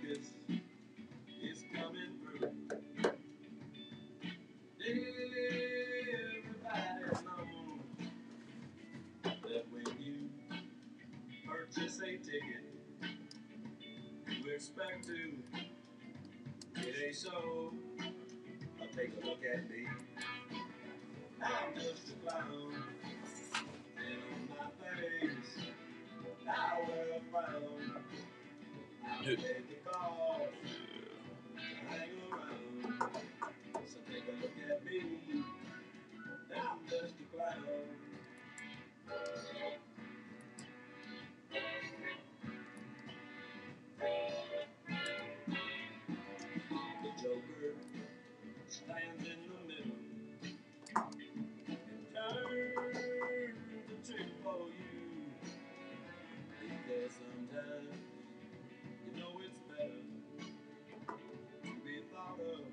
guess it's coming through. Everybody knows that when you purchase a ticket, you expect to get a show. Take a look at me. I'm just a clown, and on my face, I wear a frown. I paid the cost to hang around. So take a look at me. I'm just a clown. The Joker stands in the middle and turns the trick for you. Because sometimes you know it's better to be thought of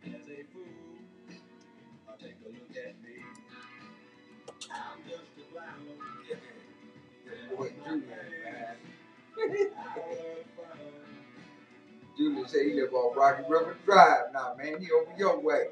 as a fool. I'll take a look at me. I'm just a clown. Boy, Julian, man. Julian said he live on Rocky River Drive now, man. He over your way.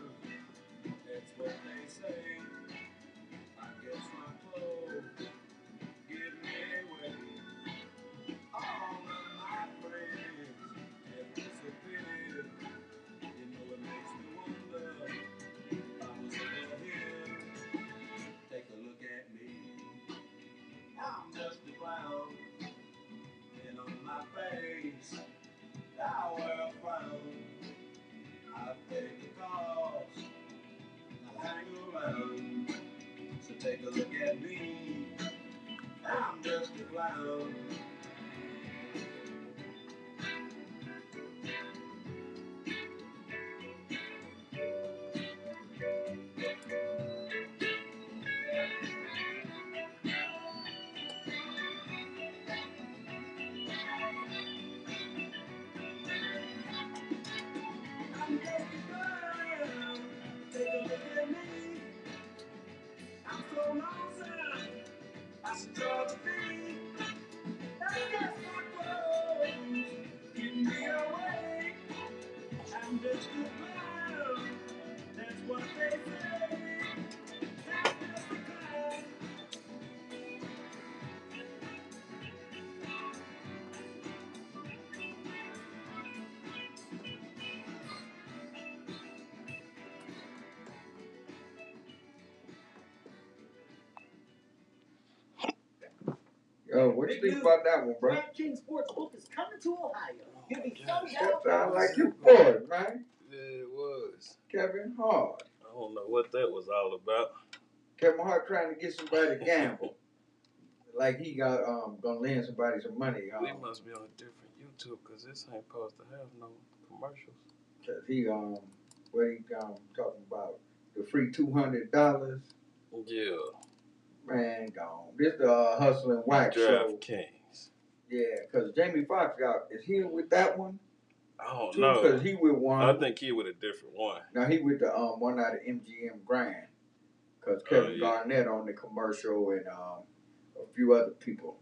That's what they say. I guess my clothes give me away. All of my friends have disappeared. You know it makes me wonder if I was ever here. Take a look at me. I'm just a clown, and on my face I wear a frown. I pay the cost. I hang around. So take a look at me. I'm just a clown. I'm just a clown. Take a look at me. I'm so lonesome. I should charge a fee. I guess my clothes give me away. I'm just a clown. That's what they say. I'm just a clown. Yo, what you think about that one, bro? DraftKings Sportsbook is coming to Ohio. You'll be so That down. sound like your boy, man. Yeah, it was. Kevin Hart. I don't know what that was all about. Kevin Hart trying to get somebody to gamble. Like he got gonna lend somebody some money. We must be on a different YouTube because this ain't supposed to have no commercials. Cause he what he talking about the free $200. Yeah. Man, gone. This the Hustle and Wax show. DraftKings. Yeah, cause Jamie Foxx is he with that one? I don't Too, know. Cause he with one. I think he with a different one. Now he with the one out of MGM Grand. Cause Kevin Garnett on the commercial and a few other people.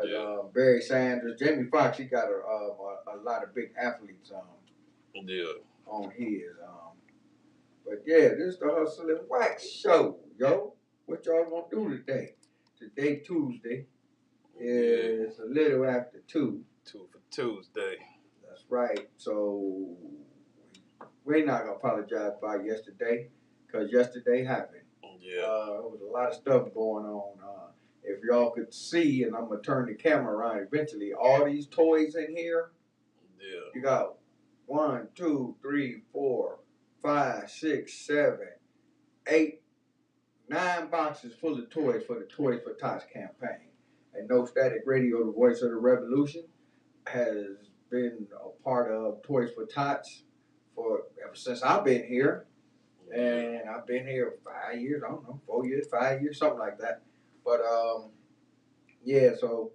Yeah. Barry Sanders, Jamie Foxx, he got a lot of big athletes Yeah. on his. But yeah, this is the Hustle and Wax show, yo. What y'all gonna do today? Today, Tuesday, is a little after 2. 2 for Tuesday. That's right. So we're not gonna apologize about yesterday, cause yesterday happened. Yeah. There was a lot of stuff going on. If y'all could see, and I'm gonna turn the camera around eventually, all these toys in here. Yeah. You got 1, 2, 3, 4, 5, 6, 7, 8, 9 boxes full of toys for the Toys for Tots campaign. And No Static Radio, the voice of the revolution, has been a part of Toys for Tots for ever since I've been here. And I've been here 5 years, I don't know, 4 years, 5 years, something like that. But yeah, so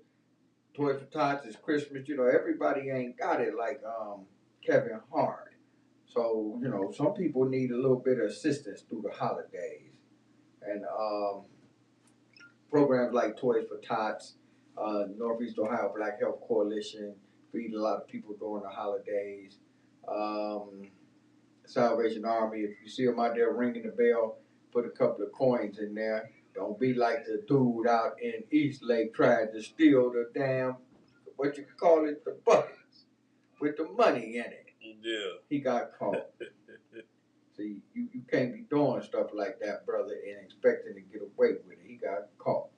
Toys for Tots is Christmas. You know, everybody ain't got it like Kevin Hart. So, you know, some people need a little bit of assistance through the holidays. And programs like Toys for Tots, Northeast Ohio Black Health Coalition feed a lot of people during the holidays. Salvation Army, if you see them out there ringing the bell, put a couple of coins in there. Don't be like the dude out in East Lake tried to steal the damn, what you call it, the buckets with the money in it. Yeah. He got caught. See, you can't be doing stuff like that, brother, and expecting to get away with it. He got caught.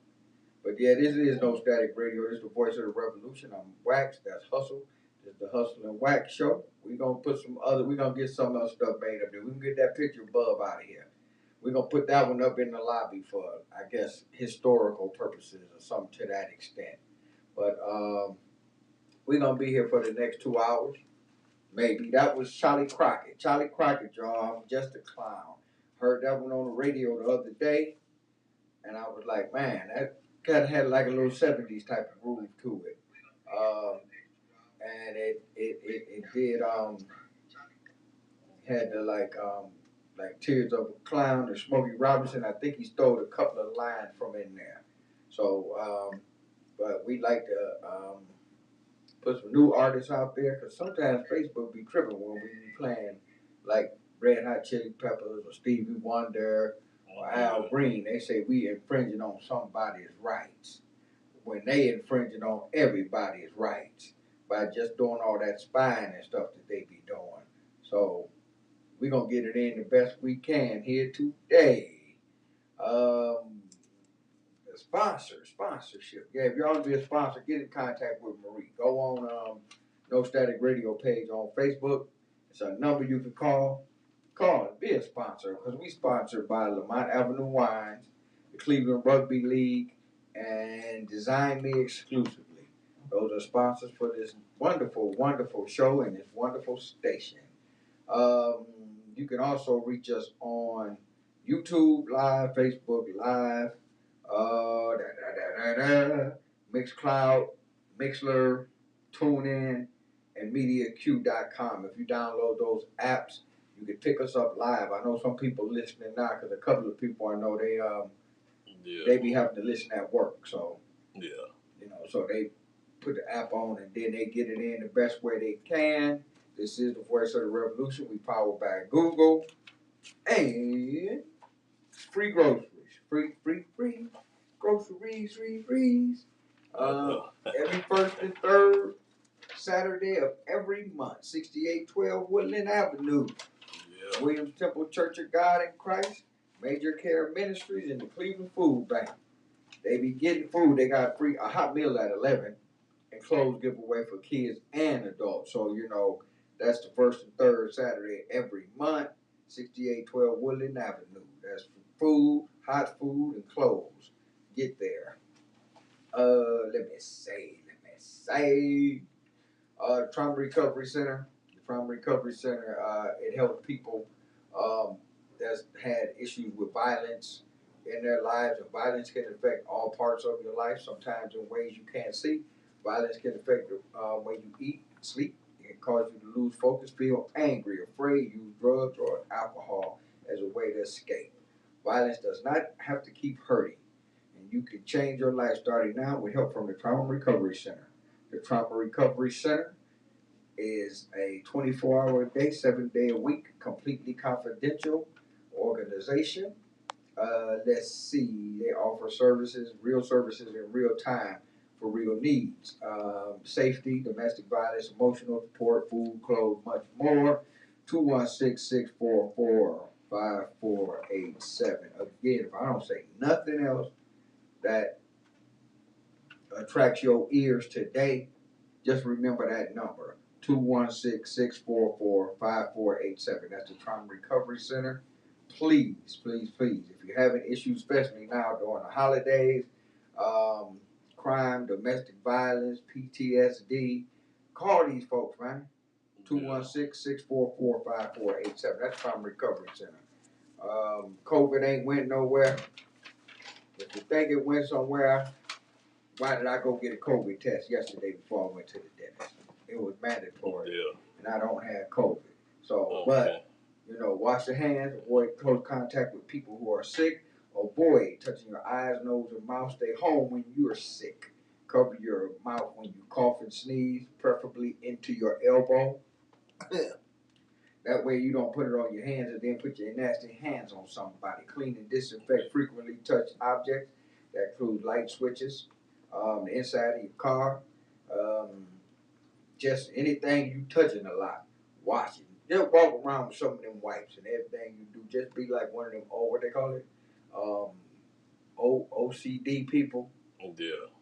But yeah, this is No Static Radio. This is the voice of the revolution. I'm Wax. That's Hustle. This is the Hustle and Wax show. We're going to get some other stuff made up there. We can get that picture of Bub out of here. We're going to put that one up in the lobby for, I guess, historical purposes or something to that extent. But we're going to be here for the next 2 hours. Maybe. That was Charlie Crockett. Charlie Crockett, y'all. I'm just a clown. Heard that one on the radio the other day. And I was like, man, that kind of had like a little 70s type of groove to it. And it did, had the like Tears of a Clown or Smokey Robinson. I think he stole a couple of lines from in there. So, but we like to put some new artists out there, because sometimes Facebook be tripping when we be playing like Red Hot Chili Peppers or Stevie Wonder or Al Green. They say we infringing on somebody's rights when they infringing on everybody's rights by just doing all that spying and stuff that they be doing. So we're going to get it in the best we can here today. Sponsorship. Yeah, if y'all want to be a sponsor, get in contact with Marie. Go on No Static Radio page on Facebook. It's a number you can call. Call it. Be a sponsor, because we sponsored by Lamont Avenue Wines, the Cleveland Rugby League, and Design Me Exclusively. Those are sponsors for this wonderful, wonderful show and this wonderful station. You can also reach us on YouTube Live, Facebook Live, Mixcloud, Mixler, TuneIn, and MediaQ.com. If you download those apps, you can pick us up live. I know some people listening now, because a couple of people I know they be having to listen at work. So yeah, you know, so they put the app on and then they get it in the best way they can. This is the voice of the revolution. We powered by Google and free groceries. Free groceries, free. Every first and third Saturday of every month. 6812 Woodland Avenue. Yeah. Williams Temple Church of God in Christ, Major Care Ministries, and the Cleveland Food Bank. They be getting food. They got a hot meal at 11 and clothes giveaway for kids and adults. So, you know, that's the first and third Saturday every month. 6812 Woodland Avenue. That's food, hot food, and clothes. Get there. Let me say. The Trauma Recovery Center. The Trauma Recovery Center, it helps people that's had issues with violence in their lives. And violence can affect all parts of your life, sometimes in ways you can't see. Violence can affect the way you eat, sleep. It can cause you to lose focus, feel angry, afraid, use drugs or alcohol as a way to escape. Violence does not have to keep hurting. And you can change your life starting now with help from the Trauma Recovery Center. The Trauma Recovery Center is a 24-hour-a-day, 7-day a week, completely confidential organization. Let's see, they offer real services in real time for real needs. Safety, domestic violence, emotional support, food, clothes, much more. 216-644-5487. Again, if I don't say nothing else that attracts your ears today, just remember that number. 216-644-5487. That's the Trauma Recovery Center. Please, please, please, if you're having issues, especially now during the holidays, crime, domestic violence, PTSD, call these folks, man. 216-644-5487. That's Trauma Recovery Center. COVID ain't went nowhere. If you think it went somewhere, why did I go get a COVID test yesterday before I went to the dentist? It was mandatory, and I don't have COVID. So, but, wash your hands, avoid close contact with people who are sick, avoid touching your eyes, nose, and mouth. Stay home when you are sick. Cover your mouth when you cough and sneeze, preferably into your elbow. That way you don't put it on your hands and then put your nasty hands on somebody. Clean and disinfect frequently touched objects. That includes light switches, the inside of your car, just anything you touching a lot. Wash it. Just walk around with some of them wipes and everything you do. Just be like one of them, what they call it? OCD people.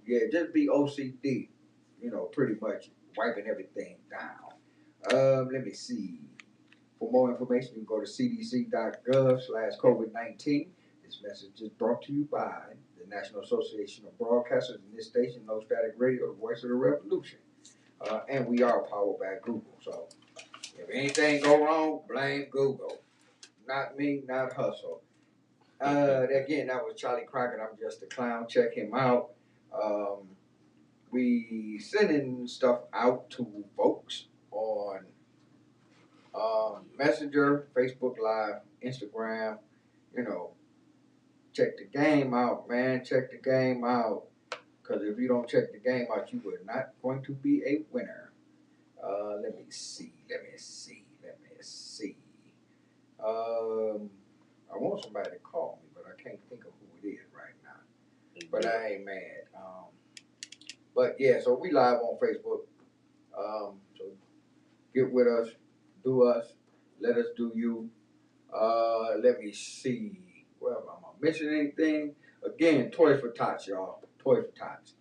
Yeah, just be OCD. Pretty much wiping everything down. Let me see. For more information, you can go to cdc.gov/COVID-19. This message is brought to you by the National Association of Broadcasters and this station, No Static Radio, the voice of the revolution. And we are powered by Google. So if anything go wrong, blame Google. Not me, not Hustle. Again, that was Charlie Crockett. I'm just a clown. Check him out. We sending stuff out to folks on Messenger, Facebook Live, Instagram. Check the game out, man. Check the game out. Because if you don't check the game out, you are not going to be a winner. Let me see. I want somebody to call me, but I can't think of who it is right now. But I ain't mad. But yeah, so we live on Facebook. So get with us, do us, let us do you. Let me see. Well, am I missing anything? Again, Toys for Tots, y'all. Toys for Tots.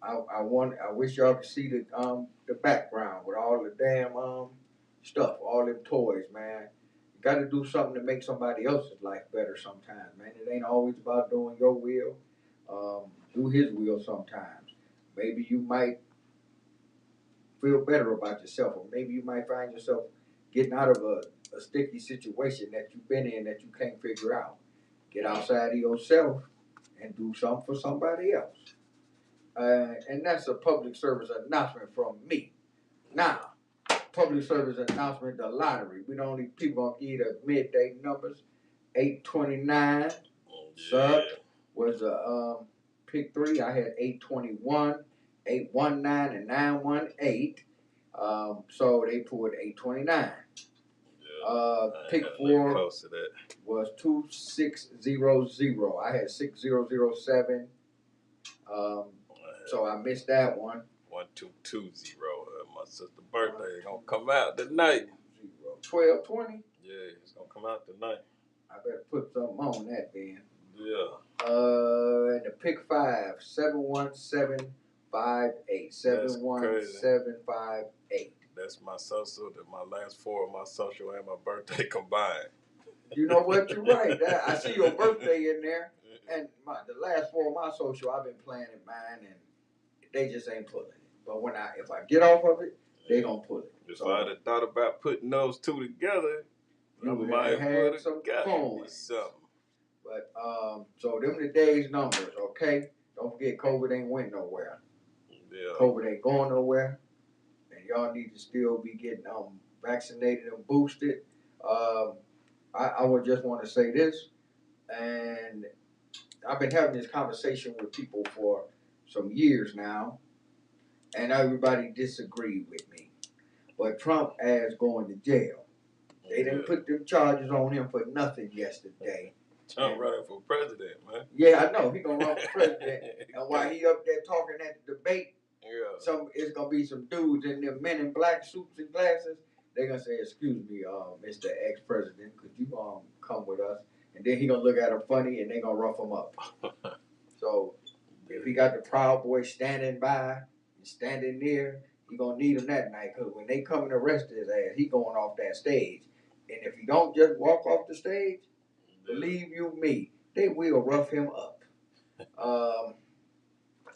I wish y'all could see the background with all the damn stuff, all them toys, man. You got to do something to make somebody else's life better sometimes, man. It ain't always about doing your will. Do his will sometimes. Maybe you might feel better about yourself, or maybe you might find yourself getting out of a sticky situation that you've been in that you can't figure out. Get outside of yourself and do something for somebody else. And that's a public service announcement from me. Now, public service announcement, the lottery. We don't need people gonna give the midday numbers. 829 was pick 3. I had 821, 819, and 918. So they pulled 829. Pick 4 was 2600. I had 6007. So I missed that one. 1220. My sister's birthday gonna come out tonight. 1220. Yeah, it's gonna come out tonight. I better put something on that then. Yeah. And the pick 5, 71758. 71758. That's my social. That's my last 4 of my social and my birthday combined. You know what? You're right. I see your birthday in there, and the last 4 of my social, I've been playing at mine, and they just ain't pulling it. But if I get off of it, they gonna pull it. If I'd have thought about putting those 2 together, I might have some got something. But so them the day's numbers, okay? Don't forget, COVID ain't went nowhere. Yeah. COVID ain't going nowhere, and y'all need to still be getting vaccinated and boosted. I would just want to say this, and I've been having this conversation with people for some years now, and everybody disagreed with me. But Trump ass going to jail. They didn't put them charges on him for nothing yesterday. Trump running for president, man. Yeah, I know. He gonna run for president. And while he up there talking at the debate, it's gonna be some dudes in them men in black suits and glasses. They're gonna say, "Excuse me, Mr. Ex-President, could you come with us?" And then he gonna look at him funny, and they gonna rough him up. So if he got the Proud Boys standing by and standing near, He gonna need him that night, cause when they come and arrest his ass, he going off that stage. And if he don't just walk off the stage, believe you me, they will rough him up.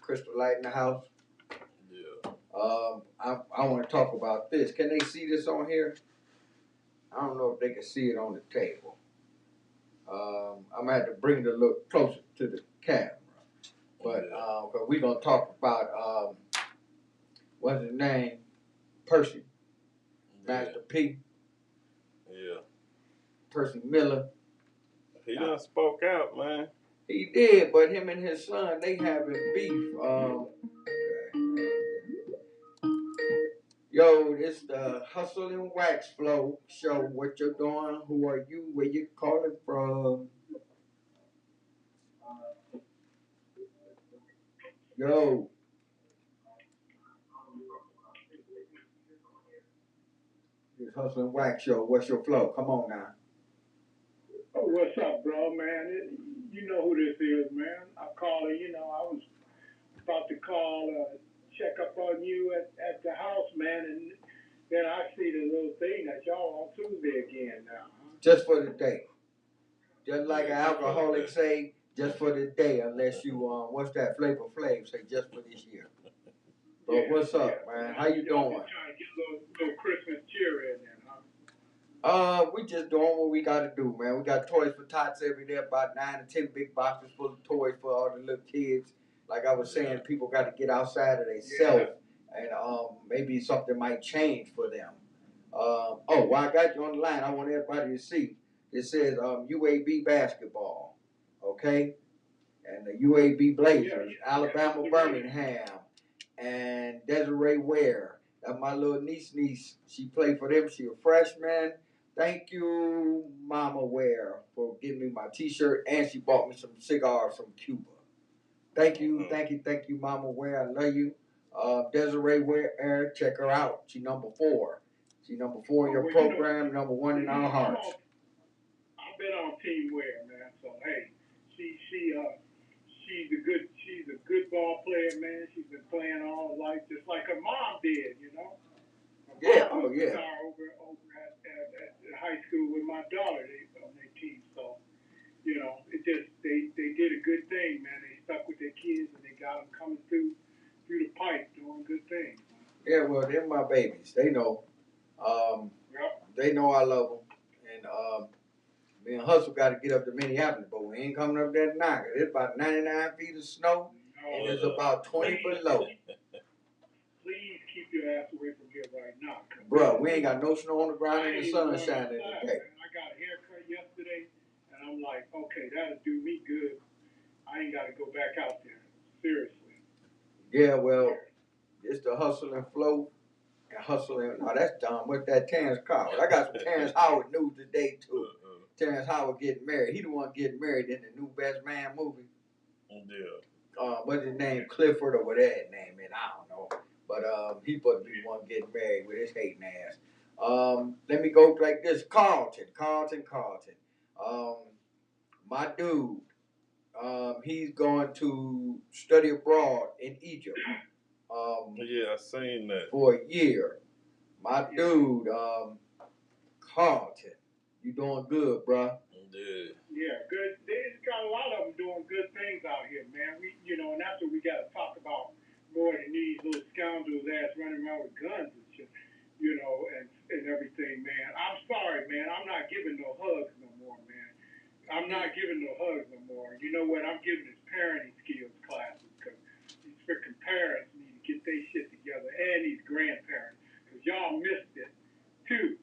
Crystal Light in the house. Yeah. I want to talk about this. Can they see this on here? I don't know if they can see it on the table. I'm gonna have to bring it a little closer to the camera. But cause we're gonna talk about what's his name? Percy. Master P. Yeah. Percy Miller. He done spoke out, man. He did, but him and his son, they having beef. Yo, it's the Hustle and Wax Flow show. What you doing? Who are you? Where you calling from? Yo. It's Hustle and Wax Show. What's your flow? Come on now. Oh, what's up, bro, man? You know who this is, man. I'm calling, I was about to call, check up on you at the house, man, and then I see the little thing that y'all on Tuesday again now. Just for the day. Just like an alcoholic say, just for the day, unless you, what's that, Flavor Flav say, just for this year. But what's up, man? How you doing? Just trying to get a little Christmas cheer in there, huh? We just doing what we gotta do, man. We got Toys for Tots every day, about 9 to 10 big boxes full of toys for all the little kids. Like I was saying, people got to get outside of themselves, and maybe something might change for them. While I got you on the line, I want everybody to see. It says UAB basketball, okay, and the UAB Blazers, Alabama Birmingham, and Desiree Ware. That's my little niece. She played for them. She a freshman. Thank you, Mama Ware, for giving me my T-shirt, and she bought me some cigars from Cuba. Thank you, Mama Ware. I love you. Desiree Ware, check her out. She number 4. She number 4 in your program, number 1 in our hearts. I've been on Team Ware, man. So hey, she's a good ball player, man. She's been playing all her life, just like her mom did, Yeah, Over at high school with my daughter, on their team. So, they did a good thing, man. They stuck with their kids and they got them coming through the pipe, doing good things. Yeah, well, they're my babies. They know. They know I love them. And me and Hustle got to get up to Minneapolis, but we ain't coming up there tonight. It's about 99 feet of snow, and it's about 20 below. Please keep your ass away from here right now. Bro, we ain't got no snow on the ground and the sun shining today. I got a haircut yesterday, and I'm like, okay, that'll do me good. I ain't got to go back out there. Seriously. Yeah, well, it's the Hustle and Flow. And Hustle and, no, that's Don. What's that, Terrence Howard? I got some Terrence Howard news today, too. Terrence Howard getting married. He the one getting married in the new Best Man movie. Yeah. What's his name? Clifford or whatever his name is. I don't know. But he supposed to be the one getting married with his hating ass. Let me go like this. Carlton. My dude, he's going to study abroad in Egypt. Yeah, I seen that. For a year. My dude, Carlton, you doing good, bruh. Yeah, good. There's got a lot of them doing good things out here, man. And that's what we got to talk about more than these little scoundrels ass running around with guns and shit, and everything, man. I'm sorry, man. I'm not giving no hugs no more, man. I'm not giving no hugs no more. You know what? I'm giving is parenting skills classes because these freaking parents need to get their shit together, and these grandparents, because y'all missed it too.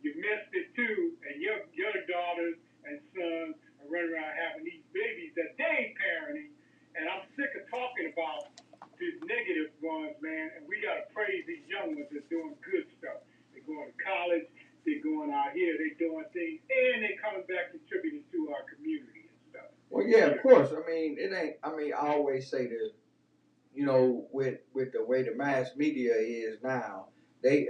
You missed it too, and your daughters and sons are running around having these babies that they ain't parenting, and I'm sick of talking about these negative ones, man, and we gotta praise these young ones that's doing good stuff. They're going to college, they're going out here, they're doing things, and they're coming back contributing to our community and stuff. Well, yeah, of course. I always say this, with the way the mass media is now, they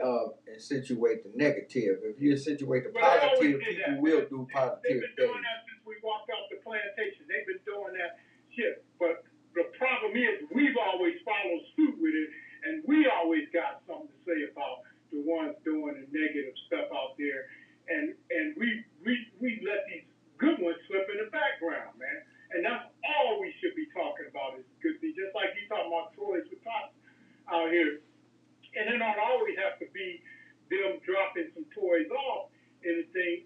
accentuate the negative. If you accentuate the positive, people will do positive things. They've been doing that since we walked off the plantation. They've been doing that shit. But the problem is we've always followed suit with it, and we always got something say about the ones doing the negative stuff out there, and we let these good ones slip in the background, man. And that's all we should be talking about is good things. Just like you talking about toys with tots out here. And it don't always have to be them dropping some toys off and the thing,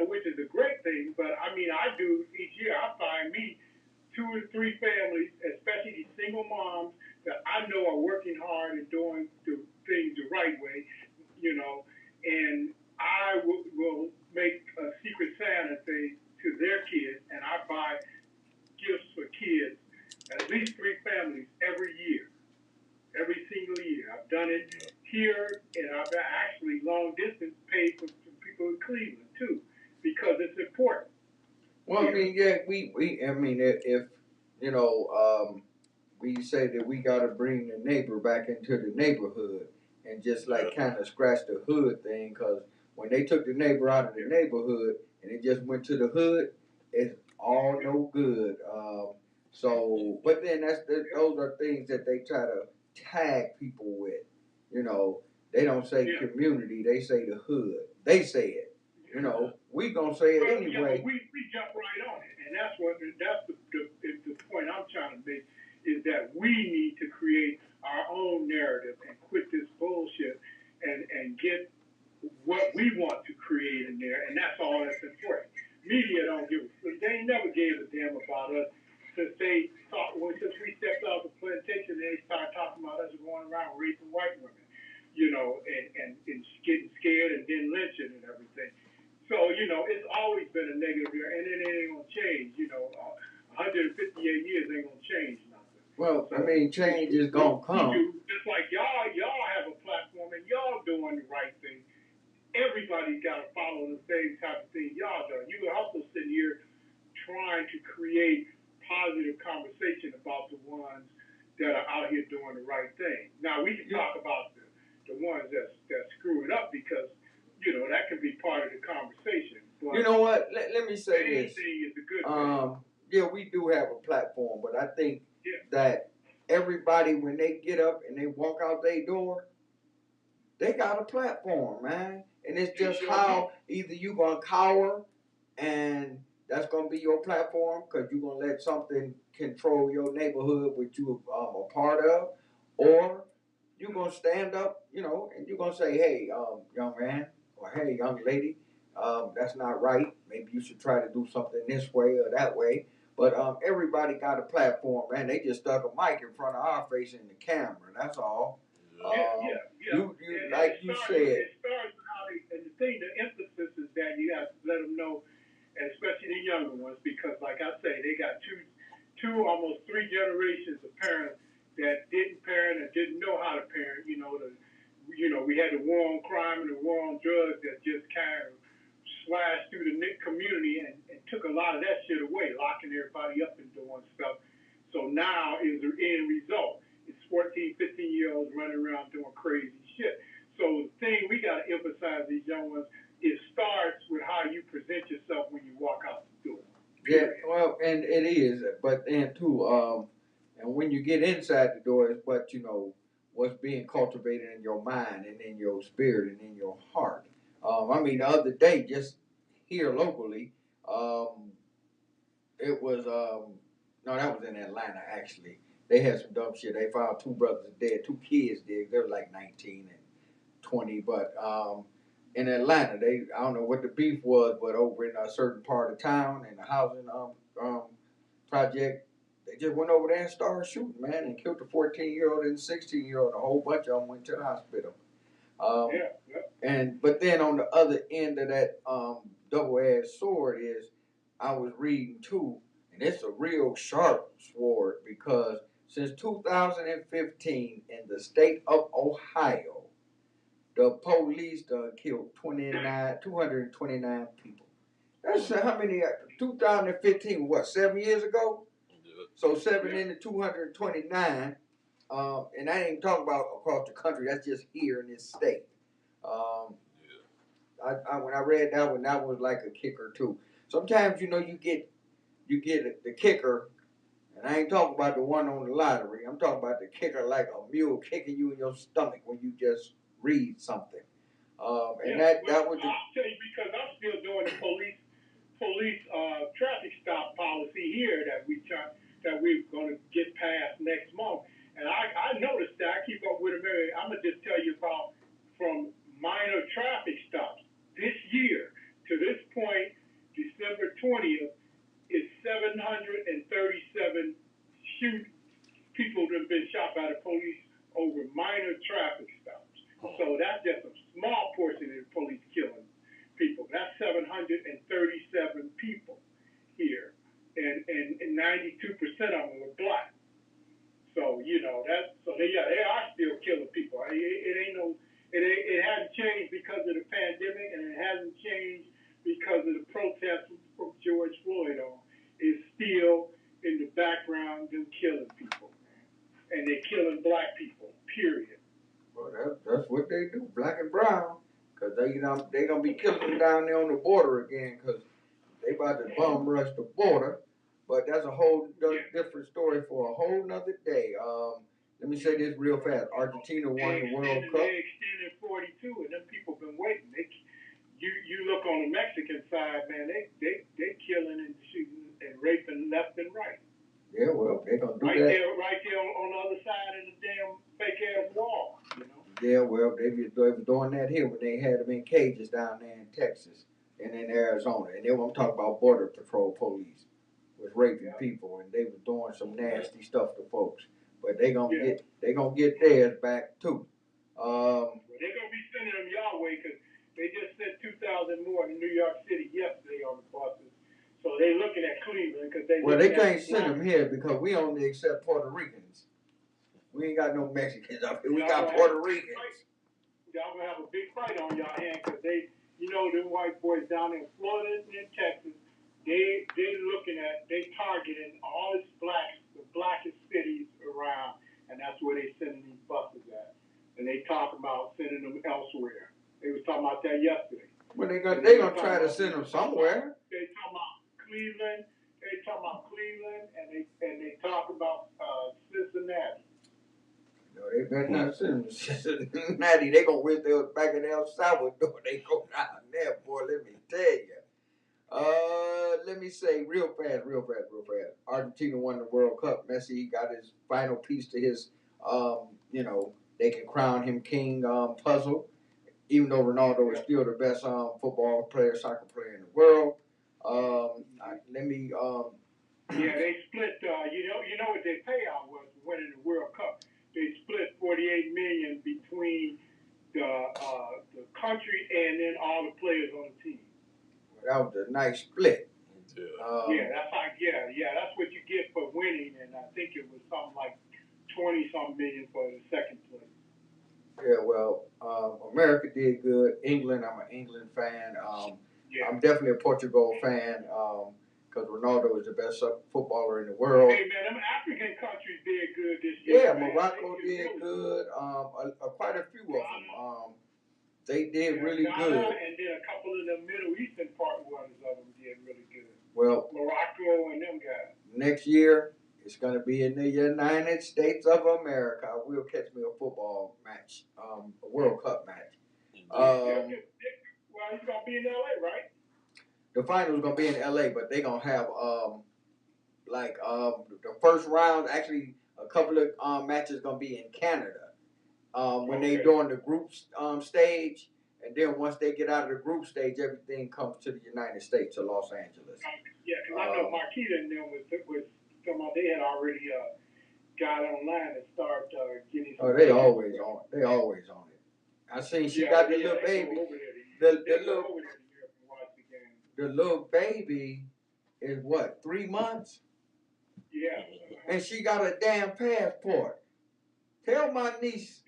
which is a great thing. But I mean, I do each year. I find me 2 or 3 families, especially these single moms that I know are working hard and doing the things the right way, and I will make a Secret Santa thing to their kids, and I buy gifts for kids, at least 3 families every year, every single year. I've done it here, and I've actually long distance paid for people in Cleveland too, because it's important. Well, I mean, yeah, I mean, if we say that we got to bring the neighbor back into the neighborhood and just like kind of scratch the hood thing, because when they took the neighbor out of the neighborhood and it just went to the hood, it's all no good. So, but then those are things that they try to tag people with. They don't say community, they say the hood. They say it. We gonna say it anyway. Yeah, we jump right on it, and that's the point I'm trying to make is that we need to create our own narrative and quit this bullshit and get what we want to create in there, and that's all that's important. Media don't give a fuck. They never gave a damn about us since since we stepped out of the plantation. They started talking about us going around raping white women, and getting scared and then lynching and everything. So, it's always been a negative here, and it ain't gonna change. 158 years ain't gonna change nothing. Well, I mean, change is gonna come. Just like y'all have a platform and y'all doing the right thing. Everybody's got to follow the same type of thing y'all do. You also sitting here trying to create positive conversation about the ones that are out here doing the right thing. Now, we can talk about the ones that screw it up because, that can be part of the conversation. But you know what? Let me say this. Is a good thing. Yeah, we do have a platform, but I think that everybody, when they get up and they walk out their door, they got a platform, man. And it's just how either you going to cower and that's going to be your platform because you're going to let something control your neighborhood which you a part of, or you're going to stand up, and you're going to say, hey, young man, or hey, young lady, that's not right. Maybe you should try to do something this way or that way. But everybody got a platform, man. They just stuck a mic in front of our face in the camera. That's all. You like you said. It starts how and the emphasis is that you have to let them know, and especially the younger ones, because like I say, they got two almost 3 generations of parents that didn't parent and didn't know how to parent. We had the war on crime and the war on drugs that just kind of slashed through the community and took a lot of that shit away, locking everybody up and doing stuff. So now is the end result. It's 14, 15-year-olds running around doing crazy shit. So the thing we got to emphasize these young ones, it starts with how you present yourself when you walk out the door. Period. Yeah, well, and it is, but then too, and when you get inside the door, it's what's being cultivated in your mind and in your spirit and in your heart. I mean, the other day, just here locally, it was no, that was in Atlanta actually. They had some dumb shit. They found 2 brothers dead, 2 kids dead. They were like 19 and 20. But in Atlanta, I don't know what the beef was, but over in a certain part of town in the housing project, they just went over there and started shooting, man, and killed the 14-year-old and 16-year-old. A whole bunch of them went to the hospital. But then on the other end of that double-edged sword is, I was reading too, and it's a real sharp sword because since 2015 in the state of Ohio, the police killed 229 people. That's how many? 2015, what, 7 years ago? So 7 into 229, and I ain't talking about across the country. That's just here in this state. When I read that one, that was like a kicker too. Sometimes you get the kicker, and I ain't talking about the one on the lottery. I'm talking about the kicker like a mule kicking you in your stomach when you just read something. And Yeah, that was I'll tell you because I'm still doing the police traffic stop policy here that we're going to get passed next month. And I noticed that I keep up with them. I'm gonna just tell you about from minor traffic stops this year to this point, December 20th, is 737 people that have been shot by the police over minor traffic stops. So that's just a small portion of the police killing people. That's 737 people here, and 92% of them were black. So they are still killing people. It hasn't changed because of the pandemic, and it hasn't changed because of the protests from George Floyd. It's still in the background, them killing people, and they're killing black people. Period. Well, that's what they do, black and brown, because they gonna be killing them down there on the border again, because they about to bum rush the border. But that's a whole different story for a whole nother day. Let me say this real fast. Argentina won the World Cup. They extended 42, and them people been waiting. You look on the Mexican side, man. They killing and shooting and raping left and right. Yeah, well, they gonna do right that. Right there on the other side of the damn fake ass wall. Yeah, well, they were doing that here when they had them in cages down there in Texas and in Arizona. And then I'm talking about Border Patrol police was raping people, and they were doing some nasty stuff to folks. But they gonna get theirs back too. Well, they're gonna be sending them y'all way because they just sent 2,000 more to New York City yesterday on the buses. So they looking at Cleveland because they can't send them here because we only accept Puerto Ricans. We ain't got no Mexicans up here. We got Puerto Ricans. Y'all gonna have a big fight on y'all hands because them white boys down in Florida and in Texas, they targeting all the blackest cities around, and that's where they sending these buses at. And they talking about sending them elsewhere. They was talking about that yesterday. Well, they gonna try to send them somewhere. They talking about Cleveland. And they talk about Cincinnati. No, they better not send them to Cincinnati. They gonna wish they was back in El Salvador. They go down there, boy. Let me tell you. Let me say real fast. Argentina won the World Cup. Messi got his final piece to his, they can crown him king puzzle. Even though Ronaldo is still the best football player, soccer player in the world. Yeah, they split. You know what their payout was for winning the World Cup. They split $48 million between the country and then all the players on the team. Well, that was a nice split. That's what you get for winning, and I think it was something like 20-something million for the second place. Yeah, well, America did good. England, I'm an England fan. I'm definitely a Portugal fan because Ronaldo is the best footballer in the world. Hey, man, them African countries did good this year. Yeah, Morocco did good. Quite a few of them. They did really Ghana, good. And then a couple of the Middle Eastern ones of them did really good. Well, Morocco and them guys. Next year, it's going to be in the United States of America. I will catch me a football match, a World Cup match. Well, it's going to be in L.A., right? The final's going to be in L.A., but they're going to have, the first round, actually, a couple of matches going to be in Canada. When they doing the group stage, and then once they get out of the group stage, everything comes to the United States, to Los Angeles. Yeah, because I know Marquita and them was talking about they had already got online and started getting. Oh, they always on. They always on it. I seen she got the little baby. The little baby is what, 3 months? Yeah. And she got a damn passport. Tell my niece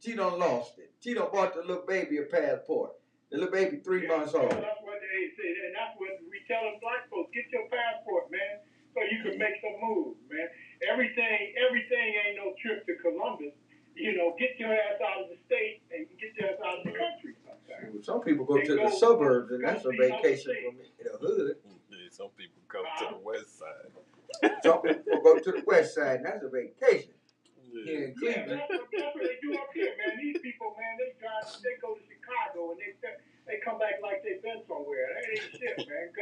she done lost it. She done bought the little baby a passport. The little baby 3 months old. That's what they say, and that's what we tell them black folks: get your passport, man, so you can make some moves, man. Everything ain't no trip to Columbus. Get your ass out of the state and get your ass out of the country sometimes. Some people go to the suburbs, and that's a vacation from the hood. Some people go to the west side. Some people go to the west side, and that's a vacation. here in Yeah, Cleveland. that's what they do up here, man. These people, man, they go to Chicago and they come back like they've been somewhere. That ain't shit, man.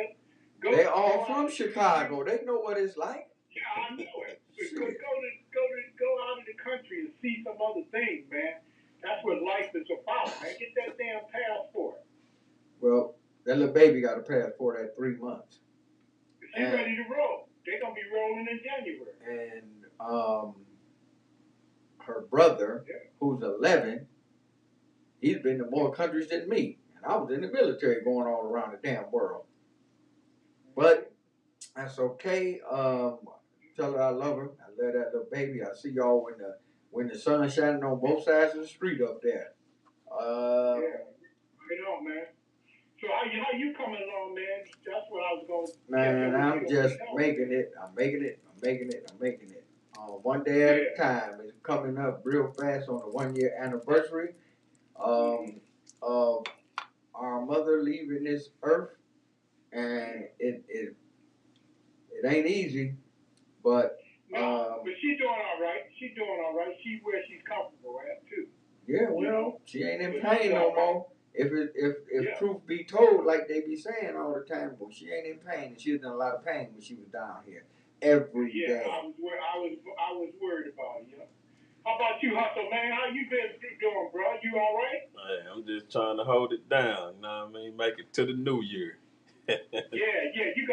They all from Chicago. They know what it's like. Yeah, I know it. Go out of the country and see some other things, man. That's what life is about, man. Get that damn passport. Well, that little baby got a passport at 3 months. She's ready to roll. They're gonna be rolling in January. And her brother, who's 11, he's been to more countries than me. And I was in the military going all around the damn world. But that's okay. Tell her I love her. I love that little baby. I see y'all when the sun's shining on both sides of the street up there. Yeah, right on, man. So how you coming along, man? That's what I was going. Man, I'm just making it. I'm making it. One day at a time. It's coming up real fast on the 1-year anniversary of our mother leaving this earth, and it ain't easy, but but she's doing all right. She's where she's comfortable at too. Yeah, well, she ain't in pain no more. If truth be told, like they be saying all the time, well, she ain't in pain, and she was in a lot of pain when she was down here every day. I was worried about it. Yeah. How about you, Hustle, man? How you been doing, bro? You all right? Hey, I'm just trying to hold it down. You know what I mean? Make it to the new year. Yeah. You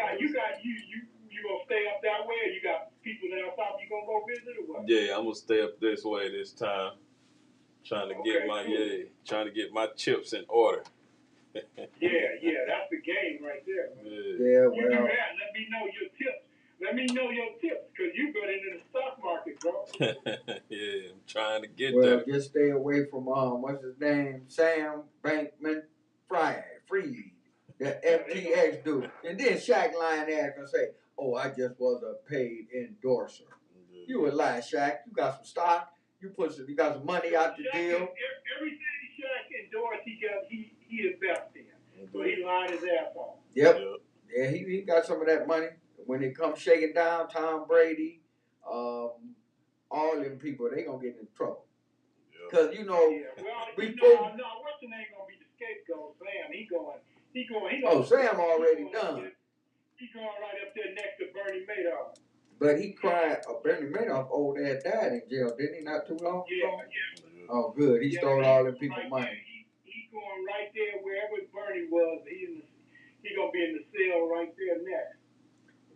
gonna stay up that way, or you got people down south you gonna go visit, or what? Yeah, I'm gonna stay up this way this time. Trying to get my chips in order. Yeah, that's the game right there, man. Yeah, well. You do that. Let me know your tips, because you got into the stock market, bro. Yeah, I'm trying to get well, there. Just stay away from what's his name, Sam Bankman-Fried, the FTX dude. And then Shaq lying there and say, "Oh, I just was a paid endorser." You a lie, Shaq. You got some stock. You got some money out the deal. Everything Shaq endorsed, he invested in. So he lined his ass off. Yep. Yeah, he got some of that money. When it comes shaking down, Tom Brady, all them people, they gonna get in trouble. Cause what's the name gonna be the scapegoat? Sam, Sam already done. He's going right up there next to Bernie Madoff. But he cried. Bernie Madoff old ass died in jail, didn't he? Not too long ago. Oh, good. He stole all them people's money. He's going right there wherever Bernie was. He's gonna be in the cell right there next.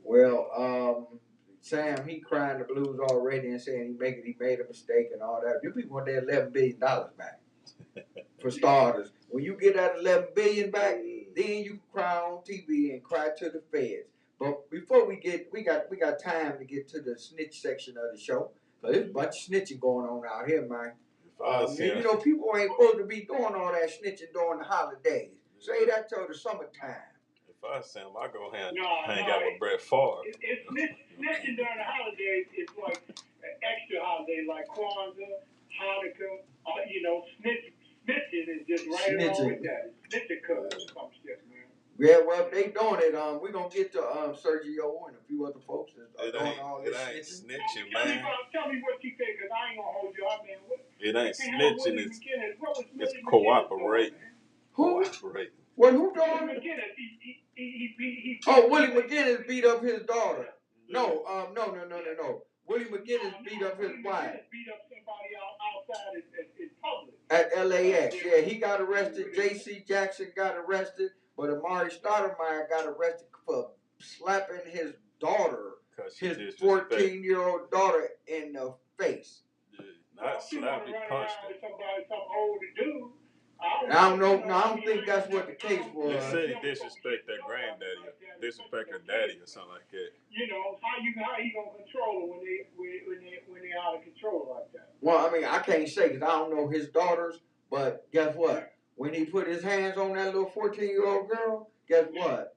Well, Sam, he crying the blues already and saying he made a mistake and all that. You people want their $11 billion back. For starters, when you get that $11 billion back, then you can cry on TV and cry to the feds. But before we got time to get to the snitch section of the show. Cause there's a bunch of snitching going on out here, man. You know, people ain't supposed to be doing all that snitching during the holidays. Say that till the summertime. If I see him, I go hang out with Brett Favre. It's snitching during the holidays. It's like an extra holiday, like Kwanzaa, Hanukkah. Snitching is just right along with that. Snitching or some shit, man. Yeah, well, if they doing it, we're going to get to Sergio and a few other folks that doing all this snitching, man. Tell me what you think, because I ain't going to hold you out, man. It ain't snitching, it's cooperating. Who? Cooperating. Well, who doing it? Willie McGinnis beat up his daughter. No. Willie McGinnis beat up his wife. Beat up somebody outside in public. At LAX, yeah, he got arrested. J.C. Jackson got arrested, but Amari Stoudemire got arrested for slapping his daughter, his 14-year-old daughter, in the face. Yeah, not slap, he punched her. Some older dude. I don't think that's what the case was. They said he disrespect their granddaddy, disrespect her daddy or something like that. You know, how you gonna control her when they out of control like that? Well, I mean, I can't say because I don't know his daughters, but guess what? When he put his hands on that little 14-year-old girl, guess what?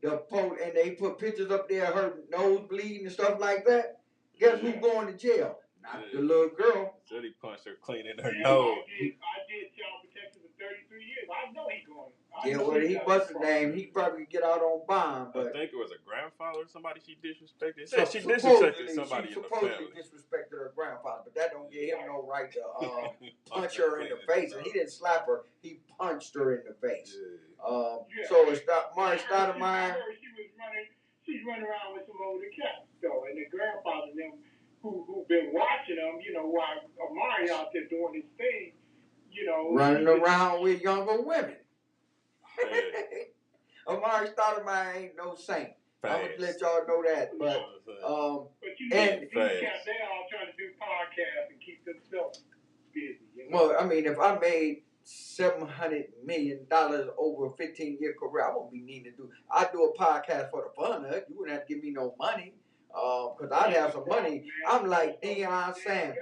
And they put pictures up there of her nose bleeding and stuff like that. Guess who's going to jail? Not the little girl. Said he punched her clean in her nose. I did child protection for 33 years. I know he's going. I Yeah, know well, he he got what's a his name? He probably get out on bond, I but think it was a grandfather or somebody she disrespected. It so, said she disrespected supposedly somebody she in the supposedly family. disrespected her grandfather, but that don't give him no right to punch her her in the clean face. it And he up. didn't slap her; he punched her in the face. Yeah. So it's not I Mari heard Stoudemire. she's running around with some older cats though, and the grandfather and them who been watching them, you know, while Amari out there doing his thing, you know, Running around with younger women. Hey, Amari Stoudemire ain't no saint. I'm gonna let fast. y'all know that, You but know but you and know, these cats, they all trying to do podcasts and keep themselves busy. You know? well, I mean, if I made $700 million over a 15-year career, I won't be needing to do. I do a podcast for the fun of it. You wouldn't have to give me no money, because I'd have some money. I'm like Deion Sanders.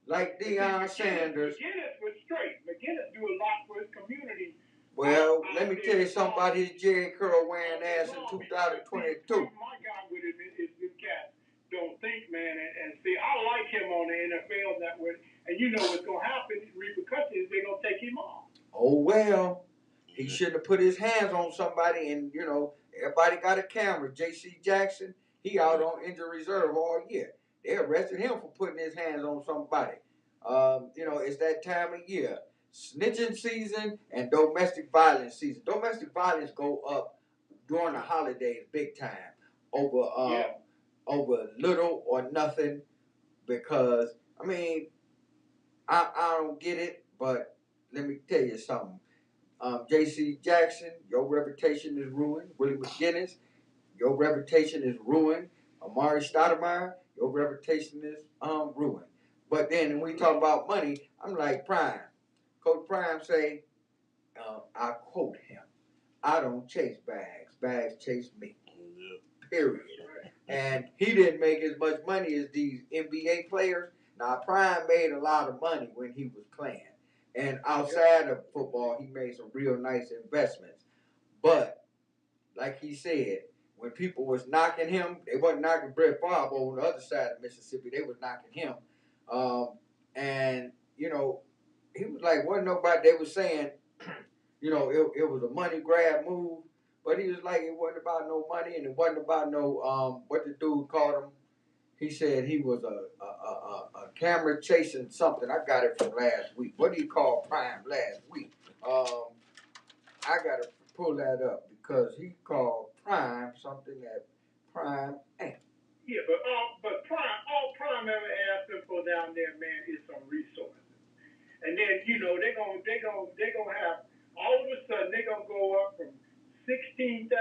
Like Deion Sanders. McGinnis was straight. McGinnis do a lot for his community. Well, let me tell you something about his Jerry curl wearing ass in 2022. My guy with him is this cat don't think, man, and see, I like him on the NFL Network, and you know what's gonna happen? Repercussions, they're gonna take him off. Oh well, he shouldn't have put his hands on somebody, and you know everybody got a camera. J.C. Jackson, he out on injury reserve all year. They arrested him for putting his hands on somebody. You know, it's that time of year, snitching season and domestic violence season. Domestic violence go up during the holidays big time over over little or nothing, because I mean I don't get it, but let me tell you something. J.C. Jackson, your reputation is ruined. Willie McGinnis, your reputation is ruined. Amari Stoudemire, your reputation is ruined. But then when we talk about money, I'm like Prime. Coach Prime say, I quote him, I don't chase bags. Bags chase me. Period. And he didn't make as much money as these NBA players. Now, Prime made a lot of money when he was playing. And outside of football, he made some real nice investments. But, like he said, when people was knocking him, they wasn't knocking Brett Favre on the other side of Mississippi. They was knocking him. And, you know, he was like, wasn't nobody, they was saying, you know, it was a money grab move. But he was like, it wasn't about no money, and it wasn't about no, what the dude called him. He said he was a camera chasing something. I got it from last week. What do you call Prime last week? I got to pull that up because he called Prime something that Prime ain't. Yeah, but Prime, all Prime ever asked them for down there, man, is some resources. And then, you know, they're gonna have, all of a sudden, they're gonna go up from 16,000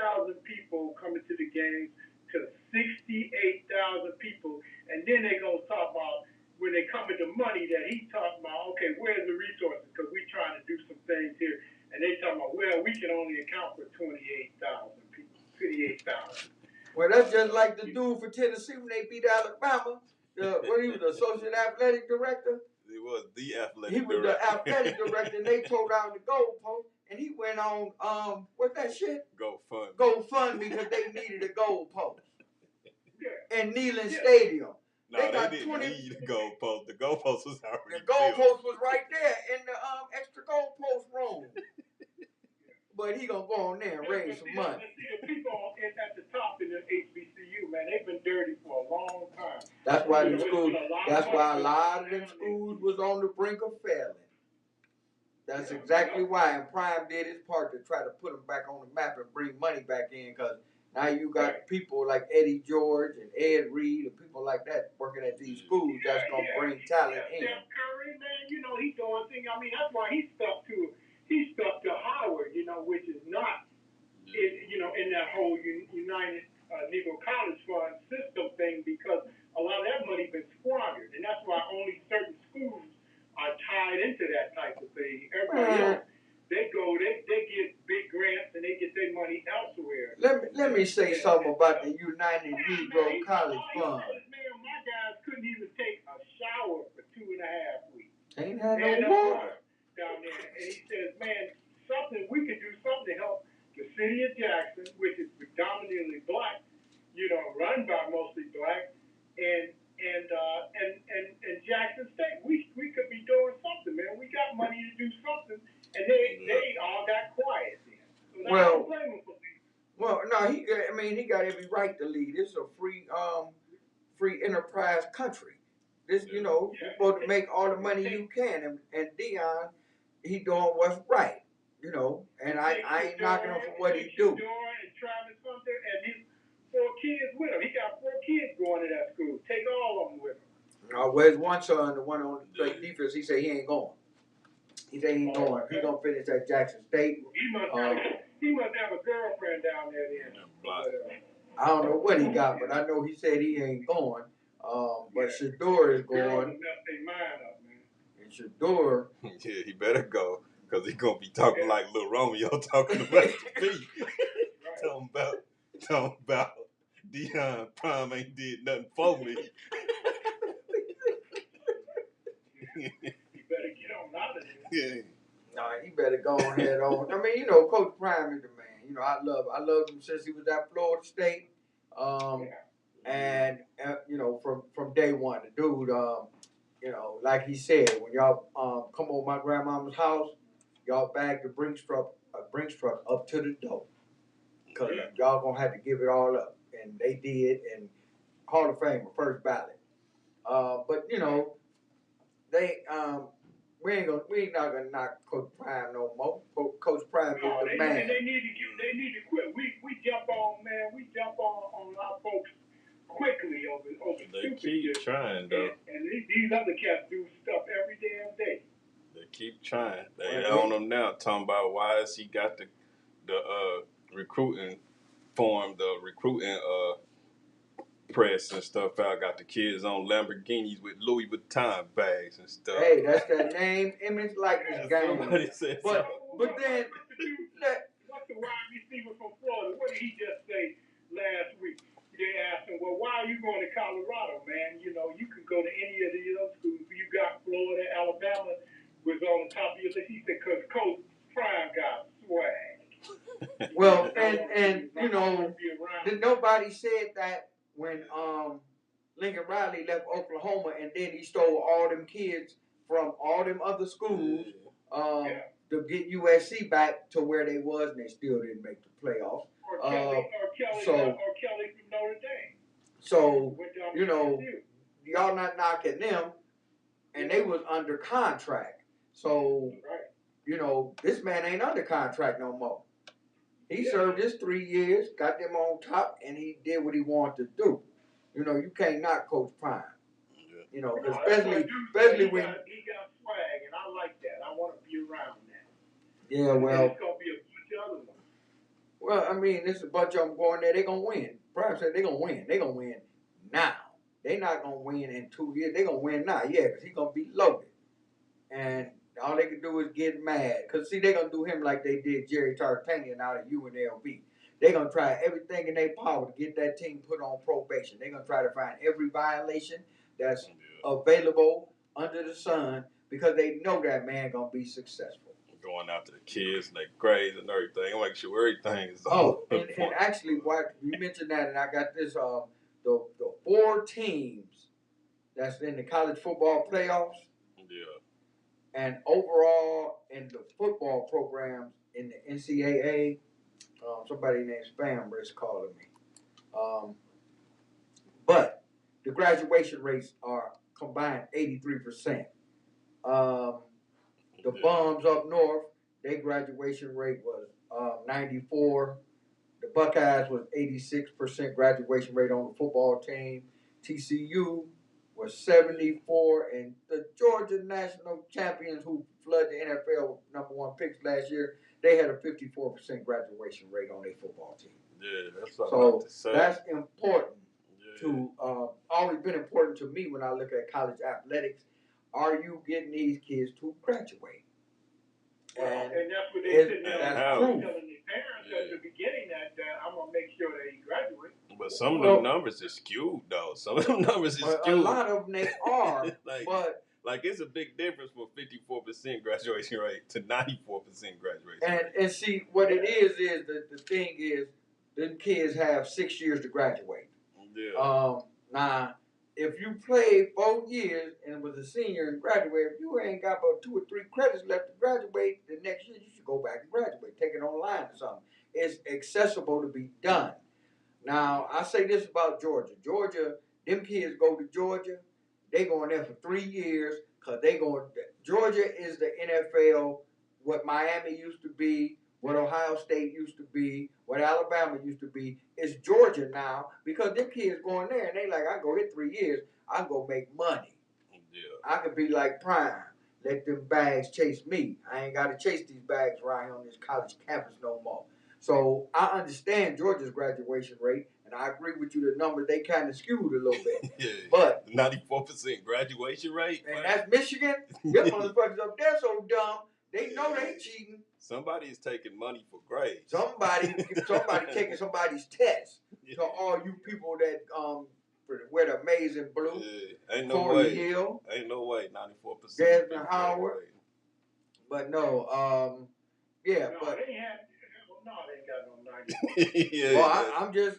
people coming to the games to 68,000 people, and then they're gonna talk about, when they come into money, that he talking about, okay, where's the resources? Because we trying to do some things here, and they talking about, well, we can only account for 28,000 people, 28,000. Well, that's just like the dude for Tennessee when they beat Alabama. When he was the associate athletic director. He was the athletic He was director. the athletic director, and they tore down the goalpost, and he went on what's that shit? GoFundMe because they needed a goalpost. And Neyland Stadium. No, they didn't need the goalpost. The goalpost was already The goalpost built. was right there in the extra goalpost room. But he gonna go on there and raise some money. See, the people at the top in the HBCU, man, they've been dirty for a long time. That's why the schools. That's why a lot of them schools was on the brink of failing. That's exactly why. And Prime did his part to try to put them back on the map and bring money back in, because now you got people like Eddie George and Ed Reed and people like that working at these schools that's gonna bring talent in. Steph Curry, man, you know, he doing things. I mean, that's why he stuck to Howard, you know, which is not, in that whole United Negro College Fund system thing, because a lot of that money been squandered, and that's why only certain schools are tied into that type of thing. Everybody else, they get big grants and they get their money elsewhere. Let me say something about the United Negro College Fund. Man, my guys couldn't even take a shower for 2.5 weeks. Ain't had no water down there, and he says, man, we could do something to help the city of Jackson, which is predominantly black, run by mostly black, and Jackson State. We could be doing something, man. We got money to do something, and they all got no, he got. I mean, he got every right to lead. This is a free enterprise country. This, you know, you're supposed to make all the money you can, and Dion, he doing what's right, you know. And I ain't knocking him for what he do. And Travis Hunter and his 4 kids with him. He got 4 kids going to that school. Take all of them with him. Where's one son, the one on the defense? He said he ain't going. He said he ain't going. He gonna finish at Jackson State. He must have a girlfriend down there then. I don't know what he got, but I know he said he ain't going. But Shador is going. And Shador. Yeah, he better go, because he going to be talking like Lil Romeo talking about the beat. talking about Dion Prime ain't did nothing for me. You better get on out of there. Yeah. Nah, he better go ahead on. I mean, you know, Coach Prime is the man. You know, I loved him since he was at Florida State. And you know, from day one, the dude, you know, like he said, when y'all come over my grandmama's house, y'all bag the Brinks truck up to the door, cause y'all gonna have to give it all up, and they did, and Hall of Fame, first ballot. But you know, they we ain't not gonna knock Coach Prime no more. Coach Prime is the man. They need to quit. We jump on, man. We jump on our folks quickly over They stupid keep shit. trying, though. And these other cats do stuff every damn day. They keep trying. They on him now, talking about why has he got the recruiting form, the recruiting press and stuff out. Got the kids on Lamborghinis with Louis Vuitton bags and stuff. Hey, that's that name, image, likeness game. Somebody said so. But then What's the wide receiver from Florida? What did he just say last week? They asked him, well, why are you going to Colorado, man? You know, you could go to any of these other schools. You got Florida, Alabama was on the top of your list. He said, because Coach Prime got swag. Well, and you know, nobody said that when Lincoln Riley left Oklahoma, and then he stole all them kids from all them other schools to get USC back to where they was, and they still didn't make the playoffs. Or Kelly from Notre Dame. So, you know, y'all not knocking them, and they was under contract. So, you know, this man ain't under contract no more. He served his 3 years, got them on top, and he did what he wanted to do. You know, you can't knock Coach Prime. You know, especially when he got swag, and I like that. I want to be around that. Yeah, well, it's gonna be a bunch of other ones. Well, I mean, there's a bunch of them going there. They're going to win. Prime said they're going to win. They're going to win now. They're not going to win in 2 years. They're going to win now, yeah, because he's going to be loaded. And all they can do is get mad. Because, see, they're going to do him like they did Jerry Tarkanian out of UNLV. They're going to try everything in their power to get that team put on probation. They're going to try to find every violation that's available under the sun because they know that man going to be successful. Going after the kids and their grades and everything. I make sure everything is and actually, what you mentioned that, and I got this, the 4 teams that's in the college football playoffs. Yeah. And overall in the football programs in the NCAA, somebody named Spamber is calling me. But the graduation rates are combined 83%. The Bums up north, their graduation rate was 94. The Buckeyes was 86% graduation rate on the football team. TCU was 74, and the Georgia National Champions, who flooded the NFL #1 picks last year, they had a 54% graduation rate on their football team. Yeah, that's what I like to say. That's important to always been important to me when I look at college athletics. Are you getting these kids to graduate? And that's what they said. That's telling their parents at the beginning that I'm gonna make sure they graduate. But some of them numbers are skewed, though. Some of them numbers are skewed. A lot of them they are, like it's a big difference from 54% graduation rate to 94% graduation rate. And see what it is the thing is, them kids have 6 years to graduate. Yeah. Now, if you played 4 years and was a senior and graduated, if you ain't got about 2 or 3 credits left to graduate, the next year you should go back and graduate, take it online or something. it's accessible to be done. Now, I say this about Georgia. Georgia, them kids go to Georgia, they going there for 3 years because Georgia is the NFL, what Miami used to be, what Ohio State used to be, what Alabama used to be. It's Georgia now because them kids going there and they like, I go here 3 years, I go make money. Yeah. I could be like Prime. Let them bags chase me. I ain't got to chase these bags right here on this college campus no more. So I understand Georgia's graduation rate, and I agree with you. The numbers they kind of skewed a little bit, Yeah. but 94% graduation rate. and man. that's Michigan. Them motherfuckers up there so dumb. They know they cheating. Somebody is taking money for grades. Somebody taking somebody's test. Yeah. To all you people that wear the amazing blue, Yeah. Ain't no Corey way. Hill, Ain't no way. 94%. Desmond Howard. But no, yeah, No, but they ain't got no 90. Yeah. well, I'm just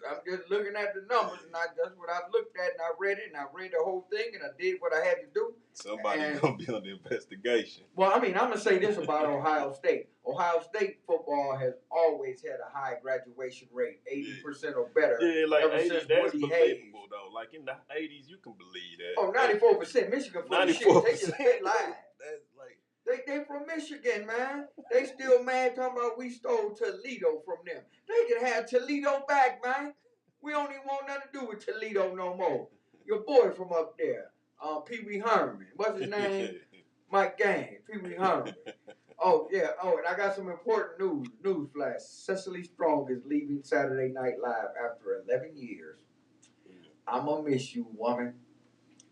looking at the numbers, and that's what I looked at, and I read it, and I read the whole thing, and I did what I had to do. Somebody And- gonna be on the investigation. Well, I mean, I'm gonna say this about Ohio State. Ohio State football has always had a high graduation rate, 80% or better. Yeah, like ever 80, since that's Woody believable though. Like in the 80s, you can believe that. Oh, 94% Michigan full of shit. 94%. They just they lying. That's like They from Michigan, man. They still mad talking about we stole Toledo from them. They can have Toledo back, man. We don't even want nothing to do with Toledo no more. Your boy from up there, Pee Wee Herman. What's his name? Mike Gang, Pee Wee Herman. Oh, yeah. Oh, and I got some important news flash. Cecily Strong is leaving Saturday Night Live after 11 years. I'm going to miss you, woman.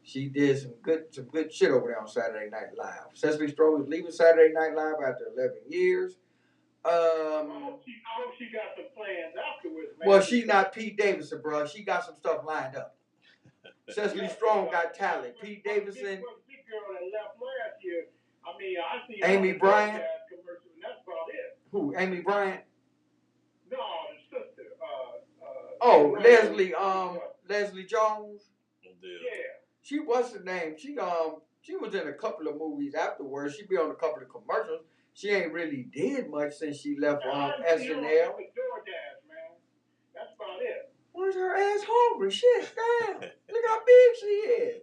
She did some good shit over there on Saturday Night Live. Cecily Strong is leaving Saturday Night Live after 11 years. I hope she got some plans afterwards, man. Well, she not Pete Davidson, bro. She got some stuff lined up. Cecily Strong got talent. Pete Davidson. Big girl that left last year. I mean, I seen Amy her Bryant? commercial, and that's about it. Who? Amy Bryant? No, the sister. Oh, Leslie Jones. Yeah. She what's her name? She was in a couple of movies afterwards. She be on a couple of commercials. She ain't really did much since she left SNL. DoorDash, man. That's about it. Where's her ass hungry? Shit, damn. Look how big she is.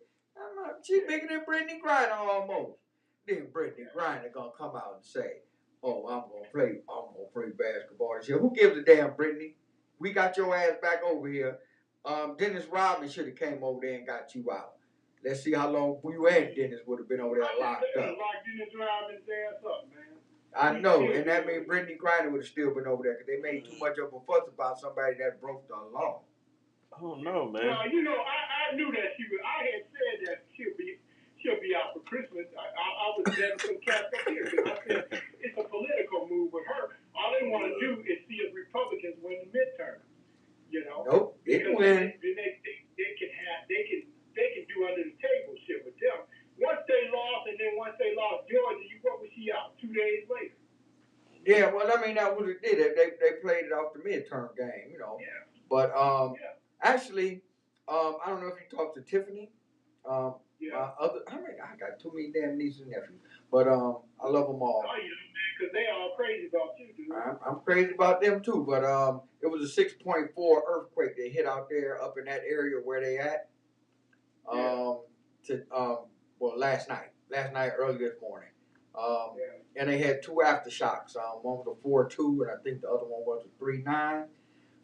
She bigger than Brittany Griner almost. Then Brittany Griner gonna come out and say, "Oh, I'm gonna play basketball this year." Who gives a damn, Brittany? We got your ass back over here. Dennis Rodman should have came over there and got you out. Let's see how long you and Dennis would have been over there locked up. Like Dennis Rodman's ass up, man. I know, and that means Brittany Griner would have still been over there because they made too much of a fuss about somebody that broke the law. Oh no, man. Well, you know, I knew that she was. I had said that she'll be out for Christmas. I was getting some cats up here because I said it's a political move with her. All they want to do is see if Republicans win the midterm. You know. Nope, didn't win. They can do under the table shit with them. Once they lost, and then once they lost Georgia, what was she out 2 days later? Yeah, well, I mean, that was it did. They played it off the midterm game, you know. Yeah. But actually, I don't know if you talked to Tiffany. Yeah. I got too many damn nieces and nephews, but I love them all. Oh, you know, man, because they all crazy about you, dude. I'm crazy about them too, but it was a 6.4 earthquake that hit out there up in that area where they at. Last night early this morning. And they had 2 aftershocks. One was a 4.2, and I think the other one was a 3.9.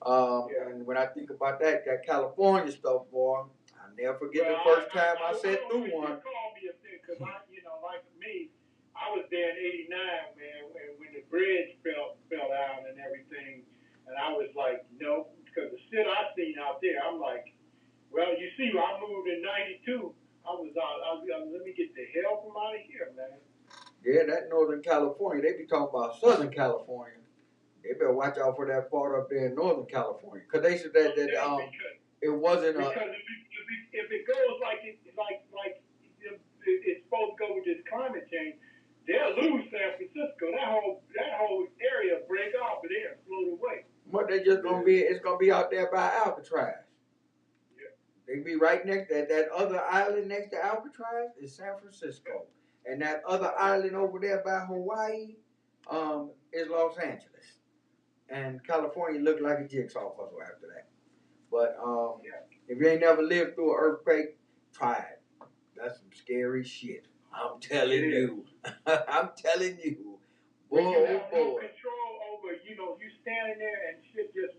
And when I think about that California stuff, boy, I'll never forget the first time I sat through one. Call me because like me, I was there in '89, man, when the bridge fell out and everything, and I was like, no, because the shit I seen out there, I'm like, well, you see, I moved in '92. I was let me get the hell from out of here, man. Yeah, that Northern California, they be talking about Southern California. They better watch out for that part up there in Northern California, because they said that it wasn't a. Because if it goes like it's supposed to go with this climate change, they'll lose San Francisco. That whole area break off and they'll float away. But they just gonna be. It's gonna be out there by Alcatraz. Yeah. They be right next to that other island next to Alcatraz is San Francisco, and that other island over there by Hawaii, is Los Angeles. and California looked like a jigsaw puzzle after that. But Yeah. if you ain't never lived through an earthquake, try it. That's some scary shit. I'm telling It is. you. I'm telling you. When Boy, you oh have no boy. control over, you standing there and shit just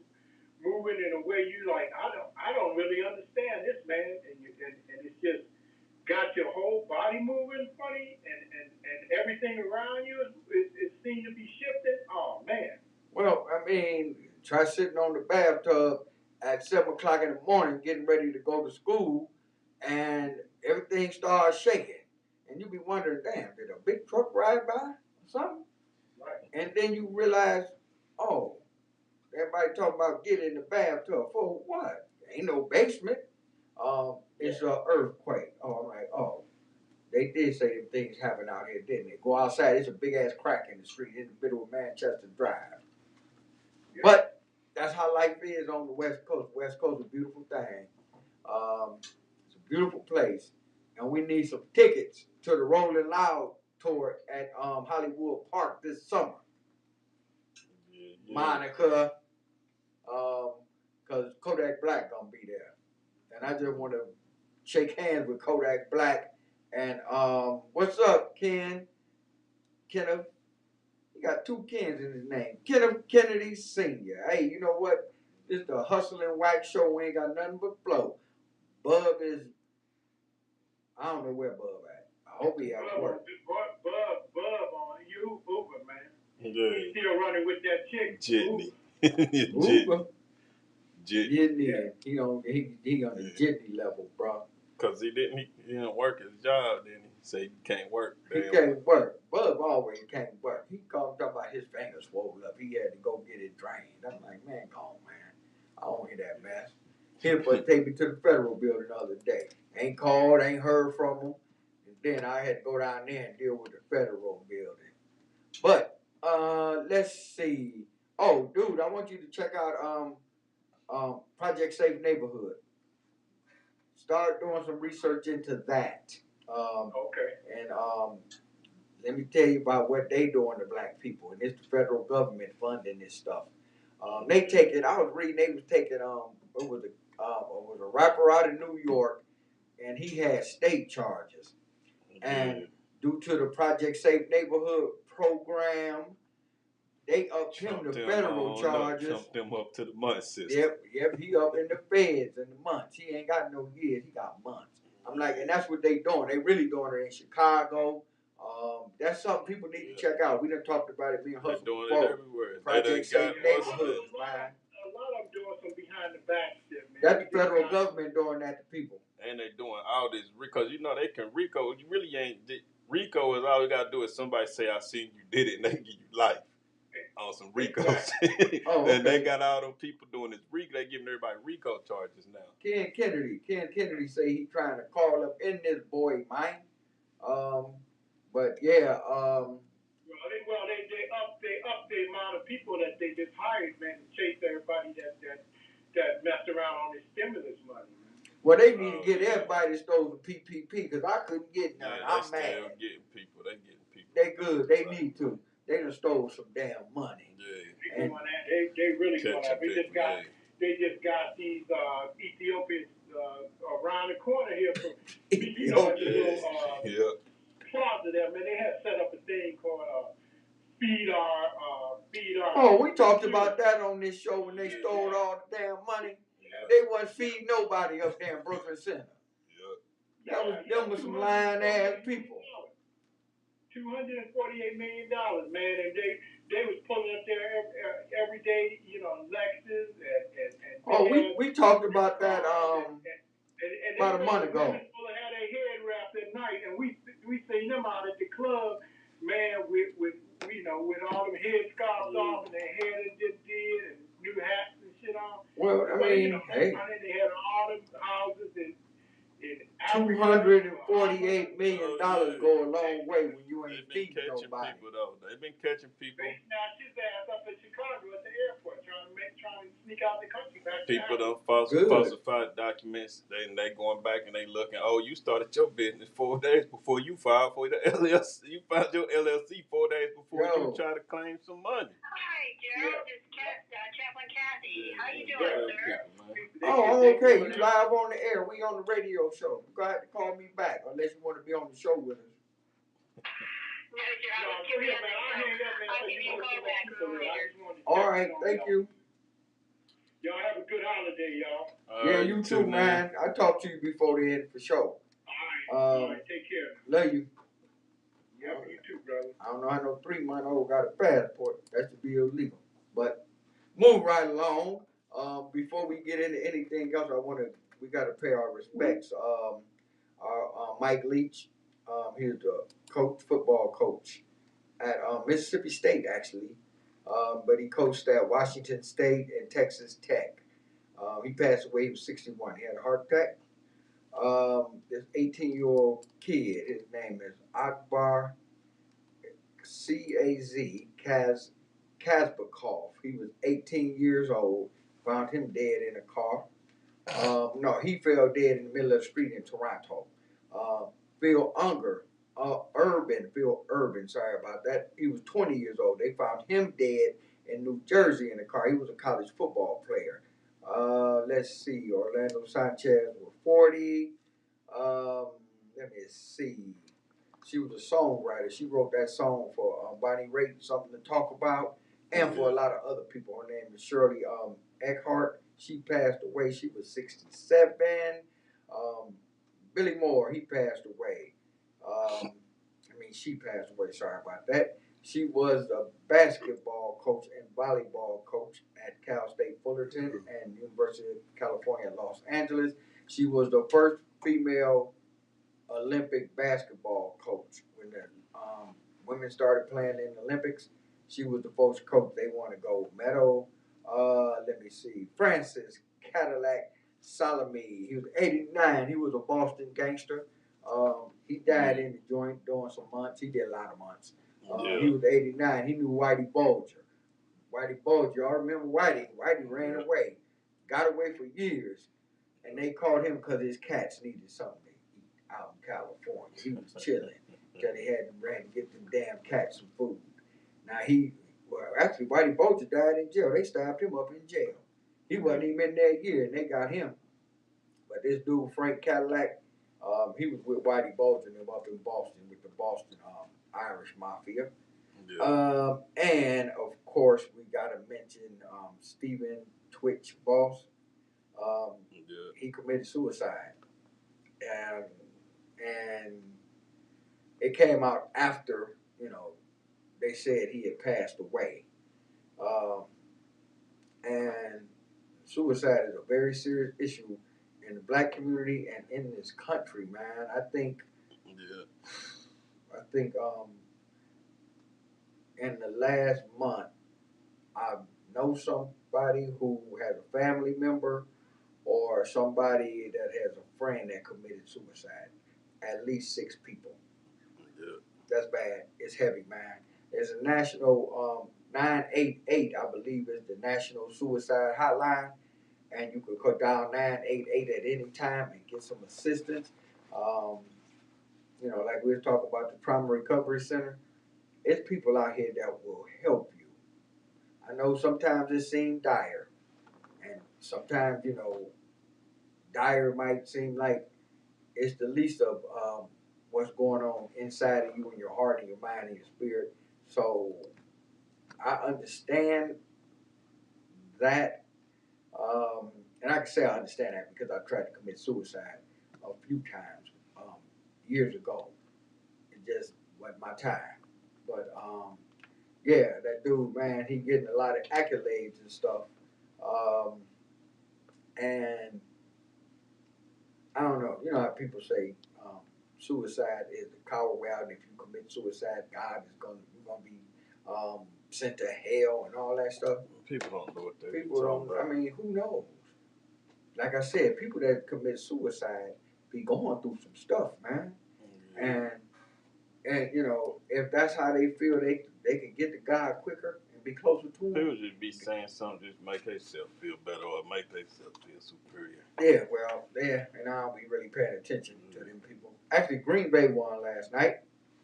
moving in a way you like, I don't really understand this, man, and it's just got your whole body moving funny, and everything around you it seems to be shifting. Oh man. Well, I mean, try sitting on the bathtub at 7 o'clock in the morning, getting ready to go to school, and everything starts shaking. And you be wondering, damn, did a big truck ride by or something? Right. And then you realize, oh, everybody talking about getting in the bathtub for what? Ain't no basement. It's an earthquake. Oh, I'm like, oh, they did say them things happen out here, didn't they? Go outside, it's a big ass crack in the street in the middle of Manchester Drive. Yeah. But that's how life is on the West Coast. West Coast is a beautiful thing. It's a beautiful place, and we need some tickets to the Rolling Loud tour at Hollywood Park this summer. Yeah. Monica, because Kodak Black gonna be there, and I just want to shake hands with Kodak Black. And what's up, Ken? Kenneth. He got 2 Kens in his name. Kenneth Kennedy Sr. Hey, you know what? This the Hustle and Wax show. We ain't got nothing but flow. Bub is, I don't know where Bub at. I hope he at work. Bub on you, Uber, man. Yeah. He's still running with that chick. Jitney. Uber. Jitney. Yeah. He on the jitney level, bro. Cause he didn't work his job, then he say he can't work. He can't work. Bub always can't work. He called talking about his fingers swollen up. He had to go get it drained. I'm like, man, come on, man. I don't hear that mess. Him but take me to the federal building the other day. Ain't called, ain't heard from him. And then I had to go down there and deal with the federal building. But let's see. Oh, dude, I want you to check out Project Safe Neighborhood. Start doing some research into that. Okay. And let me tell you about what they doing to black people. And it's the federal government funding this stuff. They take it. I was reading. They was taking it was a rapper out of New York, and he had state charges. And due to the Project Safe Neighborhood program, they upped him to federal charges. Jumped them up to the month system. Yep, he up in the feds in the months. He ain't got no years, he got months. I'm like, and that's what they doing. They really doing it in Chicago. That's something people need to check out. We done talked about it being hustled doing before. it everywhere. Project Safe Neighborhood, A lot of them doing some behind the back shit, man. That's the federal government doing that to people. And they doing all this because they can RICO. You really ain't RICO is all you gotta do is somebody say I seen you did it and they give you life on some RICO shit. Okay. And they got all them people doing this RICO. They giving everybody RICO charges now. Ken Kennedy say he trying to call up in this boy mind. But yeah. Well, they up the amount of people that they just hired, man, to chase everybody that messed around on this stimulus money. Well, they need to get everybody that stole the PPP because I couldn't get none. Yeah, I'm mad. Still getting people. They getting people. They good. They need to. They done stole some damn money. Yeah. They really going at. They just got these Ethiopians around the corner here from closet there, man. They had set up a thing called feed our. Oh, we talked about that on this show when they stole all the damn money. Yeah. They wasn't feeding nobody up there in Brooklyn Center. Them was some lying ass people. $248 million, man, and they was pulling up there every day, Lexus and we talked about that about a month ago. They had their head wrapped at night, and we seen them out at the club, man, with all them head scarves off and their hair that just did and new hats and shit on. Well, I mean, hey. They had all them houses in $248 million go a long way when you ain't feeding nobody. They've been catching people. They snatched his ass up in Chicago at the airport trying to sneak out the country back to People Africa. don't Good. falsify documents. They going back and they looking. Oh, you started your business 4 days before you filed for the LLC. You filed your LLC 4 days before Yo. you try to claim some money. Hi, Gerald. It's Chaplain Kathy. How you doing, Bad sir? people, man. Oh, I'm okay. You live on the air. We on the radio show. You're going to have to call me back unless you want to be on the show with us. No, sir. I'll give you a call back a little later. All right. Thank you. Y'all have a good holiday, y'all. Yeah, you too, man. I talked to you before the end for sure. All right, take care. Love you. Yep, you too, brother. I don't know how no 3-month-old got a passport. That should be illegal. But move right along. Before we get into anything else, we got to pay our respects. Our Mike Leach, he's the football coach at Mississippi State, actually. But he coached at Washington State and Texas Tech. He passed away. He was 61. He had a heart attack. This 18-year-old kid, his name is Akbar C-A-Z, Kazbekov. He was 18 years old. Found him dead in a car. No, he fell dead in the middle of the street in Toronto. Phil Urban, sorry about that. He was 20 years old. They found him dead in New Jersey in a car. He was a college football player. Let's see, Orlando Sanchez was 40. Let me see. She was a songwriter. She wrote that song for Bonnie Raitt, Something to Talk About, and for a lot of other people. Her name is Shirley Eckhart. She passed away. She was 67. Billy Moore, he passed away. She passed away. Sorry about that. She was a basketball coach and volleyball coach at Cal State Fullerton and University of California, Los Angeles. She was the first female Olympic basketball coach. When the women started playing in the Olympics, she was the first coach. They won a gold medal. Let me see. Francis Cadillac Salome. He was 89. He was a Boston gangster. He died in the joint doing some months. He did a lot of months. He was 89. He knew Whitey Bulger. Y'all remember Whitey? Whitey ran away. Got away for years. And they caught him because his cats needed something to eat out in California. He was chilling until they had to get them damn cats some food. Now actually Whitey Bulger died in jail. They stabbed him up in jail. He wasn't even in that year and they got him. But this dude, Frank Cadillac, he was with Whitey Bulger and them up in Boston with the Boston Irish Mafia. Yeah. And of course, we gotta mention Stephen Twitch Boss. He committed suicide, and it came out after they said he had passed away. And suicide is a very serious issue in the black community and in this country, man. I think in the last month, I know somebody who has a family member or somebody that has a friend that committed suicide. At least 6 people. Yeah. That's bad. It's heavy, man. There's a national 988, I believe, is the national suicide hotline. And you could call down 988 at any time and get some assistance. Like we were talking about the Trauma Recovery Center. It's people out here that will help you. I know sometimes it seems dire. And sometimes, dire might seem like it's the least of what's going on inside of you and your heart and your mind and your spirit. So I understand that. And I can say I understand that because I tried to commit suicide a few times years ago. It just wasn't my time. But that dude, man, he getting a lot of accolades and stuff. And I don't know. You know how people say suicide is the coward way out, and if you commit suicide, you're gonna be sent to hell and all that stuff. People don't know what they're People don't. About. I mean, who knows? Like I said, people that commit suicide be going through some stuff, man. Mm-hmm. And if that's how they feel, they can get to God quicker and can be closer to People them. just be saying something just make themselves feel better or make themselves feel superior. Yeah, well, and I don't be really paying attention to them people. Actually, Green Bay won last night.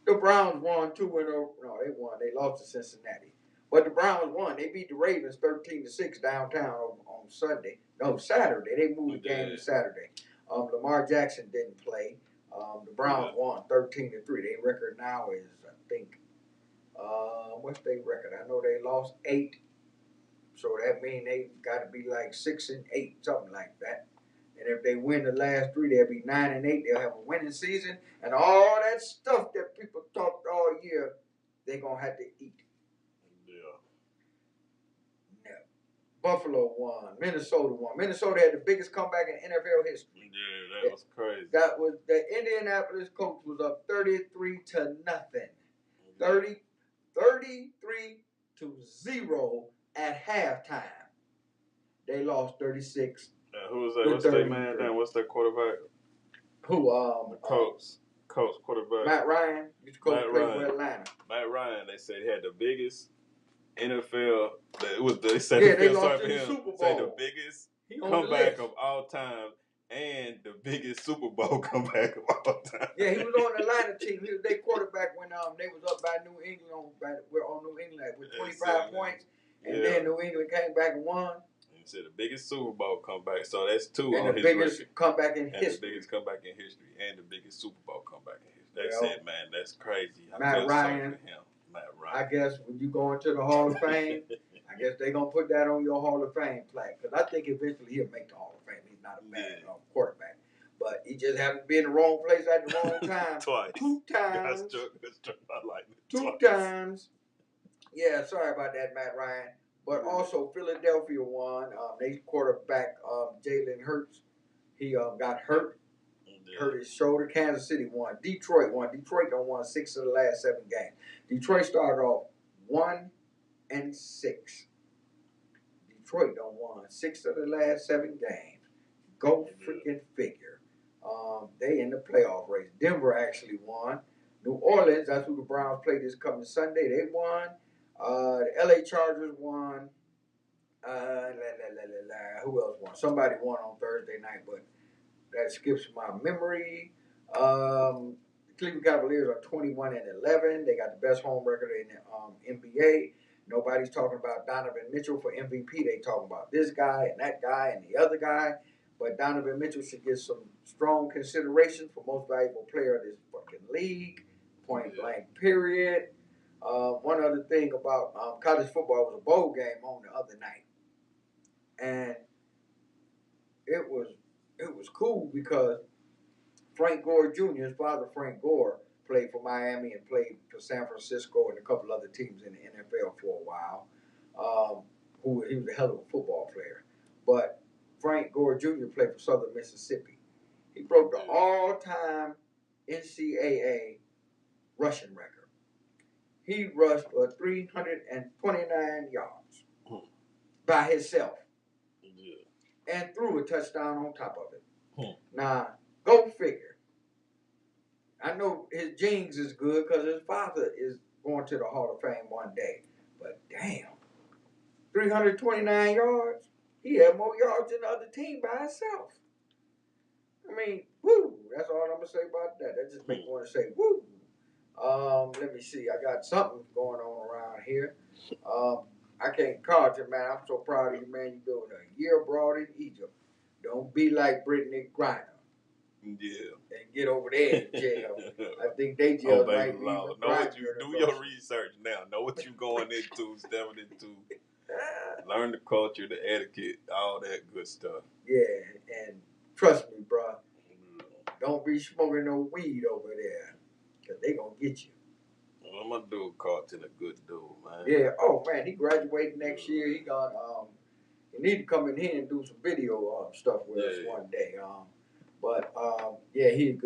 The Browns won 2-0. No, they won. They lost to Cincinnati. But the Browns won. They beat the Ravens 13-6 downtown on Sunday. No, Saturday. They moved the game to Saturday. Lamar Jackson didn't play. The Browns won 13-3. Their record now is, I think, what's their record? I know they lost 8. So that means they got to be like 6-8, something like that. And if they win the last 3, they'll be 9-8. They'll have a winning season, and all that stuff that people talked all year, they're gonna have to eat. Yeah. No. Buffalo won. Minnesota won. Minnesota had the biggest comeback in NFL history. Yeah, that was crazy. That was the Indianapolis Colts was up 33-0. 33-0 at halftime. They lost 36. Who was that? What's their man then? What's their quarterback? Who? The Colts quarterback. Matt Ryan. Used to coach Matt play Ryan. for Atlanta. Matt Ryan. They said he had the biggest NFL. They said Yeah, they feel lost sorry for in the him. Super Bowl. Say the biggest He on the comeback list. of all time and the biggest Super Bowl comeback of all time. Yeah, he was on the Atlanta team. He was their quarterback when they was up by New England on New England with 25 points, and then New England came back and won. He said the biggest Super Bowl comeback. So that's 2 and on the his biggest record. comeback in And history. the biggest comeback in history, and the biggest Super Bowl comeback in history. They Well, said, man, that's crazy. I Matt feel sorry Ryan. for him. Matt I Ryan. guess when you go into the Hall of Fame, I guess they're gonna put that on your Hall of Fame plaque because I think eventually he'll make the Hall of Fame. He's not a bad quarterback, but he just happened to be in the wrong place at the wrong time. Twice. 2 times. Got struck by lightning. 2 twice. times. Yeah, sorry about that, Matt Ryan. But also Philadelphia won. They quarterback Jalen Hurts. He got hurt. Hurt his shoulder. Kansas City won. Detroit won. Detroit done won 6 of the last 7 games. Detroit started off 1-6. Detroit done won 6 of the last 7 games. Go freaking figure. They in the playoff race. Denver actually won. New Orleans, that's who the Browns play this coming Sunday. They won. The LA Chargers won. Who else won? Somebody won on Thursday night, but that skips my memory. The Cleveland Cavaliers are 21-11. They got the best home record in the NBA. Nobody's talking about Donovan Mitchell for MVP. They talking about this guy and that guy and the other guy. But Donovan Mitchell should get some strong consideration for most valuable player of this fucking league. Point blank, period. One other thing about college football was a bowl game on the other night. And it was cool because Frank Gore Jr., his father Frank Gore, played for Miami and played for San Francisco and a couple other teams in the NFL for a while. He was a hell of a football player. But Frank Gore Jr. played for Southern Mississippi. He broke the all-time NCAA rushing record. He rushed for 329 yards by himself and threw a touchdown on top of it. Now, go figure. I know his genes is good because his father is going to the Hall of Fame one day. But damn, 329 yards? He had more yards than the other team by himself. I mean, woo. That's all I'm going to say about that. That just makes me want to say, woo. Let me see. I got something going on around here. I can't call it, man. I'm so proud of you, man. You're doing a year abroad in Egypt. Don't be like Brittany Griner. Yeah. And get over there in jail. I think they jail might be Know what you do your research now. Know what you going into, stepping into. Learn the culture, the etiquette, all that good stuff. Yeah, and trust me, bro. Don't be smoking no weed over there, cause they gonna get you. Well, my dude Carlton a good dude, man. Yeah. Oh man, he graduated next year. He got he need to come in here and do some video stuff with us one day. But yeah, he's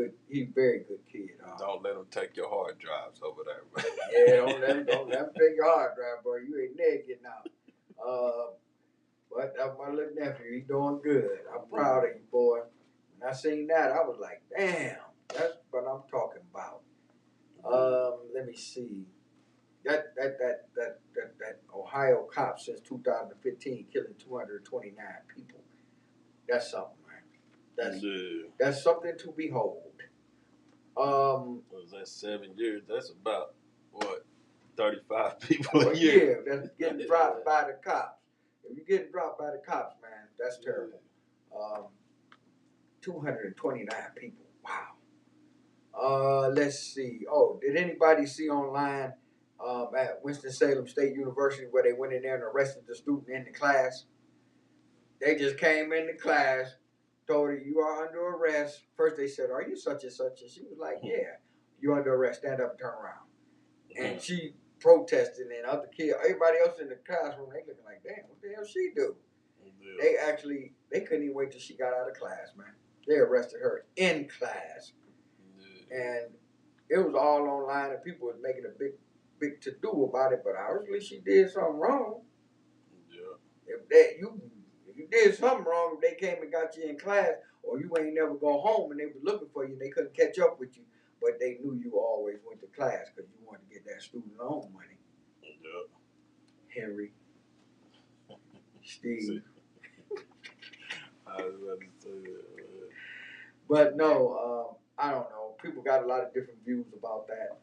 very good kid. Don't let him take your hard drives over there, bro. Yeah, don't let him take your hard drive, bro. You ain't there getting out. But that's my little nephew. He's doing good. I'm proud of you, boy. When I seen that, I was like, damn, that's what I'm talking about. Let me see. that Ohio cop since 2015 killing 229 people. That's something, man. That's something to behold. What was that 7 years? That's about what 35 people Well, a year. yeah, that's getting dropped by the cops. If you're getting dropped by the cops, man, that's terrible. 229 people. Wow. Let's see. Oh, did anybody see online at Winston-Salem State University where they went in there and arrested the student in the class? They just came in the class, told her, you are under arrest. First they said, are you such and such? And she was like, yeah, you're under arrest. Stand up and turn around. And she protested, and other kids, everybody else in the classroom, they looking like, damn, what the hell she do? They couldn't even wait till she got out of class, man. They arrested her in class. And it was all online, and people was making a big to-do about it, but obviously she did something wrong. Yeah. If you did something wrong, if they came and got you in class, or you ain't never go home and they were looking for you and they couldn't catch up with you, but they knew you always went to class because you wanted to get that student loan money. Yeah. Henry. Steve. I was about to say that, man. But no, I don't know. People got a lot of different views about that.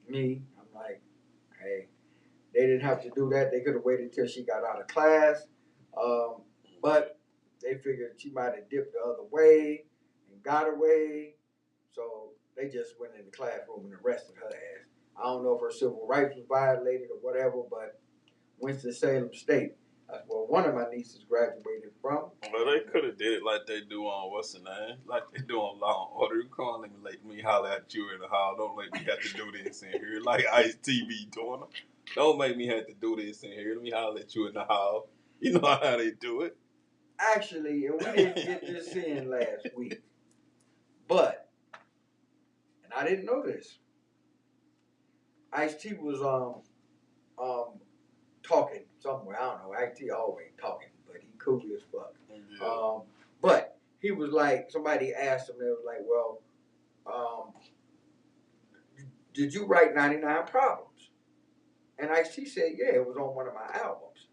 Me, I'm like, hey, they didn't have to do that. They could have waited till she got out of class. But they figured she might have dipped the other way and got away. So they just went in the classroom and arrested her ass. I don't know if her civil rights was violated or whatever, but Winston-Salem State, that's where one of my nieces graduated from. Well, they could have did it like they do on what's the name? Like they do on Law and Order. You can't let me holler at you in the hall. Don't let me have to do this in here. Like Ice-T be doing them. Don't make me have to do this in here. Let me holler at you in the hall. You know how they do it. Actually, and we didn't get this in last week, but, and I didn't know this, Ice-T was talking somewhere. I don't know. Ice-T always talking, but he cool as fuck. Yeah. But he was like, somebody asked him, they was like, well, did you write 99 Problems? And Ice-T said, yeah, it was on one of my albums.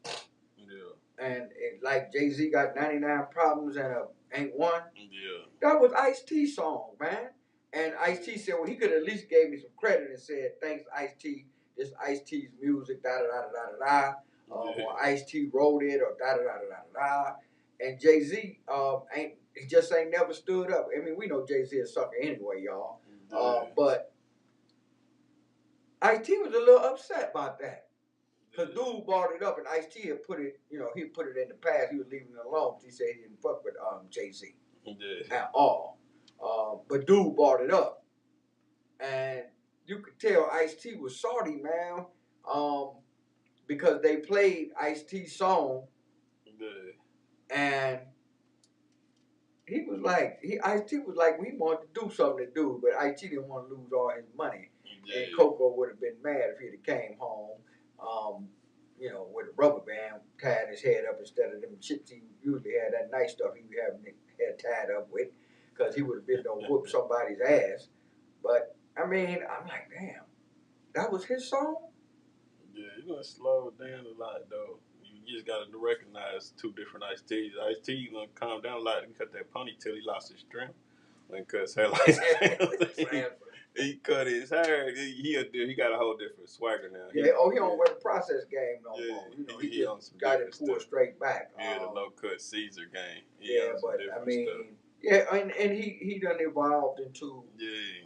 Yeah. And like Jay-Z got 99 Problems and Ain't One. Yeah. That was Ice-T's song, man. And Ice-T said, well, he could at least gave me some credit and said, thanks, Ice-T. This Ice-T's music, da-da-da-da-da-da. Or Ice-T wrote it, or da-da-da-da-da-da. And Jay-Z ain't never stood up. I mean, we know Jay-Z is a sucker anyway, y'all. But Ice-T was a little upset about that. Because dude brought it up, and Ice-T had put it, he put it in the past. He was leaving it alone. He said he didn't fuck with Jay-Z at all. But dude brought it up. And you could tell Ice-T was salty, man, because they played Ice-T's song, and he was like, Ice-T was like, he wanted to do something to do, but Ice-T didn't want to lose all his money. Yeah. And Coco would have been mad if he'd have came home, with a rubber band, tied his head up instead of them shits he usually had, that nice stuff he would have his head tied up with, because he would have been to whoop somebody's ass. But I mean, I'm like, damn, that was his song? Yeah, you're going to slow it down a lot, though. You just got to recognize two different Ice-T's. Ice-T going to calm down a lot and cut that ponytail. He lost his strength. When he cut his hair he cut his hair. He got a whole different swagger now. Yeah, he don't wear the process game no more. He just got it pulled straight back. Yeah, the low-cut Caesar game. But I mean, stuff. Yeah, and he done evolved into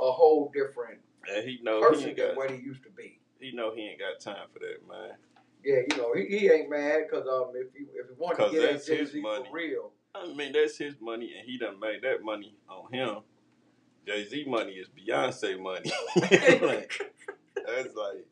a whole different person than what he used to be. He know he ain't got time for that, man. Yeah, he ain't mad because if he wanted to get at Jay-Z for real. I mean, that's his money, and he done made that money on him. Jay-Z money is Beyonce money. That's like...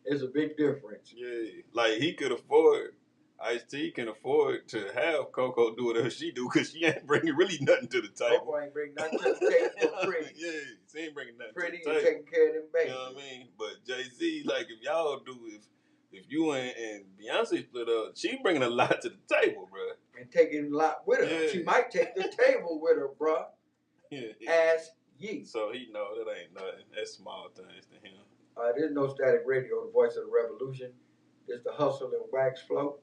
It's a big difference. Yeah. Like, he could afford... Ice-T can afford to have Coco do whatever she do because she ain't bringing really nothing to the table. Coco ain't bringing nothing to the table for free. Yeah, she ain't bringing nothing pretty to the table. Pretty and taking care of them babies. You know what I mean? But Jay-Z, like, if y'all do... If you and Beyonce split up, she bringing a lot to the table, bro. And taking a lot with her. Yeah. She might take the table with her, bro. Yeah. As ye. So he know that ain't nothing. That's small things to him. This is No Static Radio, the voice of the revolution. This is the Hustle and Wax Flow.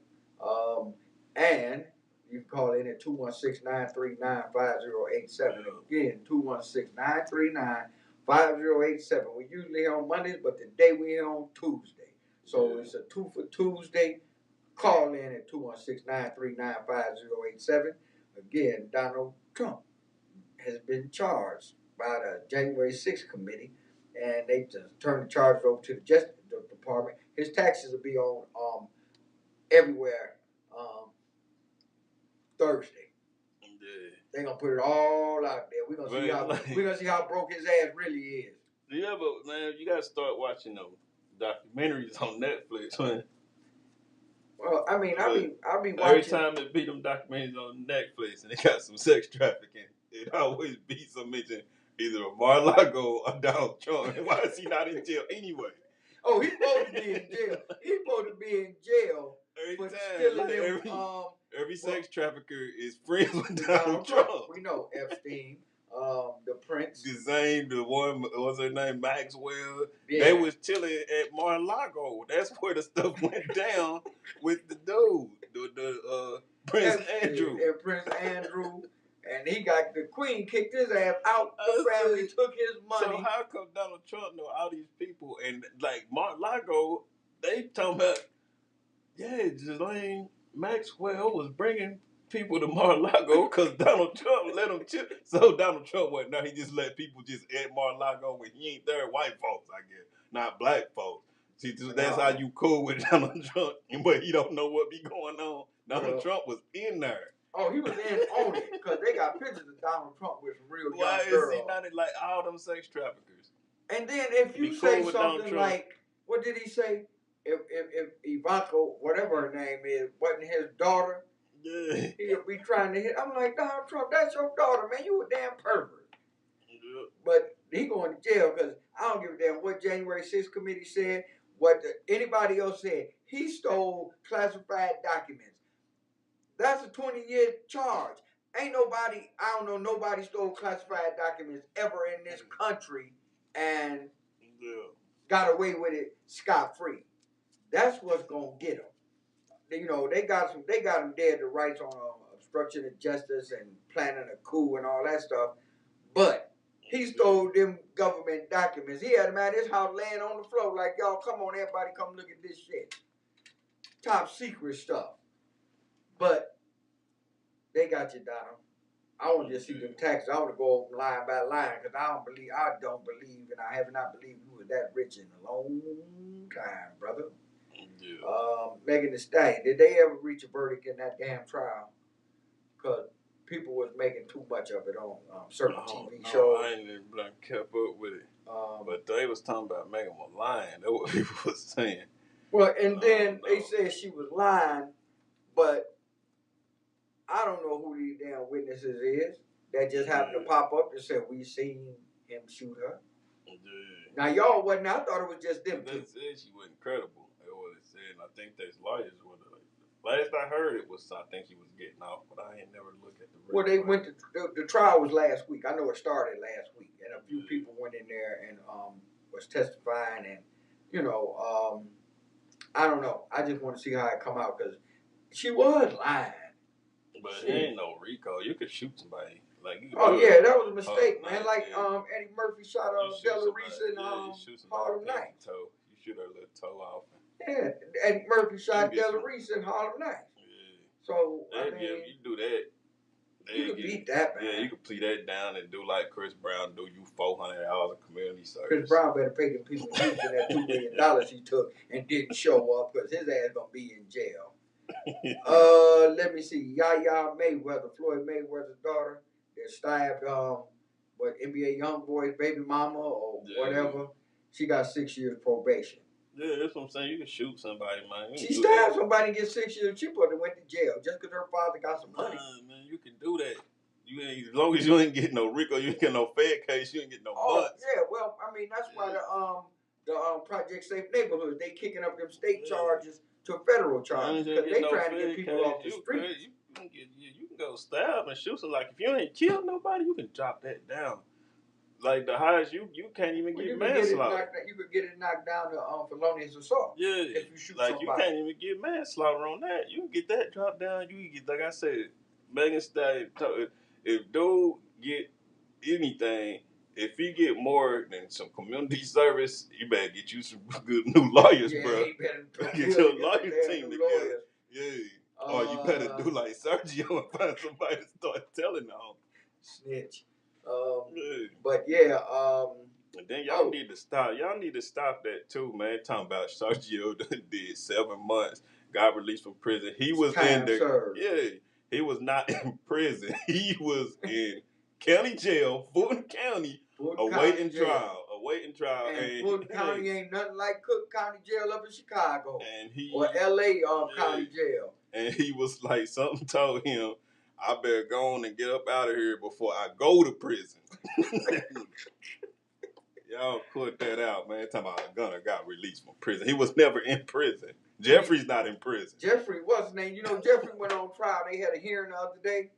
And you can call in at 216-939-5087. Again, 216-939-5087. We usually here on Mondays, but today we here on Tuesday. So it's a 2 for Tuesday. Call in at 216-939-5087. Again, Donald Trump has been charged by the January 6th committee, and they just turned the charges over to the Justice Department. His taxes will be on everywhere Thursday. Yeah. They're gonna put it all out there. We're gonna see how broke his ass really is. Yeah, but man, you gotta start watching those documentaries on Netflix, man. Well, I mean, I'll be watching. Every time they beat them documentaries on Netflix and they got some sex trafficking, it always be some mention either of Mar-a-Lago or Donald Trump. And why is he not in jail anyway? Oh, he's supposed to be in jail. He's supposed to be in jail Every for time, stealing like, them. every sex trafficker is friends with Donald Trump. We know Epstein, the Prince, Ghislaine, the one, what's her name, Maxwell. Yeah. They was chilling at Mar-a-Lago. That's where the stuff went down with the dude, the Prince Epstein, Andrew. and Prince Andrew, and he got the Queen kicked his ass out. The family took his money. So how come Donald Trump know all these people and like Mar-a-Lago? They talking about, yeah, Ghislaine Maxwell was bringing people to Mar-a-Lago because Donald Trump let them chill. So Donald Trump what? Now he just let people just at Mar-a-Lago when he ain't there. White folks, I guess, not black folks. See, that's how you cool with Donald Trump, but he don't know what be going on. Donald Trump was in there. Oh, he was in on it because they got pictures of Donald Trump with some real Why young girls. is he not in like all them sex traffickers? And then if you say something like, what did he say? If Ivanka, whatever her name is, wasn't his daughter, he'll be trying to hit. I'm like, Donald Trump, that's your daughter, man. You a damn pervert. Yeah. But he going to jail because I don't give a damn what January 6th committee said, what anybody else said. He stole classified documents. That's a 20-year charge. Ain't nobody, I don't know, nobody stole classified documents ever in this country and got away with it scot-free. That's what's gonna get them. You know, they got them dead to rights on obstruction of justice and planning a coup and all that stuff. But he stole them government documents. He had them at his house laying on the floor like, y'all, come on, everybody, come look at this shit. Top secret stuff. But they got you, Donald. I want to just see them taxes. I want to go over line by line because I don't believe, and I have not believed you were that rich in a long time, brother. Yeah. Megan Thee Stallion, did they ever reach a verdict in that damn trial? Because people was making too much of it on certain TV shows. I ain't even kept up with it. But they was talking about Megan was lying. That's what people was saying. Well, and then they said she was lying, but I don't know who these damn witnesses is that just happened to pop up and said we seen him shoot her. Yeah. Now y'all wasn't. I thought it was just them. They said she wasn't credible. That's what it said. And I think there's lawyers with her. Last I heard it was I think he was getting off, but I ain't never looked at the. Well, they went to the trial was last week. I know it started last week, and a few people went in there and was testifying, and you know, I don't know. I just want to see how it come out because she was lying. But it ain't no RICO. You could shoot somebody. Like you yeah, that was a mistake, man. Like Eddie Murphy shot Della Reese in Harlem Nights. You shoot her little toe off. Yeah, Eddie Murphy shot Della Reese in Harlem Nights. Yeah. So I mean, you do that. You could beat that, man. Yeah, you could plead that down and do like Chris Brown do you $400 of community service. Chris Brown better pay them people in Houston that $2 million he took and didn't show up because his ass gonna be in jail. Let me see. Yaya Mayweather, Floyd Mayweather's daughter, that stabbed NBA YoungBoy's baby mama or whatever. She got 6 years probation. Yeah, that's what I'm saying. You can shoot somebody, man. She stabbed somebody and get 6 years. She probably went to jail just because her father got some money. Man, you can do that. You ain't, as long as you ain't get no RICO, you ain't get no Fed case, you ain't get no butts. Yeah, well, I mean that's why the Project Safe Neighborhoods they kicking up them state charges to federal charges because they trying to get people off the streets. You can go stab and shoot. So like if you ain't killed nobody, you can drop that down. like the highest you can't even Well, get you could get it manslaughter. knocked. You could get it knocked down to felonious assault. Yeah, If you shoot like somebody. you can't even get manslaughter on that. You can get that dropped down. You can get, like I said, Megan Thee Stallion. If dude get anything, if he get more than some community service, you better get you some good new lawyers, Yeah, bro. he better Get your lawyer team new together. lawyers. Yeah. Or you better do like Sergio and find somebody to start telling on. Snitch. Yeah. But yeah, And then y'all need to stop. Y'all need to stop that too, man. Talking about Sergio did 7 months, got released from prison. He was in the served. yeah. He was not in prison. He was in county jail, Fulton County, awaiting trial. And Fulton County ain't nothing like Cook County Jail up in Chicago. And he or LA County Jail. And he was like, something told him, I better go on and get up out of here before I go to prison. Y'all put that out, man. Talking about Gunner got released from prison. He was never in prison. Jeffrey's not in prison. Jeffrey, what's his name? You know, Jeffrey went on trial. They had a hearing the other day.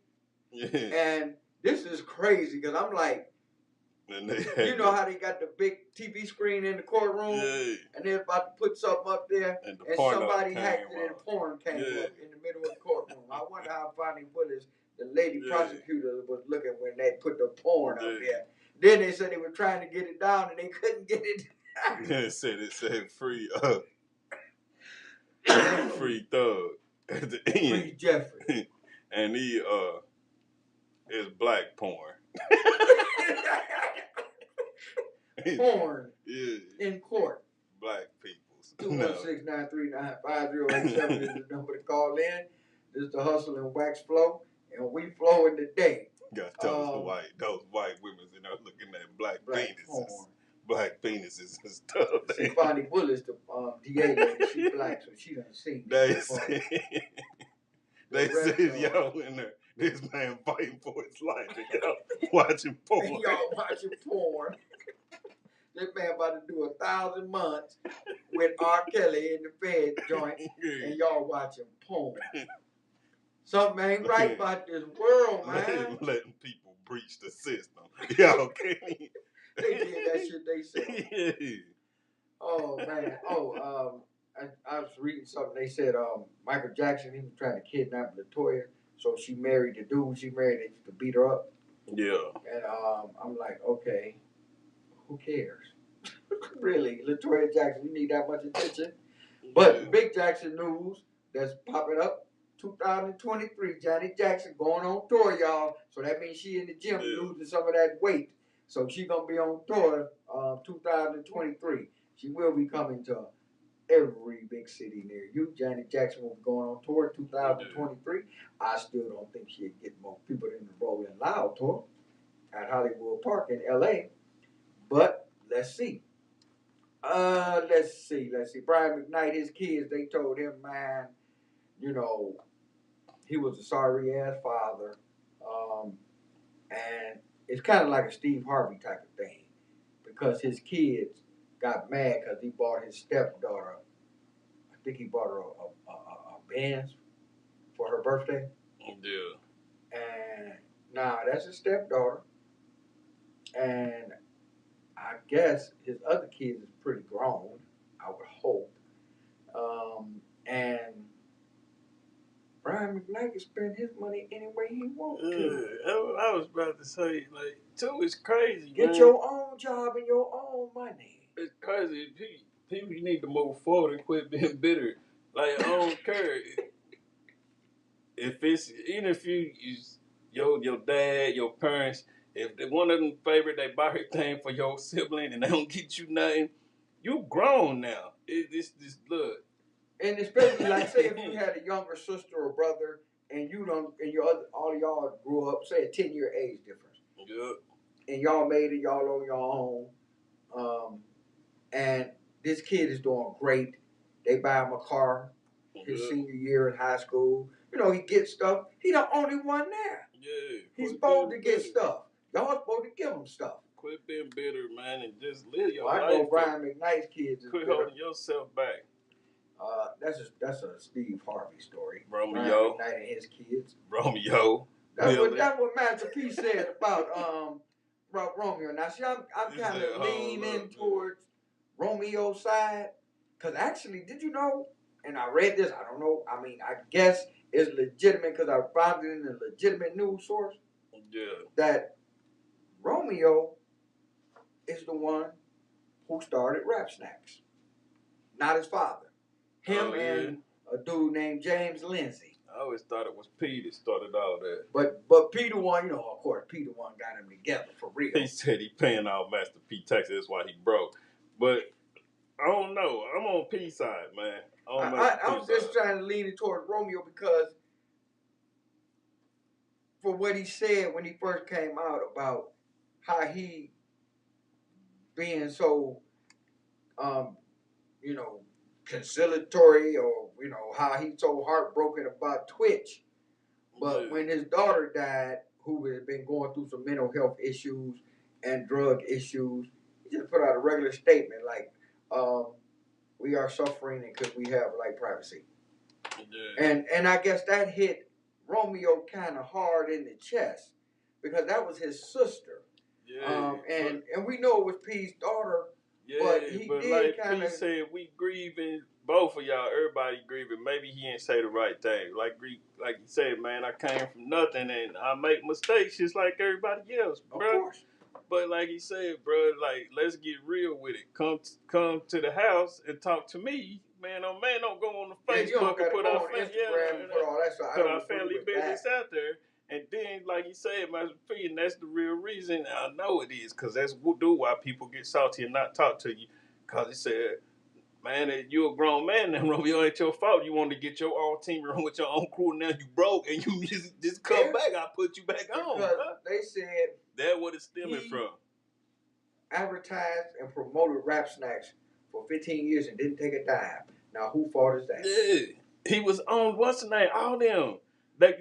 Yeah. And this is crazy because I'm like, you know how they got the big TV screen in the courtroom? Yeah. And they're about to put something up there. And somebody hacked it and porn came up in the middle of the courtroom. I wonder how Bonnie Willis, the lady prosecutor, was looking when they put the porn up there. Then they said they were trying to get it down and they couldn't get it down. Yeah, it said free free thug at the end. Free Jeffrey. And he is black porn. Porn in court. Black people's. 216-939-5087 is the number to call in. This is the Hustle and Wax Flow, and we flowing today. Got those white women in there looking at black penises. Porn. Black penises and stuff. See, Bonnie Willis, the DA lady, she black, so she done seen they said y'all in there. This man fighting for his life and y'all watching porn. Y'all watching porn. This man about to do 1,000 months with R. Kelly in the Fed joint, and y'all watching porn. Something ain't right about this world, man. Letting people breach the system. Y'all can't. They did that shit they said. Yeah. Oh, man. I was reading something. They said Michael Jackson, he was trying to kidnap LaToya, so she married the dude she married that used to beat her up. Yeah. And I'm like, okay, who cares? Really, LaToya Jackson, you need that much attention? But big Jackson news that's popping up, 2023, Janet Jackson going on tour, y'all. So that means she in the gym losing some of that weight. So she going to be on tour 2023. She will be coming to every big city near you. Janet Jackson will be going on tour 2023. I still don't think she'll get more people than the Rolling Loud tour at Hollywood Park in LA. But let's see. Let's see. Brian McKnight, his kids, they told him, man, you know, he was a sorry ass father. And it's kind of like a Steve Harvey type of thing. Because his kids got mad because he bought his stepdaughter, I think he bought her a Benz for her birthday. Yeah. And now that's his stepdaughter. And I guess his other kids is pretty grown, I would hope. And Brian McKnight can spend his money any way he wants to. I was about to say, like, too, it's crazy. Get your own job and your own money. It's crazy. People need to move forward and quit being bitter. Like, I don't care. Even if your dad, your parents, if one of them favorite, they buy everything for your sibling and they don't get you nothing, you grown now. This look. And especially like say if you had a younger sister or brother and all of y'all grew up, say a 10-year age difference. Yeah. And y'all made it, y'all on your own. And this kid is doing great. They buy him a car his senior year in high school. You know, he gets stuff. He the only one there. Yeah. He's supposed to get stuff. Y'all supposed to give him stuff. Quit being bitter, man, and just live your life. I know Brian McKnight's kids is quit holding yourself back. That's a Steve Harvey story. Romeo. Brian McKnight and his kids. Romeo. That's what Master P said about brought Romeo. Now, see, I'm He kind said, of "Hold leaning up, towards Romeo's side. Because actually, did you know, and I read this, I don't know, I mean, I guess it's legitimate because I found it in a legitimate news source, Yeah. that Romeo is the one who started Rap Snacks, not his father. Him Oh, yeah. and a dude named James Lindsay. I always thought it was P that started all that. But Peter one, of course, Peter one got him together for real. He said he paying all Master P taxes. That's why he broke. But I don't know. I'm on P side, man. I'm just trying to lean it toward Romeo because for what he said when he first came out about how he being so, conciliatory, or how he's so heartbroken about Twitch. But when his daughter died, who had been going through some mental health issues and drug issues, he just put out a regular statement like, we are suffering because we have like privacy. Yeah. And I guess that hit Romeo kind of hard in the chest because that was his sister. Yeah. And we know it was P's daughter. Yeah, but he did like kinda- P said, we grieving, both of y'all, everybody grieving. Maybe he didn't say the right thing. Like he said, man, I came from nothing and I make mistakes just like everybody else, Of bro. course. But like he said, bro, like, let's get real with it. Come to the house and talk to me. Man, don't go on the Yeah, you don't Facebook and gotta put go our on Instagram and put all that stuff. I put don't our agree family with business that. out there. And then, like he said, Master P, and that's the real reason. I know it is, because that's why people get salty and not talk to you. Because he said, man, you're a grown man now, Romeo, ain't your fault. You wanted to get your own team run with your own crew, and now you broke, and you just come back. I put you back on. Because Huh? they said That's what it's stemming from. advertised and promoted Rap Snacks for 15 years and didn't take a dime. Now, who fault is that? Yeah. He was on, what's the name? All them.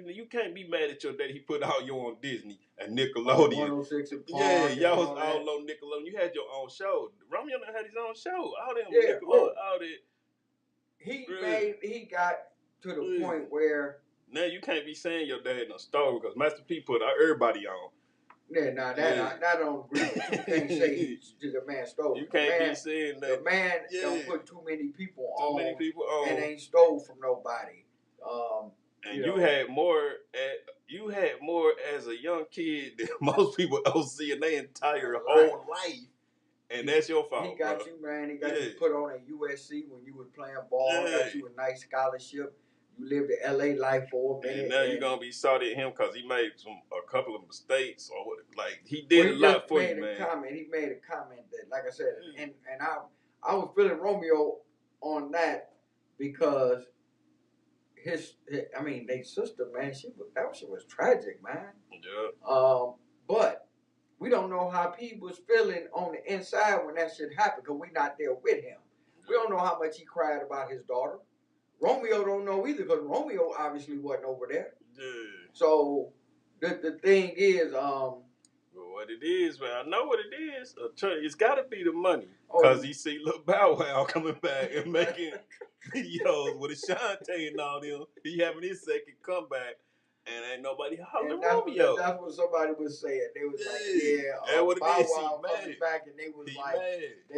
You can't be mad at your daddy. He put all you on Disney and Nickelodeon. 106 and Park. Yeah, and y'all was all all that. on Nickelodeon. You had your own show. Romeo had his own show. All them Yeah, Nickelodeon, all that. He got to the Yeah. point where Now you can't be saying your dad no story because Master P put everybody on. I don't agree with you. You can't say the man stole. You can't be saying that. The man don't put too many people Too many people on. and ain't stole from nobody. And you had more as a young kid than most people don't see in their entire whole life. And that's your fault. He got bro. you, man. He got you put on at USC when you was playing ball. Got you a nice scholarship. You lived the LA life for a minute. And now you're gonna be salty at him because he made a couple of mistakes or what? Like he did a lot for you, man. He made a comment that, like I said, and I was feeling Romeo on that because their sister, man, that shit was tragic, man. Yeah. But we don't know how P was feeling on the inside when that shit happened because we not there with him. We don't know how much he cried about his daughter. Romeo don't know either because Romeo obviously wasn't over there. Yeah. So the thing is, well, what it is, man, I know what it is. It's got to be the money because he see Lil Bow Wow coming back and making videos with Ashanti and all them. He having his second comeback, and ain't nobody hollering Romeo. That's what somebody was saying. They was what Bow it is. Wow coming back, and they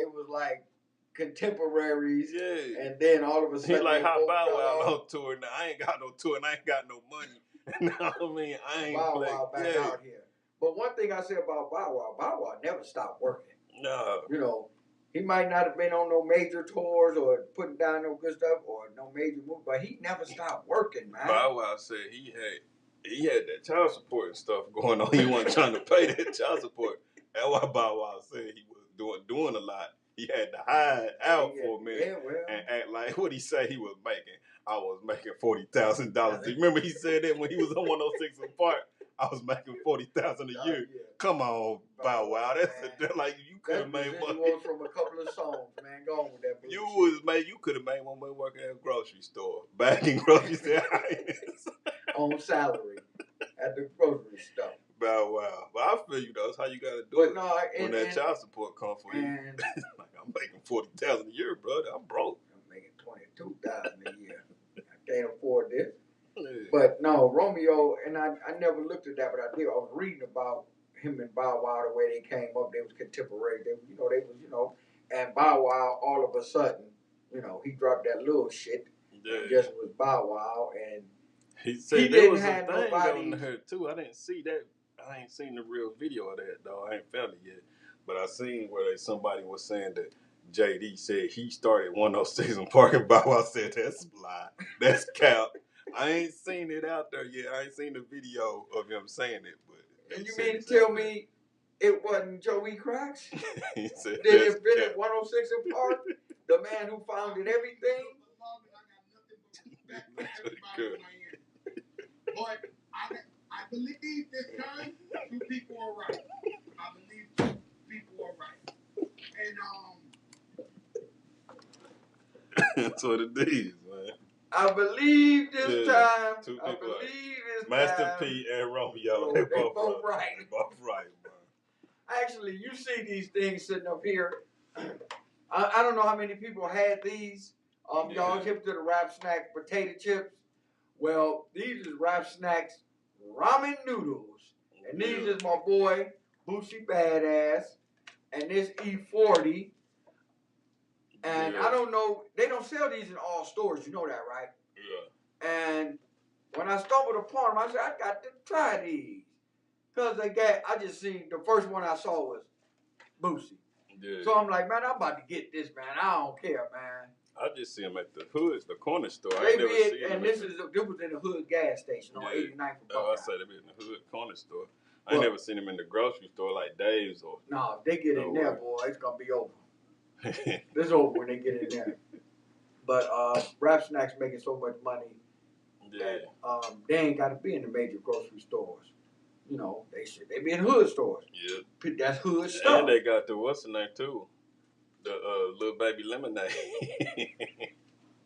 was like contemporaries, and then all of a sudden he like how Bow Wow on tour now. I ain't got no tour and I ain't got no money. I ain't Bow Wow back out here. But one thing I say about Bow Wow never stopped working. No. He might not have been on no major tours or putting down no good stuff or no major move, but he never stopped working, man. Bow Wow said he had that child support and stuff going on. He wasn't trying to pay that child support. That's why Bow Wow said he was doing a lot. He had to hide out for a minute and act like what he said he was making. I was making $40,000. Remember he said that when he was on 106 and Park? I was making $40,000 a year. Come on, Bow Wow. That's like you could have made money. From a couple of songs, man. Go on with that. You could have made one money working at a grocery store, back in grocery store, on salary at the grocery store. Bow Wow. But I feel you though. That's how you gotta do it. No, when that child support comes for you. Like I'm making $40,000 a year, brother. I'm broke. I'm making $22,000 a year. I can't afford this. Yeah. But no, Romeo, and I never looked at that, but I was reading about him and Bow Wow, the way they came up, they was contemporary. They was, and Bow Wow all of a sudden, he dropped that little shit and just was Bow Wow, and he said he there didn't was a have thing nobody. on there too. I didn't see that. I ain't seen the real video of that though. I ain't found it yet. But I seen where somebody was saying that JD said he started 106 in Park, and Bow Wow said that's a lie. That's cap. I ain't seen it out there yet. I ain't seen the video of him saying it. But And you said mean it's to tell out there. me it wasn't Joey Cracks? He said Did that's it really cap. 106 in Park? The man who founded everything? Good. But I believe this time two people are right. I believe two people are right. And That's what it is, man. I believe this time. Two I people believe this Master time. P and Romeo. Oh, They they both right. right. They both right, bro. Actually, you see these things sitting up here. I don't know how many people had these. Y'all hip to the Rap Snack potato chips. Well, these is Rap Snacks ramen noodles. And these is my boy, Boosie Badass. And this E40. And I don't know, they don't sell these in all stores. You know that, right? Yeah. And when I stumbled upon them, I said, I got to try these. Because I just seen, the first one I saw was Boosie. Yeah. So I'm like, man, I'm about to get this, man. I don't care, man. I just see them at the hoods, the corner store. I They ain't never did, seen them. and this was in the hood gas station on 89th and Oh, I Buckeye. said they be in the hood corner store. I ain't never seen them in the grocery store like Dave's or. No, if they get in there, boy, it's gonna be over. It's over when they get in there. But Rap Snacks making so much money that they ain't got to be in the major grocery stores. They be in hood stores. Yeah. That's hood stuff. And they got the what's the name too? The Little Baby Lemonade.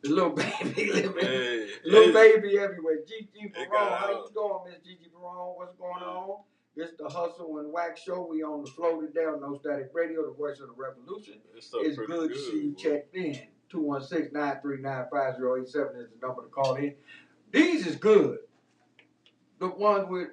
The Little Baby Lemonade. Yeah. Little Baby everywhere. Gigi It Barone, got how out. you doing, Miss Gigi Barone? What's going on? This the Hustle and Wax Show. We on the floor today on No Static Radio, the voice of the revolution. It's good to see you checked in. 216-939-5087 is the number to call in. These is good. The ones with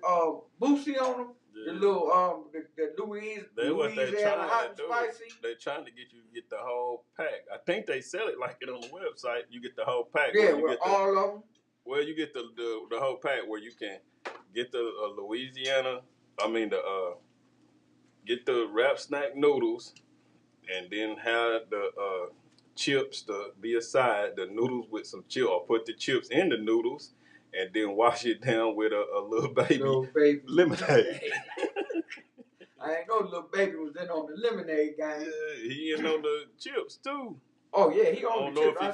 Boosie on them. The little the Louisiana hot and spicy. They trying to get you to get the whole pack. I think they sell it like it on the website. You get the whole pack. Yeah, with all of them. Well, you get the whole pack where you can get the Louisiana. I mean get the Rap Snack noodles, and then have the chips to be a side. The noodles with some chips, or put the chips in the noodles. And then wash it down with a little baby lemonade. I ain't know Little Baby was in on the lemonade game. Yeah, he in on the chips too. Oh yeah, he on the chips. I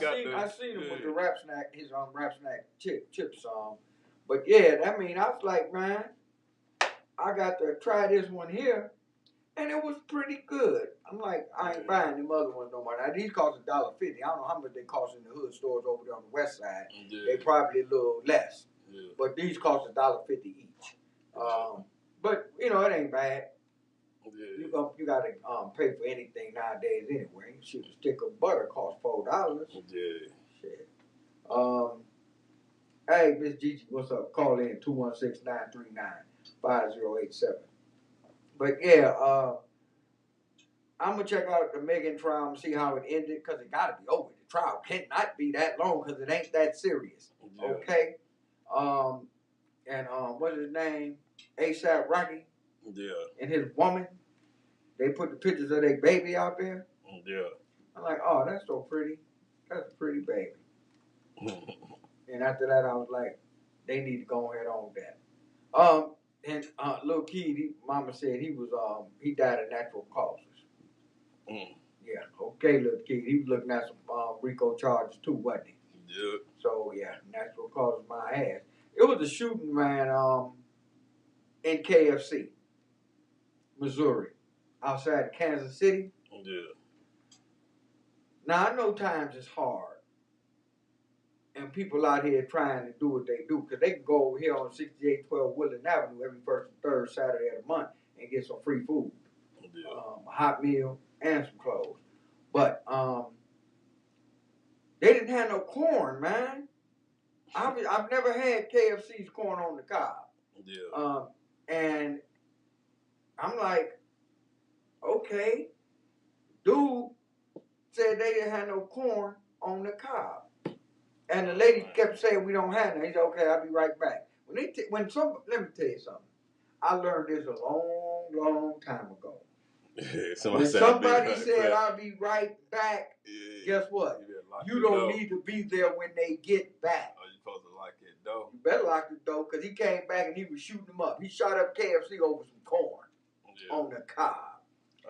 seen him yeah. with the Rap Snack, his Rap Snack chips. But yeah, I was like, man, I got to try this one here, and it was pretty good. I'm like, I ain't buying them other ones no more. Now these cost $1.50. I don't know how much they cost in the hood stores over there on the west side. Yeah. They probably a little less. Yeah. But these cost $1.50 each. But it ain't bad. Yeah. You gotta pay for anything nowadays anyway. Shoot, a stick of butter costs $4. Yeah. Shit. Hey, Miss Gigi, what's up? Call in 216-939-5087. But yeah, I'm gonna check out the Megan trial and see how it ended, because it gotta be over. The trial cannot be that long because it ain't that serious. Yeah. Okay. And what's his name? ASAP Rocky. Yeah. And his woman. They put the pictures of their baby out there. Yeah. I'm like, oh, that's so pretty. That's a pretty baby. And after that, I was like, they need to go ahead on with that. And little kid, mama said he died of natural causes. Yeah, okay, little kid. He was looking at some RICO charges too, wasn't he? Yeah. So yeah, natural causes my ass. It was a shooting, man, in KFC, Missouri, outside of Kansas City. Yeah. Now I know times is hard. And people out here trying to do what they do, because they can go over here on 6812 Woodland Avenue every first and third Saturday of the month and get some free food, a hot meal, and some clothes. But they didn't have no corn, man. I've never had KFC's corn on the cob. Yeah. And I'm like, okay. Dude said they didn't have no corn on the cob. And the lady kept saying we don't have none. He said, okay, I'll be right back. Let me tell you something. I learned this a long, long time ago. Somebody When said, somebody said I'll be right back, yeah, guess what? you You don't need to be there when they get back. Oh, you supposed to lock it door. You better lock the door because he came back and he was shooting them up. He shot up KFC over some corn on the cob.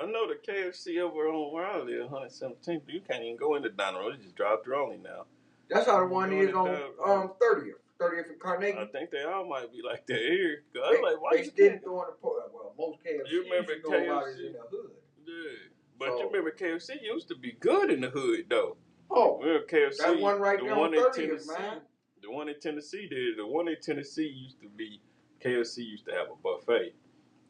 I know the KFC over on where I live, 117th, you can't even go in the dining room. You just drive through only now. That's how the one is on 30th and Carnegie. I think they all might be like that here. I was like, why they you still can't? doing the well, most KFC You remember know about is KFC? in the hood. Yeah. But So- you remember KFC used to be good in the hood, though. Oh, Remember KFC? that one right the there one on in 30th, Tennessee, man. The one in Tennessee did. The one in Tennessee used to be, KFC used to have a buffet.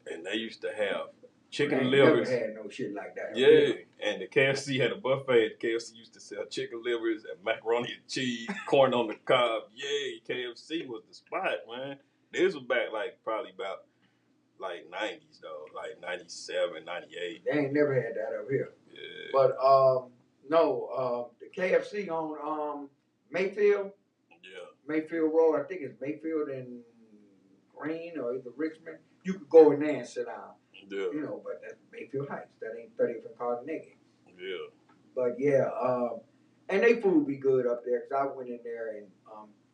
And they used to have chicken livers. Never had no shit like that. Yeah, and the KFC had a buffet. The KFC used to sell chicken livers and macaroni and cheese, corn on the cob. Yay, KFC was the spot, man. This was back probably about 90s though, like 97, 98. They ain't never had that up here. Yeah. But the KFC on Mayfield. Yeah. Mayfield Road. I think it's Mayfield and Green or either Richmond. You could go in there and sit down. Yeah. You know, but that's Mayfield Heights. That ain't 30th and Carnegie. Yeah. But yeah, and they food be good up there because I went in there and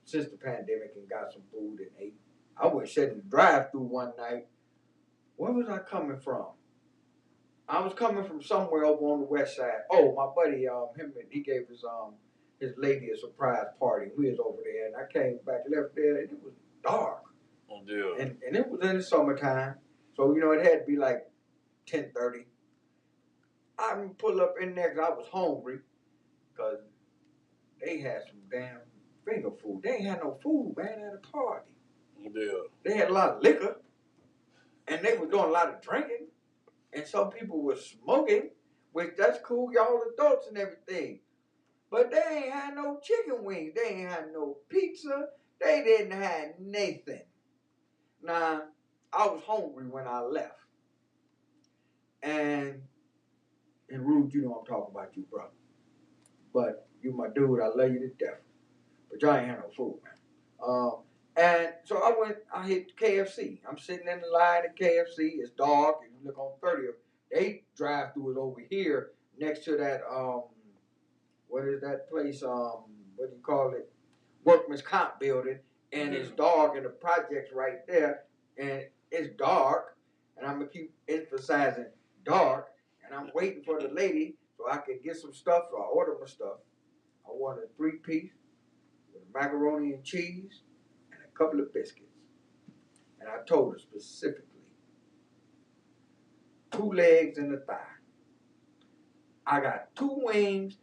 since the pandemic and got some food and ate. I was sitting in the drive-through one night. Where was I coming from? I was coming from somewhere over on the west side. Oh, my buddy, he gave his lady a surprise party. We was over there, and I came back, left there, and it was dark. Yeah. And it was in the summertime, so you know it had to be like 10:30. I pull up in there because I was hungry, because they had some damn finger food. They ain't had no food, man, at a party. Yeah. They had a lot of liquor, and they were doing a lot of drinking, and some people were smoking, which that's cool, y'all adults and everything. But they ain't had no chicken wings. They ain't had no pizza. They didn't have nothing. Now, I was hungry when I left. And Rude, you know I'm talking about you, bro. But you my dude, I love you to death. But y'all ain't had no food, man. And so I hit KFC. I'm sitting in the line at KFC. It's dark. If you look on 30th, they drive through it over here next to that, what is that place? What do you call it? Workman's Comp building. And it's dark and the project's right there. And it's dark. And I'm going to keep emphasizing dark. And I'm waiting for the lady so I can get some stuff. So I order my stuff. I wanted a 3-piece with macaroni and cheese and a couple of biscuits. And I told her specifically, 2 legs and a thigh. I got 2 wings.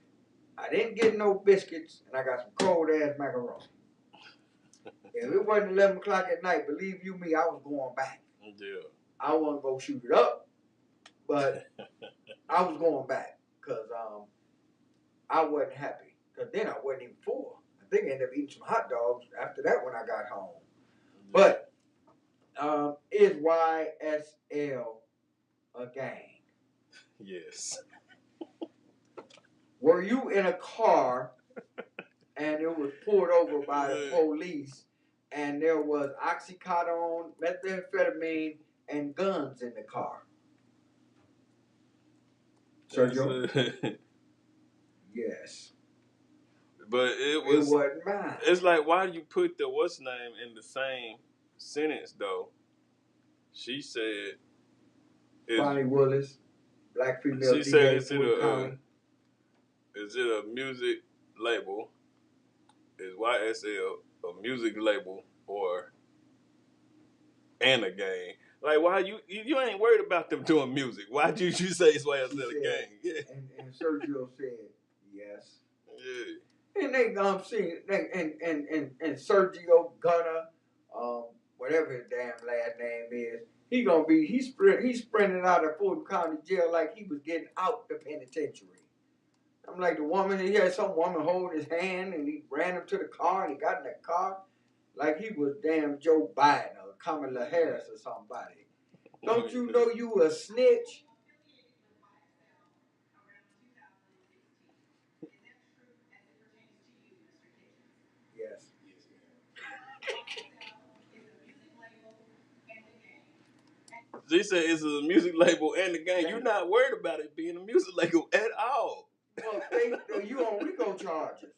I didn't get no biscuits, and I got some cold ass macaroni. If it wasn't 11 o'clock at night, believe you me, I was going back. Yeah. I wasn't gonna shoot it up, but I was going back because I wasn't happy. Because then I wasn't even full. I think I ended up eating some hot dogs after that when I got home. But is YSL a gang? Yes. Were you in a car and it was pulled over by the police and there was oxycodone, methamphetamine, and guns in the car? Sergio? Yes. But It wasn't mine. It's like, why do you put the what's name in the same sentence though? She said, Bonnie Willis, black female she DJ said, is it a music label? Is YSL a music label and a gang? Like, why you ain't worried about them doing music? Why'd you say it's YSL a gang? Yeah. And Sergio said yes. Yeah. And they sing and Sergio Gunner, whatever his damn last name is, he's sprinting out of Fulton County Jail like he was getting out the penitentiary. I'm like, the woman, he had some woman holding his hand and he ran him to the car and he got in the car like he was damn Joe Biden or Kamala Harris or somebody. Don't you know you a snitch? Yes. She said it's a music label and the game. You're not worried about it being a music label at all. Well, you on RICO charges.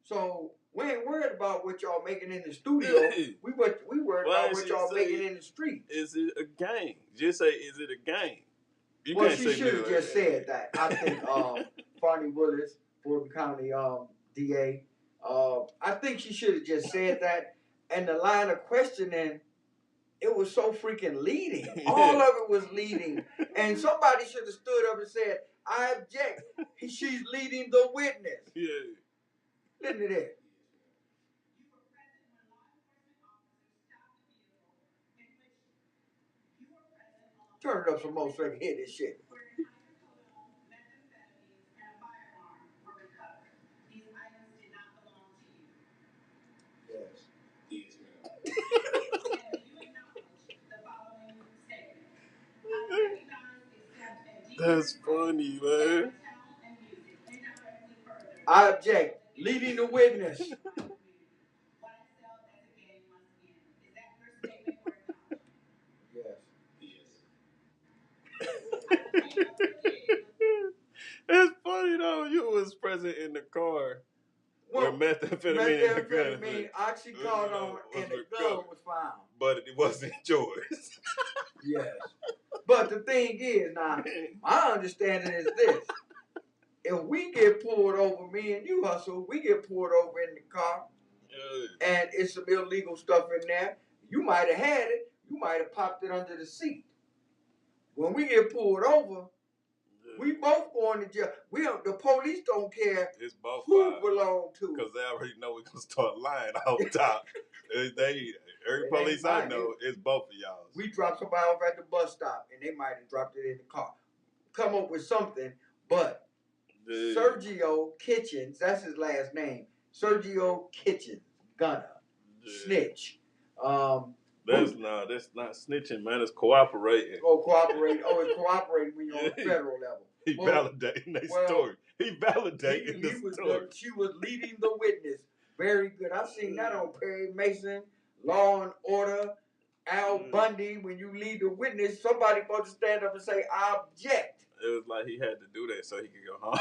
So we ain't worried about what y'all making in the studio. We worried Why about what she y'all say, making in the streets. Is it a game? Just say, is it a game? You Well, can't she say should have no. just said that. I think Farney Willis, Fulton County DA, I think she should have just said that. And the line of questioning, it was so freaking leading. All of it was leading. And somebody should have stood up and said, I object. She's leading the witness. Yeah. Listen to this. Turn it up some more so I can hear this shit. That's funny, man. I object. Leading the witness. It's funny though. You was present in the car where methamphetamine and the gun. Oxycodone and the gun was found. But it wasn't yours. Yes. But the thing is, now, my understanding is this. If we get pulled over, me and you, Hustle, we get pulled over in the car, and it's some illegal stuff in there, you might have had it, you might have popped it under the seat. When we get pulled over, we both going to jail. The police don't care who belong to. Because they already know we're going to start lying off top. Every police I know, it's both of y'all. We dropped somebody off at the bus stop, and they might have dropped it in the car. Come up with something, but Sergio Kitchens, that's his last name. Sergio Kitchens, gunner, snitch. That's not snitching, man. It's cooperating. Cooperating. It's cooperating when you're on the federal level. He validating their story. He validating the story. She was leading the witness. Very good. I've seen that on Perry Mason, Law and Order, Al Bundy. When you lead the witness, somebody supposed to stand up and say, I object. It was like he had to do that so he could go home.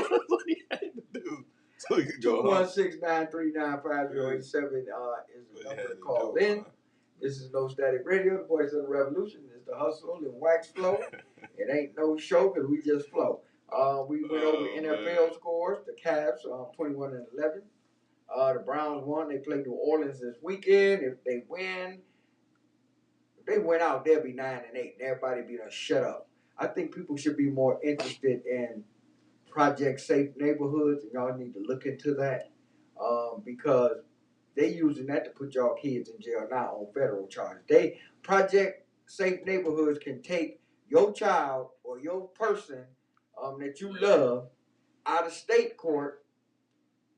That's what he had to do so he could go home. 216-939-5087 is the number to call in. This is No Static Radio, the voice of the revolution. It's the hustle and wax flow. It ain't no show because we just flow. We went over NFL scores. The Cavs 21-11. The Browns won. They play New Orleans this weekend. If they win out, they'll be 9-8. And everybody be done shut up. I think people should be more interested in Project Safe Neighborhoods, and y'all need to look into that because they using that to put y'all kids in jail now on federal charges. Project Safe Neighborhoods can take your child or your person that you love out of state court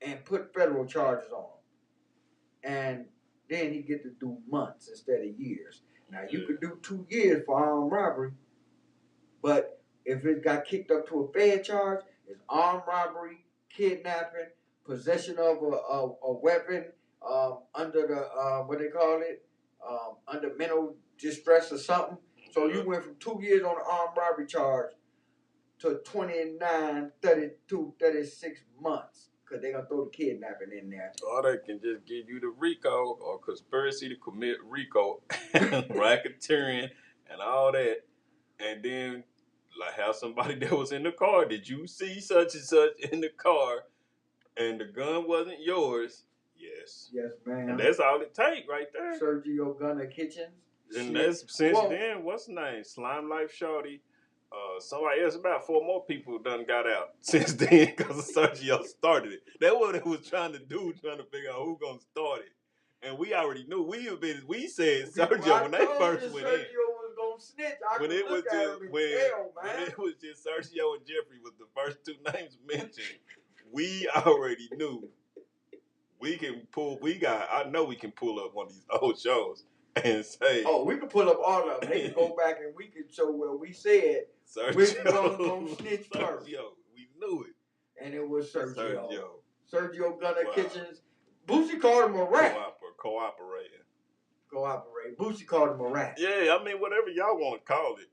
and put federal charges on him. And then he get to do months instead of years. Now, you could do 2 years for armed robbery, but if it got kicked up to a Fed charge, it's armed robbery, kidnapping, possession of a weapon under the, what they call it, under mental distress or something. So you went from 2 years on an armed robbery charge to 29, 32, 36 months. Because they're going to throw the kidnapping in there. Or they can just give you the RICO or conspiracy to commit RICO, racketeering, and all that. And then like have somebody that was in the car. Did you see such and such in the car? And the gun wasn't yours. Yes. Yes, ma'am. And that's all it takes right there. Sergio Gunner Kitchens. And that's since then, what's the name? Slime Life Shorty. Somebody else, about 4 more people done got out since then because Sergio started it. That's what it was trying to do, trying to figure out who's going to start it. And we already knew. We said Sergio when they first went in. Sergio was going to snitch. When it was just Sergio and Jeffrey was the first 2 names mentioned, we already knew we can pull. I know we can pull up one of these old shows and say, Oh, we can pull up all of them. They can go back and we can show where we said which one gonna snitch first. Sergio, we knew it. And it was Sergio. Sergio Gunner Wow. Kitchens. Boosie called him a rat. Cooperating. Boosie called him a rat. Yeah, I mean, whatever y'all want to call it.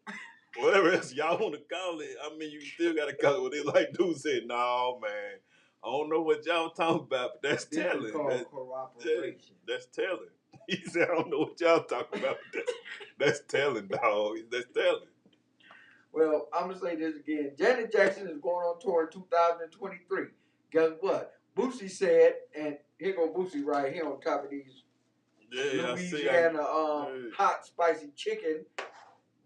Whatever else y'all want to call it, I mean, you still got to call it what it like dude said. No, man. I don't know what y'all talking about, but that's This telling. is called cooperation. That's telling. He said, I don't know what y'all talking about, but that's telling, dog. That's telling. Well, I'm going to say this again. Janet Jackson is going on tour in 2023. Guess what? Boosie said, and here go Boosie right here on top of these Louisiana hot spicy chicken.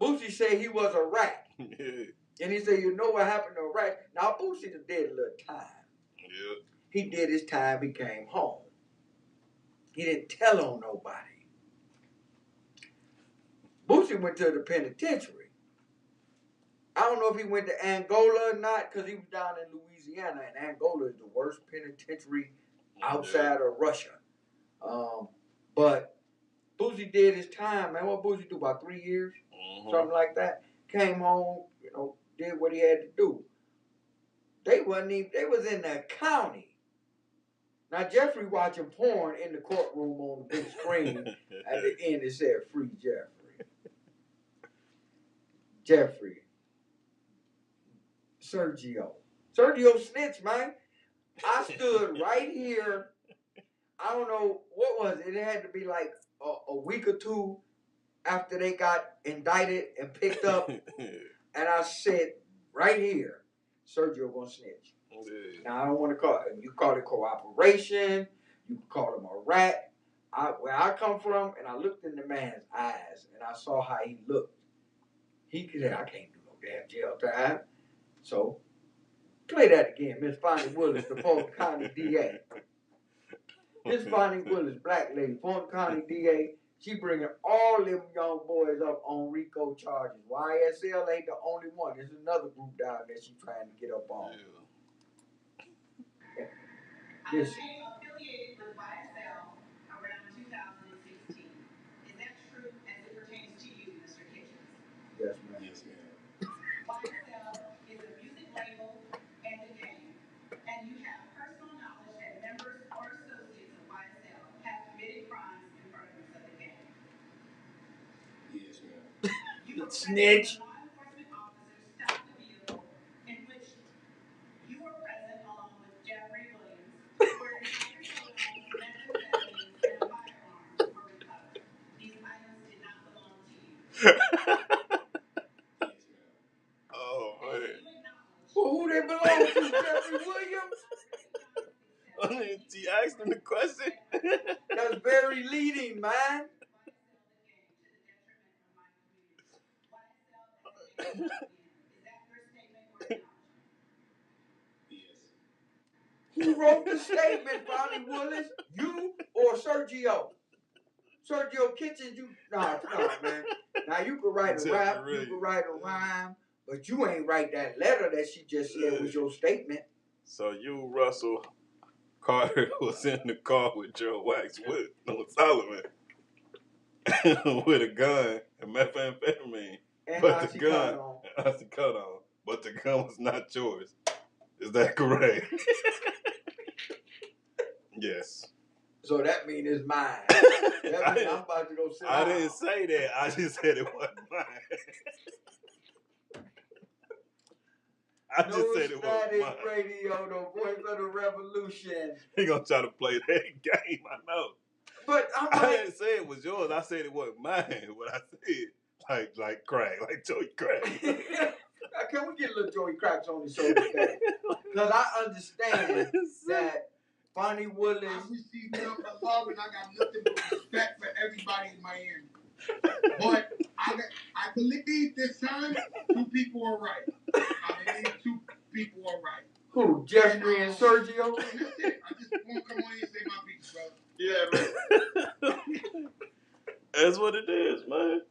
Boosie said he was a rat. Yeah. And he said, you know what happened to a rat? Now, Boosie did a little time. Yeah. He did his time. He came home. He didn't tell on nobody. Boosie went to the penitentiary. I don't know if he went to Angola or not because he was down in Louisiana, and Angola is the worst penitentiary outside of Russia. But Boosie did his time, man. What Boosie do, about 3 years? Something like that. Came home, did what he had to do. They was in the county. Now, Jeffrey watching porn in the courtroom on the big screen. At the end, it said, free Jeffrey. Jeffrey. Sergio snitched, man. I stood right here. I don't know, what was it? It had to be like a week or two after they got indicted and picked up. And I said, right here, Sergio gonna snitch. Now, I don't want to call it, you call it cooperation, you can call him a rat. Where I come from, and I looked in the man's eyes, and I saw how he looked. He could say, I can't do no damn jail time. So, play that again. Miss Bonnie Willis, the Fulton County DA. Miss Bonnie Willis, black lady, Fulton County DA. She bringing all them young boys up on RICO charges. YSL ain't the only one. There's another group down there she trying to get up on. Yes. Affiliated with YSL around 2016. Is that true as it pertains to you, Mr. Kitchens? Yes, ma'am. YSL is a music label and a game, and you have personal knowledge that members or associates of YSL have committed crimes in furtherance of the game. Yes, ma'am. You were Snitch. law enforcement officers stopped the vehicle in which you were present along with Jeffrey Williams, where methamphetamines and a firearm were recovered. These items did not belong to you. Oh, man. Well, who they belong to? Jeffrey Williams? I mean, she asked him the question. That's very leading, man. Who wrote the statement, Bonnie Willis? You or Sergio? Sergio Kitchens, you... Nah, man. Now, you could write a rap, you could write a rhyme, but you ain't write that letter that she just said was your statement. So you, Russell Carter, was in the car with Joe Wax with Solomon with a gun and methamphetamine. And But the gun, but the gun was not yours. Is that correct? Yes. So that means it's mine. That means I'm about to go sit down. I didn't say that. I just said it wasn't mine. I just said it wasn't mine. Radio, the voice of the revolution. He gonna try to play that game, I know. But I'm I like, didn't say it was yours. I said it wasn't mine. What I said, like crack, like Joey Crack. can we get a little Joey Cracks on the show today? Because I understand that Bonnie Willis. I received nothing but love, and I got nothing but respect for everybody in Miami. But I believe this time 2 people are right. I believe 2 people are right. Who? Jeffrey and Sergio? And that's it. I just want to come on here and say my piece, brother. Yeah, man. That's what it is, man.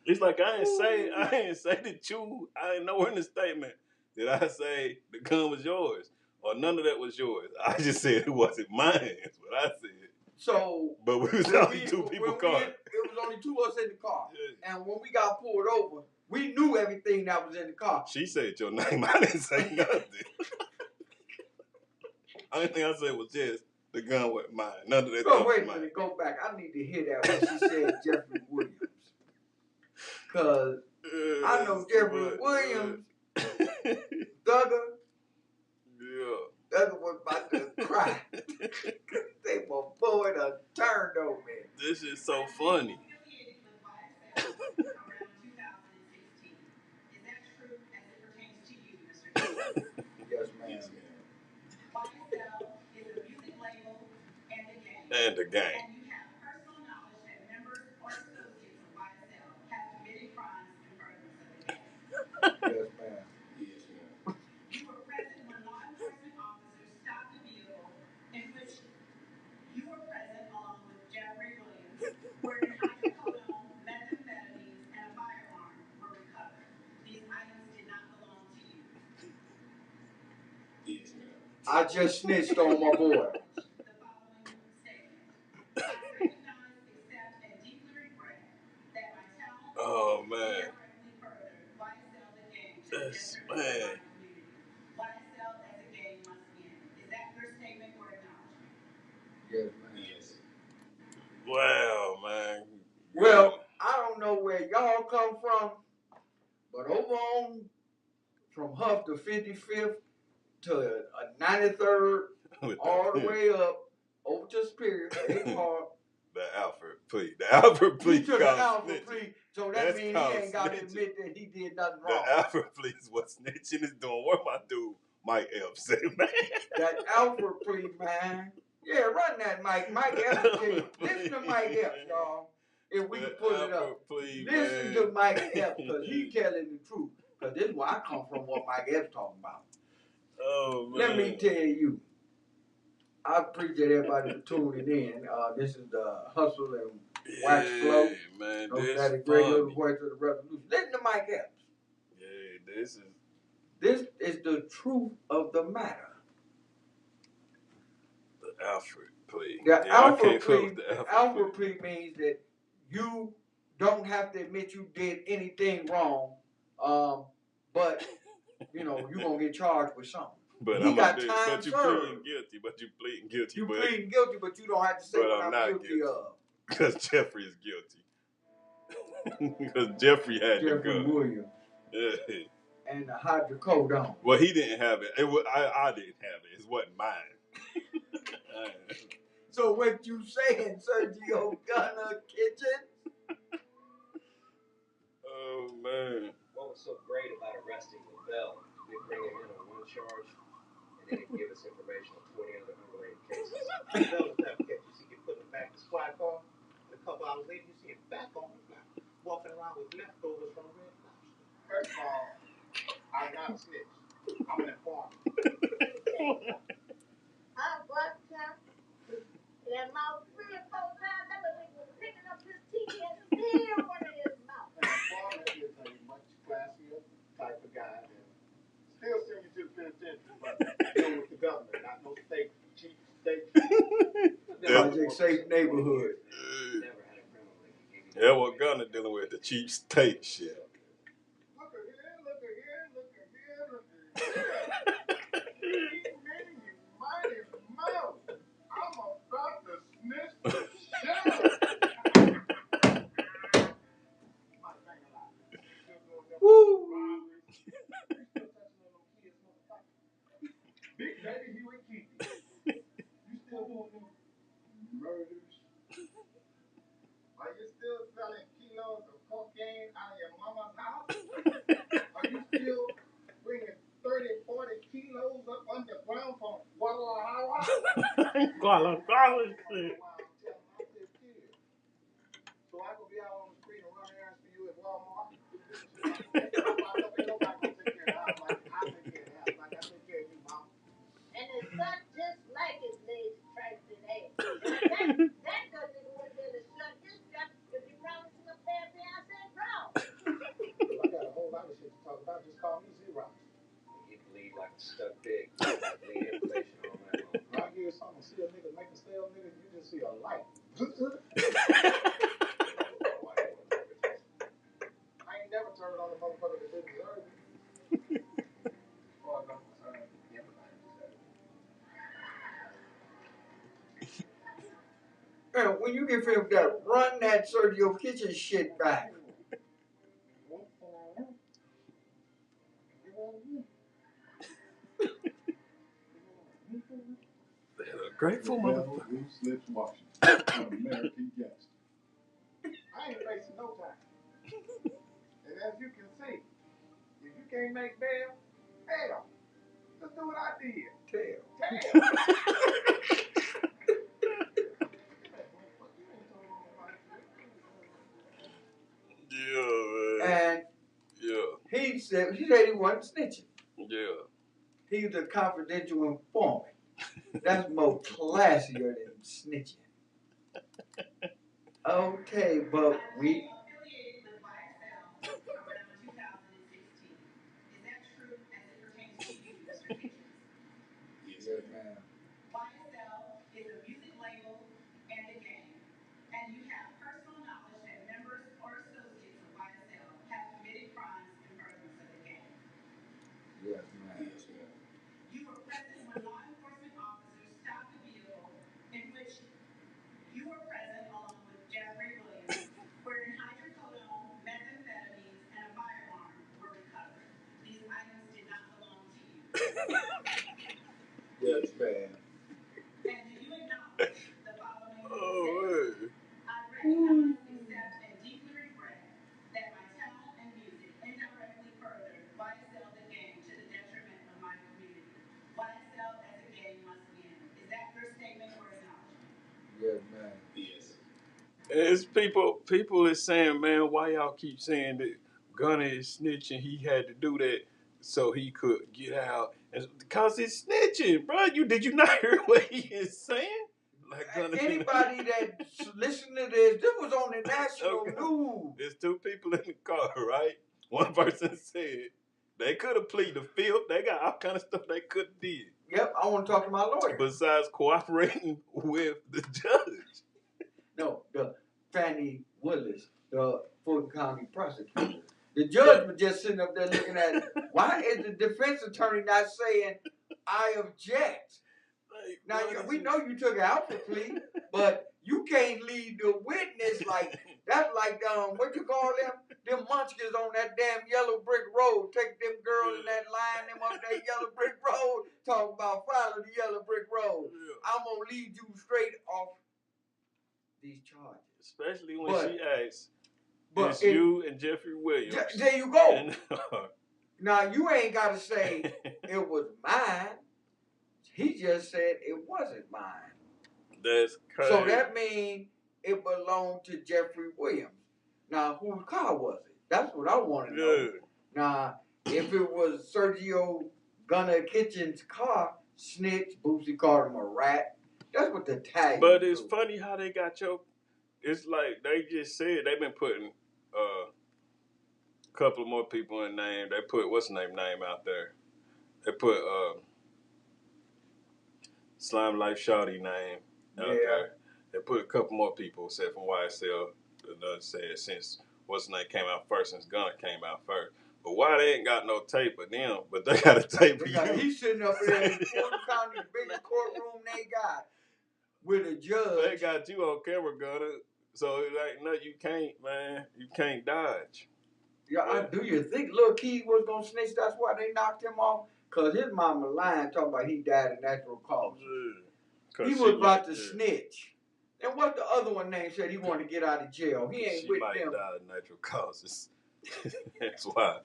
It's like I ain't say that you. I ain't nowhere in the statement did I say the gun was yours or none of that was yours. I just said it wasn't mine. That's what I said. So But we was when only we- two when people we car. hit- it was only two of us in the car. Yeah. And when we got pulled over, we knew everything that was in the car. She said your name. I didn't say nothing. Only thing I said was just the gun was mine. None of that So stuff wait a was mine. minute, go back. I need to hear that when she said Jeffrey Williams. Cause I know Jeffrey Williams, Thugger was about to cry. They were bored or turned over. This is so funny. Around 2016. Is that true as it pertains to you, Mr. Yes, ma'am. YSL is a music label and a gang. And the gang. And you have personal knowledge that members or associates of YSL have committed crimes in furtherance of the gang. Yes, ma'am. You were present when law enforcement officers stopped a vehicle in which you were present along with Jeffrey Williams, where hydrocodone, methamphetamines, and a firearm were recovered. These items did not belong to you. I just snitched on my boy. The following statement. I recognize, accept, and deeply regret that my talent Oh man. directly furthered YSL the gang to That's the man. community. YSL as a gang must end. Is that your statement or acknowledgement? Yes, ma'am. Wow, man. Well, I don't know where y'all come from, but over on from Huff to 55th to 93rd, With all the way up over to Superior, H Park. the Alfred plea. The Alfred plea He took an called alpha snitching. plea, so that That's means he called ain't got to snitching. admit that he did nothing The wrong. Alfred plea is what snitching is doing. What my dude Mike Epps said, man. That alpha plea, man. Yeah, run that, Mike. Mike Epps. Listen to Mike Epps, y'all. If we can pull it up. Alfred plea, Listen man. to Mike Epps, because he telling the truth. Because this is where I come from, what Mike Epps talking about. Oh man. Let me tell you, I appreciate everybody for tuning in. This is the Hustle and Wax Flow. Yeah, man. No This Static Radio, the funny. voice of the revolution. Listen to Mike Epps. Yeah, this is This is the truth of the matter. the Alfred plea. The Yeah, I alpha can't fuck plea, with the the Alfred alpha plea means that you don't have to admit you did anything wrong, but you know you're gonna get charged with something. But He I'm got gonna do, time but you served. pleading guilty. But you pleading guilty. You but pleading guilty, but you don't have to say But what I'm I'm not guilty guilty. of. because Jeffrey is guilty. Because Jeffrey had the Jeffrey gun. Williams Yeah. and the hydrocodone. Well, he didn't have it. I didn't have it. It wasn't mine. So what you saying, Sergio Gunner Kitchen? Oh man. What was so great about arresting Lavelle? We bring him in on one charge, and then he'd give us information on 20 other unrelated cases. Lavelle was never catch. You see him putting him back in the squad car, and a couple hours later, you see him back on the block, walking around with leftovers from Red Lobster. First of all, I'm not a snitch. I'm an informant. I watched him. And about 3 or 4 times, that was was picking up his TV and still one in his mouth. An informant is a much classier type of guy that still send you to the penitentiary, but deal with the government, not no state, cheap state. Project Safe Neighborhood. Never had a criminal that could give you Yeah, what Gunner dealing with the cheap state shit. Look at here, look at here, look at here, look at here. Man, you mighty mouth. I'm about to snitch the shit out of you. Might think a lot. Still doing them robberies. You still touching on them kids, motherfucker. Big baby Huey Keith. You still doing them murders. Are you still selling kilos of cocaine out of your mama's house? Are you still bringing 30, 40 kilos up underground from Guadalajara? So I could be out on the street and run errands for you at Walmart? Ain't nobody gonna take care of the house like I take care of the house, like I take care of you, mama. And it's not just like his legs trapped in ass. That doesn't would have been a shut his trap if you promised him a pair of Beyonce draws. If I got a whole lot of shit to talk about, just call me Xerox. You bleed like a stuck pig. I bleed information all night long. When I hear something, see a nigga make a sale, nigga, you just see a light. I ain't never turned on the motherfucker that didn't deserve it. Oh, no, everybody deserves it. Man, when you get finished with that, run that Sergio Kitchen shit back. Grateful motherfucker. Loose lips Washington, an American guest. I ain't wasting no time. And as you can see, if you can't make bail, hell, just do what I did. Tell. Yeah, man. And Yeah. he said he wasn't snitching. Yeah. He was a confidential informant. That's more classier than snitching. Okay, but we. Affiliated with YSL around 2016. Is that true as it pertains to you, Mr. Kitchens? Yes, ma'am. YSL is a music label and a game, and you have personal knowledge that members or associates of YSL have committed crimes in furtherance of the game. Yes, ma'am. You were present when law enforcement officers stopped a vehicle in which you were present along with Jeffrey Williams, wherein hydrocodone, methamphetamines, and a firearm were recovered. These items did not belong to you. Yes, ma'am. And do you acknowledge the following Oh, statement? hey. I recognize, accept, and deeply regret that my talent and music indirectly furthered YSL the game to the detriment of my community. YSL as a game must end. Is that your statement or acknowledgement? Yes, ma'am. It's people is saying, man, why y'all keep saying that Gunna is snitching? He had to do that so he could get out. And because it's snitching, bro. Did you not hear what he is saying? Like Gunna, Anybody that listened to this was on the national Okay. news. There's two people in the car, right? One person said they could have pleaded the fifth. They got all kind of stuff they could have did. Yep, I want to talk to my lawyer. Besides cooperating with the judge. No, the Fannie Willis, the Fulton County prosecutor. The judge was just sitting up there looking at it. Why is the defense attorney not saying, I object? Like, Now, what we is know you took an alpha plea, but you can't lead the witness like, that's like, what you call them? Them munchkins on that damn yellow brick road. Take them girls in that line, them up that yellow brick road, talk about follow the yellow brick road. Yeah. I'm going to lead you straight off these charges. Especially when But- she asks, but it's it- you and Jeffrey Williams. There you go. And, Now, you ain't got to say it was mine. He just said it wasn't mine. that's crazy. So that means it belonged to Jeffrey Williams. Now, whose car was it? That's what I want to know. Yeah. Now, if it was Sergio Gunna Kitchen's car, snitch, Boosie called him a rat. That's what the tag. But it's funny how they got your. It's like they just said they've been putting a couple of more people in name. They put what's the name out there. They put Slime Life Shawty name out there. They put a couple more people except from YSL. Said since what's the name came out first, since Gunna came out first. But why they ain't got no tape of them? But they got a tape of you. He's sitting up there in Fulton County, the biggest courtroom they got, with a judge. They got you on camera, Gunna. So it's like, no, you can't, man. You can't dodge. Yeah, do you think Lil Key was gonna snitch? That's why they knocked him off? Cause his mama lying, talking about he died of natural causes. Yeah. He was about to snitch. And what the other one named said he wanted to get out of jail. He ain't She with might them. die of natural causes. That's why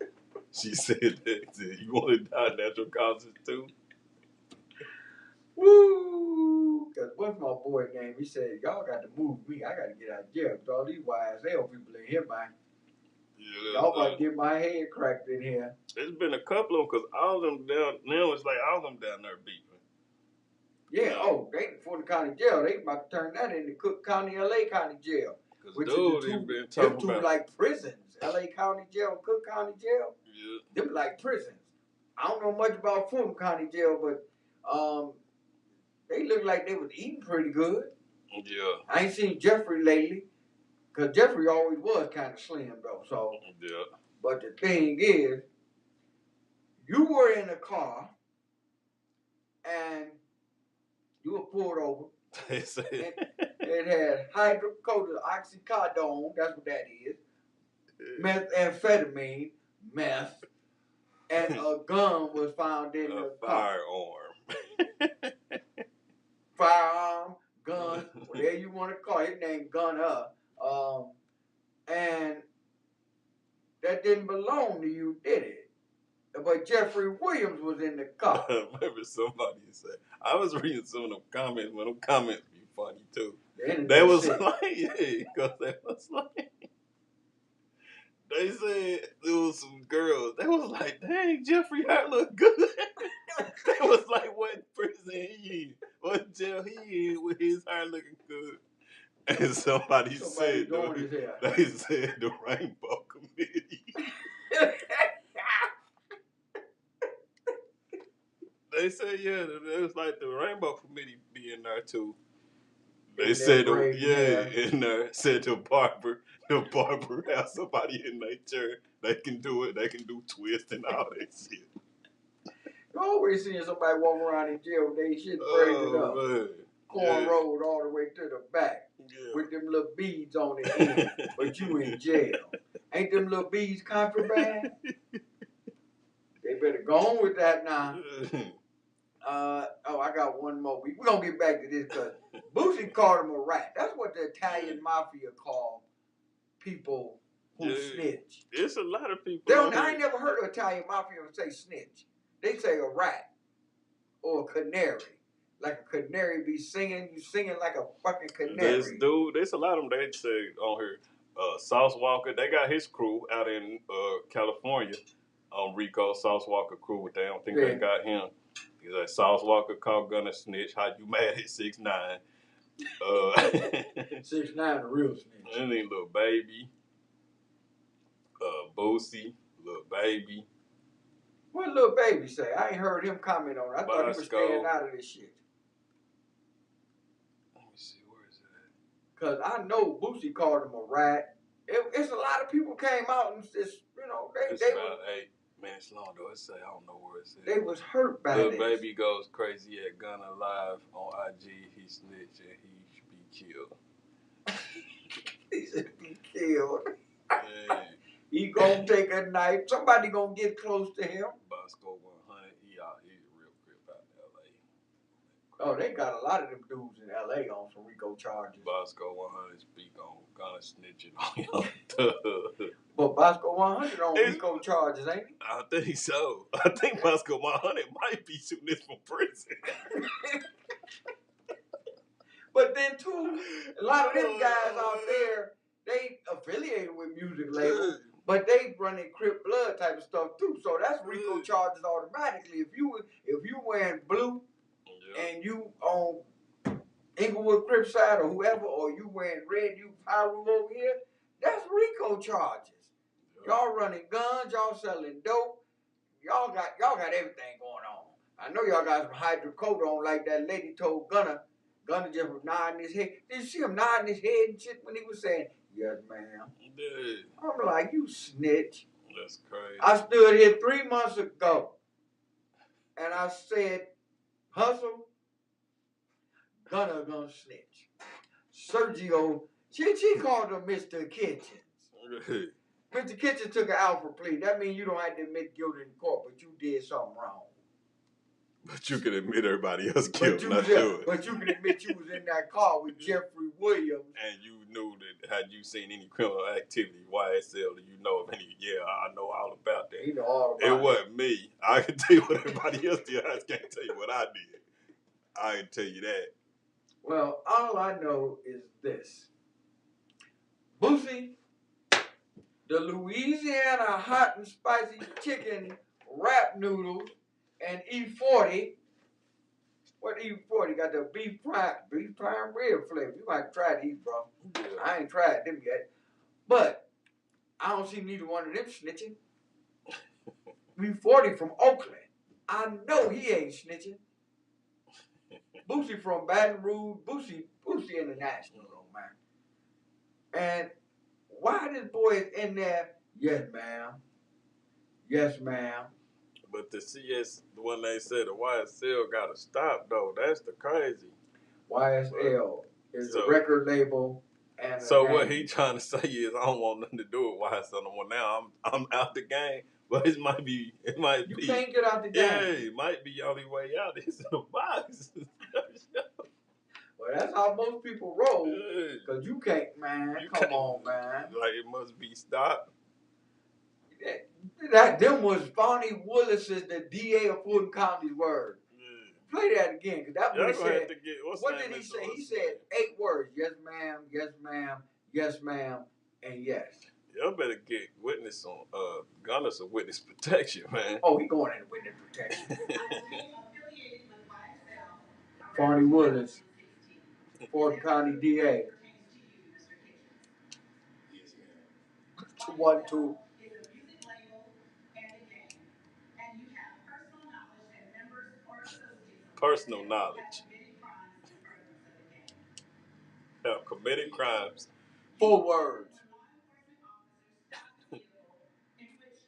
she said that. You want to die of natural causes too? Woo! Cause what's my boy name? He said, y'all got to move me. I got to get out of jail. Cause all these YSL people in here, man. Yeah, Y'all about to get my head cracked in here. there's been a couple of them because all of them down now. It's like all of them down there beefing. Yeah, oh, they in Fulton County Jail. They about to turn that into Cook County, LA County Jail. Because Which dude, is the they've been them talking two about. like prisons. LA County Jail and Cook County Jail. Yeah. Them like prisons. I don't know much about Fulton County Jail, but they look like they was eating pretty good. Yeah. I ain't seen Jeffrey lately, because Jeffrey always was kind of slim, though. So, Yeah. but the thing is, you were in a car, and you were pulled over. They said. It had hydrocodone, oxycodone, that's what that is, methamphetamine, meth, and a gun was found in the car. Firearm. Firearm, gun, whatever you want to call it. His name Gunner. And that didn't belong to you, did it? But Jeffrey Williams was in the car. I remember somebody said, I was reading some of them comments, but them comments be funny too. They was like, yeah, because they was like, they said there was some girls. They was like, dang, Jeffrey Hart look good. They was like, what prison he in? What jail he in with his hair looking good? And somebody said, they said the Rainbow Committee. They said, yeah, it was like the Rainbow Committee be in there too. They said, in there, said the barber has somebody in their chair. They can do it. They can do twist and all that shit. You always seeing somebody walking around in jail, they shit braided up. Man. Cornrowed all the way to the back. Yeah. With them little beads on the end. But you in jail. Ain't them little beads contraband? They better go on with that now. I got one more. We're going to get back to this because Boosie called him a rat. That's what the Italian mafia call people who snitch. It's a lot of people. I ain't never heard of Italian mafia say snitch. They say a rat or a canary. Like a canary be singing, you singing like a fucking canary. There's a lot of them they say on here. Sauce Walker, they got his crew out in California on Rico. Sauce Walker crew with them. I don't think they got him. He's like, Sauce Walker called Gunna snitch. How you mad at 6ix9ine? 6ix9ine a real snitch. And then Lil Baby. Boosie. Lil Baby. What Lil Baby say? I ain't heard him comment on it. I thought he was staying out of this shit. Let me see, where is it at? Because I know Boosie called him a rat. It's a lot of people came out and just, It's about 8 minutes long though. It say, I don't know where it says. They was hurt by Lil this. Baby goes crazy at Gunna Live on IG. He snitched and he should be killed. He should be killed. Yeah. He gonna take a knife. Somebody gonna get close to him. Bosco 100. He's a real crip out in LA. Oh, they got a lot of them dudes in LA on some RICO charges. Bosco 100 speak on Gunna snitching on him. But Bosco 100 on RICO charges, ain't he? I think so. I think Bosco 100 might be shooting this from prison. But then too, a lot of them guys out there, they affiliated with music labels, but they running Crip Blood type of stuff too. So that's RICO charges automatically. If you wearing blue and you on Inglewood Crip side or whoever, or you wearing red, you Pyro over here, that's RICO charges. Y'all running guns, y'all selling dope, y'all got everything going on. I know y'all got some hydrocodone like that lady told Gunna. Gunna just was nodding his head. Did you see him nodding his head and shit when he was saying, yes, ma'am? Dude. I'm like, you snitch. That's crazy. I stood here 3 months ago and I said, Hustle, Gunna gonna snitch. Sergio, she called him Mr. Kitchens. Mr. Kitchens took an alpha plea. That means you don't have to admit guilty in court, but you did something wrong. But you can admit everybody else killed, not do it. But you can admit you was in that car with Jeffrey Williams. And you knew that, had you seen any criminal activity, YSL, do you know of any? Yeah, I know all about that. You know all about it. It wasn't me. I can tell you what everybody else did. I just can't tell you what I did. I can tell you that. Well, all I know is this. Boosie, the Louisiana hot and spicy chicken wrap noodles, and E40. What E40 got the beef prime rib flavor. You might try these, bro. Yeah. I ain't tried them yet. But I don't see neither one of them snitching. E40 from Oakland. I know he ain't snitching. Boosie from Baton Rouge. Boosie International, though, man. And why this boy is in there? Yes, ma'am. Yes, ma'am. But the CS, the one they said the YSL got to stop though. That's the crazy. YSL is So- a record label and a So what name. he trying to say is, I don't want nothing to do with YSL no more. Now I'm out the game, but it might be. You can't get out the game. Yeah, it might be the only way out. It's in the box. Well, that's how most people roll. Yeah. Cause you can't, man. You Come can't. on, man. Like it must be stopped. Them was Fonnie Willis is the DA of Fulton County's word. Yeah. Play that again, cause that Y'all boy gonna said. have to get. What did he say? He said 8 words. Yes, ma'am. Yes, ma'am. Yes, ma'am. And yes. Y'all better get witness on Gunner some witness protection, man. Oh, he going into witness protection. Affiliated with YSL. Fonnie Willis, Fulton County DA. Yes, ma'am. 1-2. Is a music label and a game. And you have personal knowledge and members or associates of Personal YSL knowledge. have committed crimes Have committed crimes. in furtherance of the game. 4 words. Law enforcement officers stopped the vehicle in which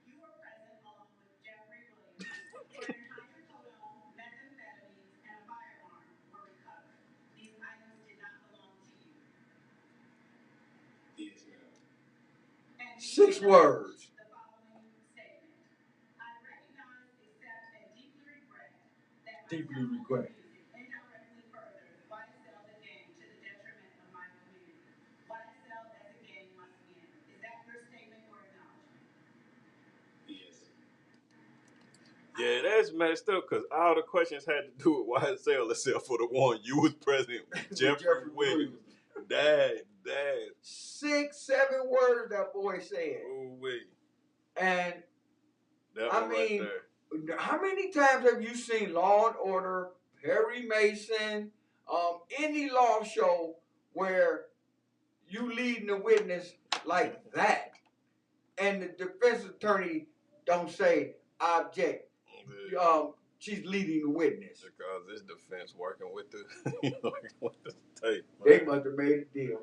you were present along with Jeffrey Williams, wherein hydrocodone, methamphetamines, and a firearm were recovered. These items did not belong to you. Yes, ma'am. And 6 words. the following statement. I recognize, accept, and deeply regret that my Deeply sexual regret. music indirectly furthers YSL the game to the detriment of my community. YSL as a game must end. Is that your statement or acknowledgement? Yes. Yeah, that's messed up because all the questions had to do with YSL except for the one you was present with Jeffrey Williams. Dad. 6, 7 words that boy said. Ooh wee. And That I one right mean, there. how many times have you seen Law and Order, Perry Mason, any law show where you leading the witness like that, and the defense attorney don't say I object? Yeah. She's leading the witness. Because this defense working with the working with the state. They must have made a deal.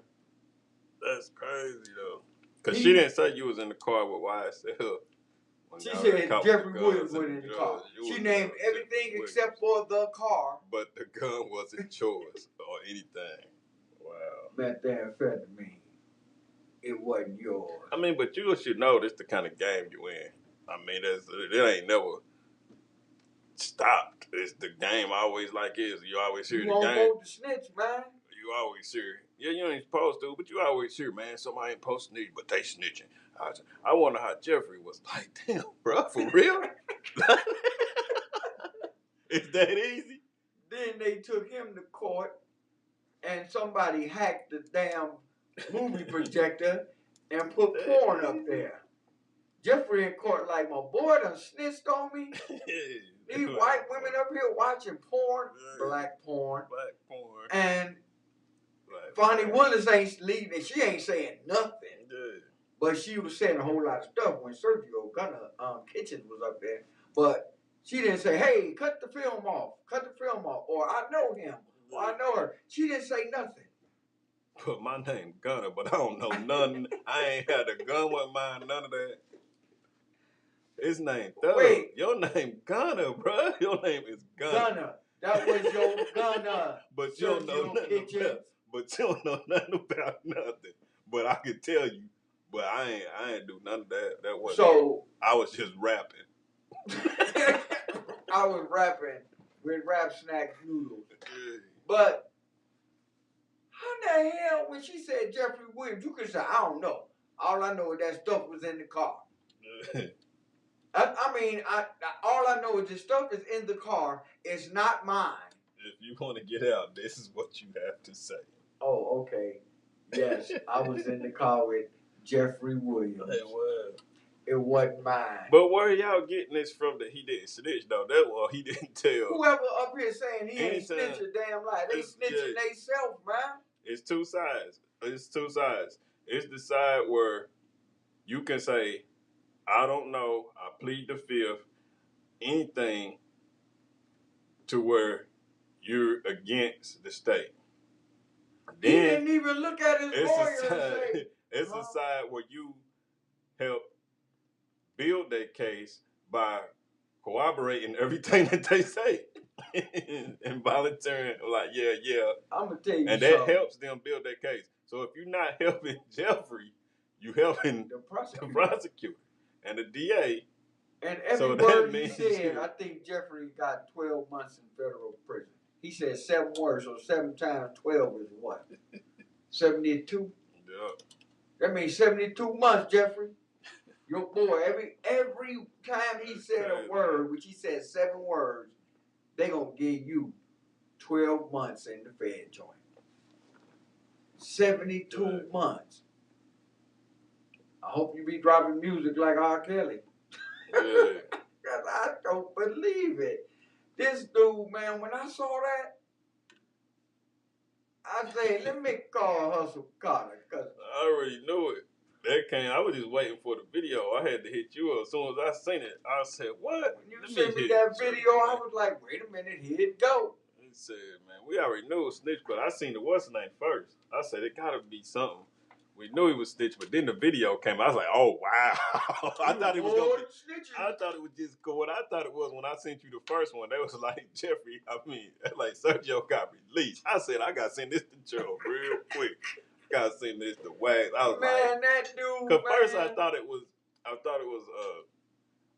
That's crazy though. Cause she didn't say you was in the car with YSL. when She y'all said caught Jeffrey the guns Williams and went in the drugs. car. You She was named with everything Jeffrey except for the car. But the gun wasn't yours or anything. Wow. Methamphetamine. It wasn't yours. I mean, but you should know this the kind of game you in. I mean, it ain't never stopped. It's the game always like is. You always hear You the won't game. vote to snitch, man. You always hear. Yeah, you ain't supposed to, but you always hear, man, somebody ain't supposed to snitch, but they snitching. I wonder how Jeffrey was like, damn, bro, for real? It's that easy? Then they took him to court and somebody hacked the damn movie projector and put porn up there. Jeffrey in court like, my boy done snitched on me. These white women up here watching porn, black porn. Black porn. And Black Fonnie porn. Willis ain't leaving. She ain't saying nothing. Yeah. But she was saying a whole lot of stuff when Sergio Gunner Kitchens was up there. But she didn't say, hey, cut the film off. Cut the film off. Or I know him. Or I know her. She didn't say nothing. Put my name Gunner, but I don't know none. I ain't had a gun with mine, none of that. His name Thug. Wait. Your name Gunner, bro. Your name is Gunner. Gunner. That was your Gunner. But you don't know Sergio nothing Kitchens. about. But you don't know nothing about nothing. But I can tell you. But I ain't do none of that. That wasn't. So I was just rapping. I was rapping with Rap Snack Noodles. Yeah. But how the hell, when she said Jeffrey Williams, you could say, I don't know. All I know is that stuff was in the car. I mean, all I know is the stuff is in the car. It's not mine. If you want to get out, this is what you have to say. Oh, okay. Yes, I was in the car with Jeffrey Williams. It was. It wasn't mine. But where y'all getting this from that he didn't snitch though? That well, he didn't tell. Whoever up here saying he ain't Anytime. snitch a damn lie, they It's- snitching yeah. they self, man. It's two sides. It's two sides. It's the side where you can say, I don't know, I plead the fifth, anything to where you're against the state. He Then didn't even look at his it's lawyer a and side, say, it's huh? a side where you help build that case by corroborating everything that they say and volunteering, like, yeah. I'm going to tell you And that something. helps them build their case. So if you're not helping Jeffrey, you helping The the prosecutor. prosecutor and the DA. And every So that word he means said, you- I think Jeffrey got 12 months in federal prison. He said 7 words, so 7 times 12 is what? 72? Yeah. That means 72 months, Jeffrey. Your boy, every time he said a word, which he said 7 words, they gonna give you 12 months in the Fed joint. 72 months. I hope you be dropping music like R. Kelly. Yeah. Cause I don't believe it. This dude, man, when I saw that, I said, let me call Hustle Carter. Cause I already knew it. That came. I was just waiting for the video. I had to hit you up. As soon as I seen it, I said, "What?" when you Let sent me hit that Jeffrey, video, I man. was like, wait a minute, here it go. He said, "Man, we already knew it was snitch, but I seen the what's name first. I said it gotta be something. We knew he was snitch, but then the video came. I was like, oh wow! I thought it was gonna be. I thought it was just cool. What I thought it was when I sent you the first one, they was like Jeffrey. I mean, like Sergio got released. I said I gotta send this to Joe real quick. Gotta send this to Wags. I was Man, like, that dude, cause man. first I thought it was.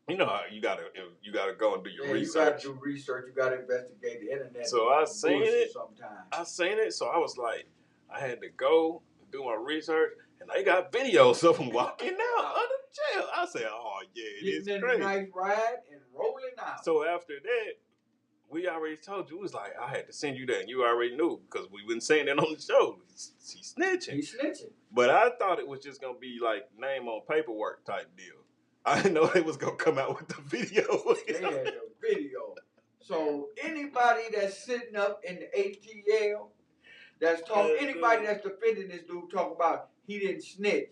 You know how you gotta go and do your research. You gotta do research. You gotta investigate the internet. So I seen it. Sometimes. I seen it, so I was like, I had to go do my research, and they got videos of them walking out of the jail. I said, oh yeah, it is Getting in crazy. a nice ride and rolling out. So after that, we already told you, it was like, I had to send you that, and you already knew, because we been saying that on the show. He's snitching. He's snitching. But I thought it was just going to be like name on paperwork type deal. I didn't know they was going to come out with the video. They had the video. So anybody that's sitting up in the ATL, that's talking, anybody that's defending this dude talking about he didn't snitch,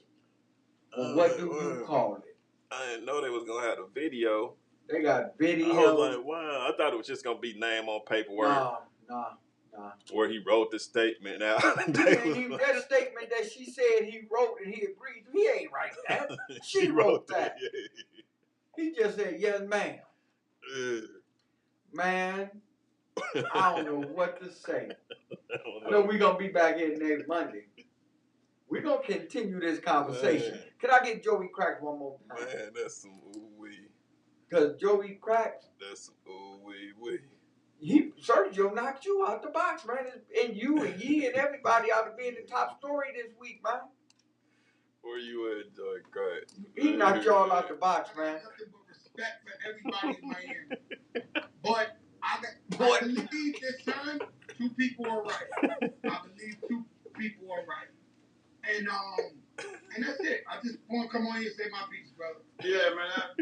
well, what do you call it? I didn't know they was going to have the video. They got video. I was like, wow. I thought it was just going to be name on paperwork. Nah. Where he wrote the statement out. That statement that she said he wrote and he agreed to, he ain't write that. She wrote that. He just said, yes, ma'am. Man, I don't know what to say. I know we're going to be back here next Monday. We're going to continue this conversation. Man. Can I get Joey Cracks one more time? Man, that's some ooh-wee. Because Joey Cracks. That's some ooh-wee-wee. Sergio knocked you out the box, man. And you and Yee and everybody ought to be in the top story this week, man. Where you at, Joey Cracks? He knocked y'all out the box, man. Nothing but respect for everybody in Miami. But I believe this time 2 people are right. I believe 2 people are right. And that's it. I just want to come on here and say my piece, brother. Yeah, man.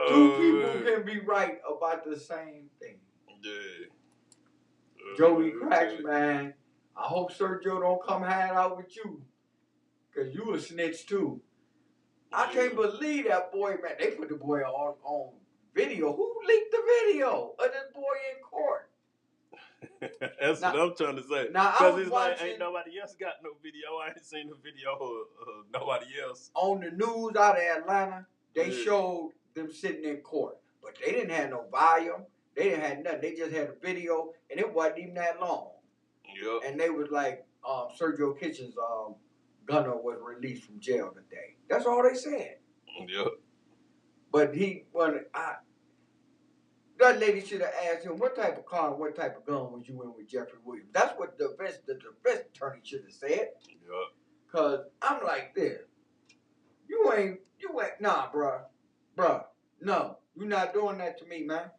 2 people can be right about the same thing. Yeah. Joey Cracks, man. I hope Sergio don't come hang out with you. Because you a snitch, too. I can't believe that boy, man. They put the boy on video. Who leaked the video of this boy in court? That's what I'm trying to say. Because it's like, ain't nobody else got no video. I ain't seen the video of nobody else. On the news out of Atlanta, they showed them sitting in court. But they didn't have no volume. They didn't have nothing. They just had a video, and it wasn't even that long. Yep. And they was like, Sergio Kitchens' gunner was released from jail today. That's all they said. Yep. But that lady should have asked him, what type of car and what type of gun was you in with Jeffrey Williams? That's what the defense attorney should have said. Yep. Because I'm like this. You ain't, nah, bruh. Bruh, no. You're not doing that to me, man.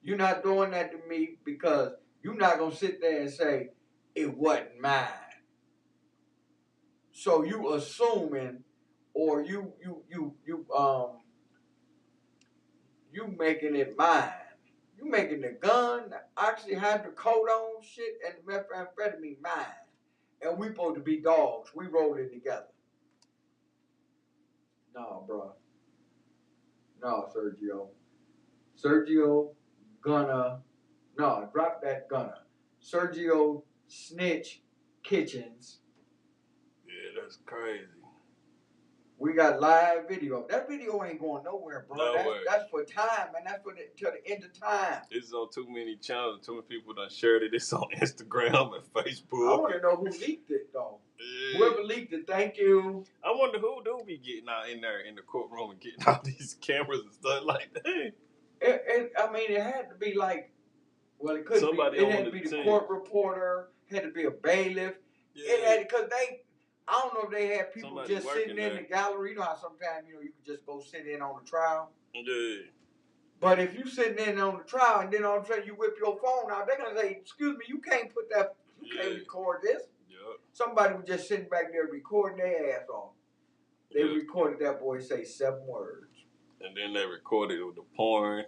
You're not doing that to me because you're not going to sit there and say, it wasn't mine. So you assuming, or you making it mine. You making the gun, the oxyhydrocodone shit, and the methamphetamine mine. And we supposed to be dogs. We rolling together. No, bro. No, Sergio. Sergio Gunner, no, drop that Gunner. Sergio Snitch Kitchens. Yeah, that's crazy. We got live video. That video ain't going nowhere, bro. Nowhere. That's for time, man. That's for till the end of time. It's on too many channels. Too many people done shared it. It's on Instagram and I Facebook. want to know who leaked it, though. Yeah. Whoever leaked it, thank you. I wonder who do be getting out in there in the courtroom and getting all these cameras and stuff like that. I mean, it had to be like, well, it could Somebody be. It on had the to be the team. court reporter. Had to be a bailiff. It had because they. I don't know if they had people Somebody just working sitting in there. the gallery. You know how sometimes you could just go sit in on the trial. Yeah. But if you sitting in on the trial and then all of a sudden you whip your phone out, they're gonna say, "Excuse me, you can't put that. You can't record this." Yep. Somebody was just sitting back there recording their ass off. They Yeah. recorded that boy say 7 words. And then they recorded it with the porn.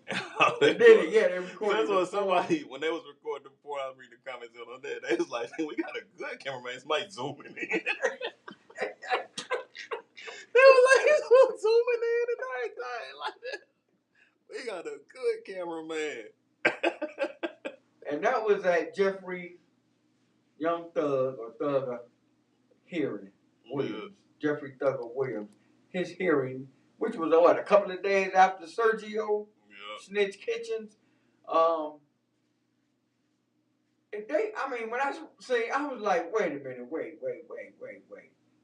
They did it, yeah. They recorded. That's what the somebody, when they was recording the porn, I was reading the comments on that. They was like, "We got a good cameraman. Somebody zooming in." They was like, zooming in and everything like that. We got a good cameraman. And that was at Jeffrey Young Thug or Thugger hearing Williams. Jeffrey Thugger Williams. His hearing, which was a couple of days after Sergio Snitch Kitchens. If they, I mean, when I say, I was like, wait a minute, wait.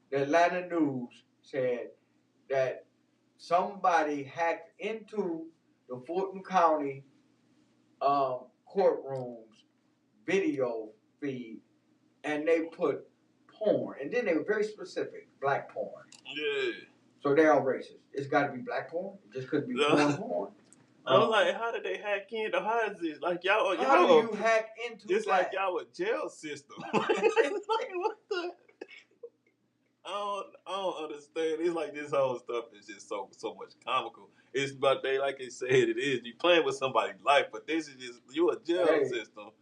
The Atlanta News said that somebody hacked into the Fulton County courtrooms video feed, and they put porn, and then they were very specific, black porn. Yeah. So they are racist. It's got to be black porn. It just couldn't be porn. I was like, how did they hack in? Or how is this? Like y'all, how do you hack into? It's that? like y'all a jail system. It's like what the? I don't understand. It's like this whole stuff is just so much comical. It's but they like it said it is. You playing with somebody's life, but this is just you a jail system.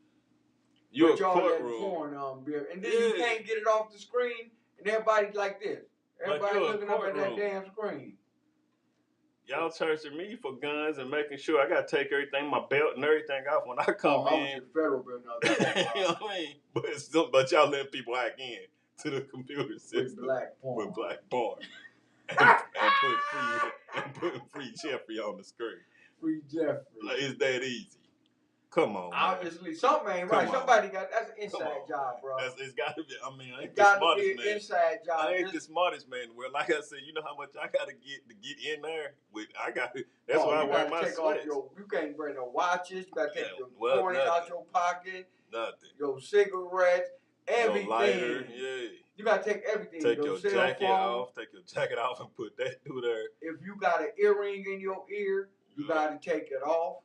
You a courtroom. Porn, and then you can't get it off the screen, and everybody's like this. Everybody looking up at that damn screen. Y'all charging me for guns and making sure I gotta take everything, my belt and everything off when I come in. I was federal bill now. You know what I mean? But y'all letting people hack in to the computer system with black porn. and putting free Jeffrey on the screen. Free Jeffrey. Like, it's that easy. Come on, obviously, something ain't right. Somebody got that's an inside job, bro. It's got to be. I mean, I ain't the smartest man. Inside job. I ain't the smartest man. Well, like I said, you know how much I got to get in there. That's why I wear my sweats. You can't bring no watches. You got to take your coins out your pocket. Nothing. Your cigarettes. Everything. Your lighter. Yeah. You got to take everything. Take your jacket off. Take your jacket off and put that through there. If you got an earring in your ear, you got to take it off.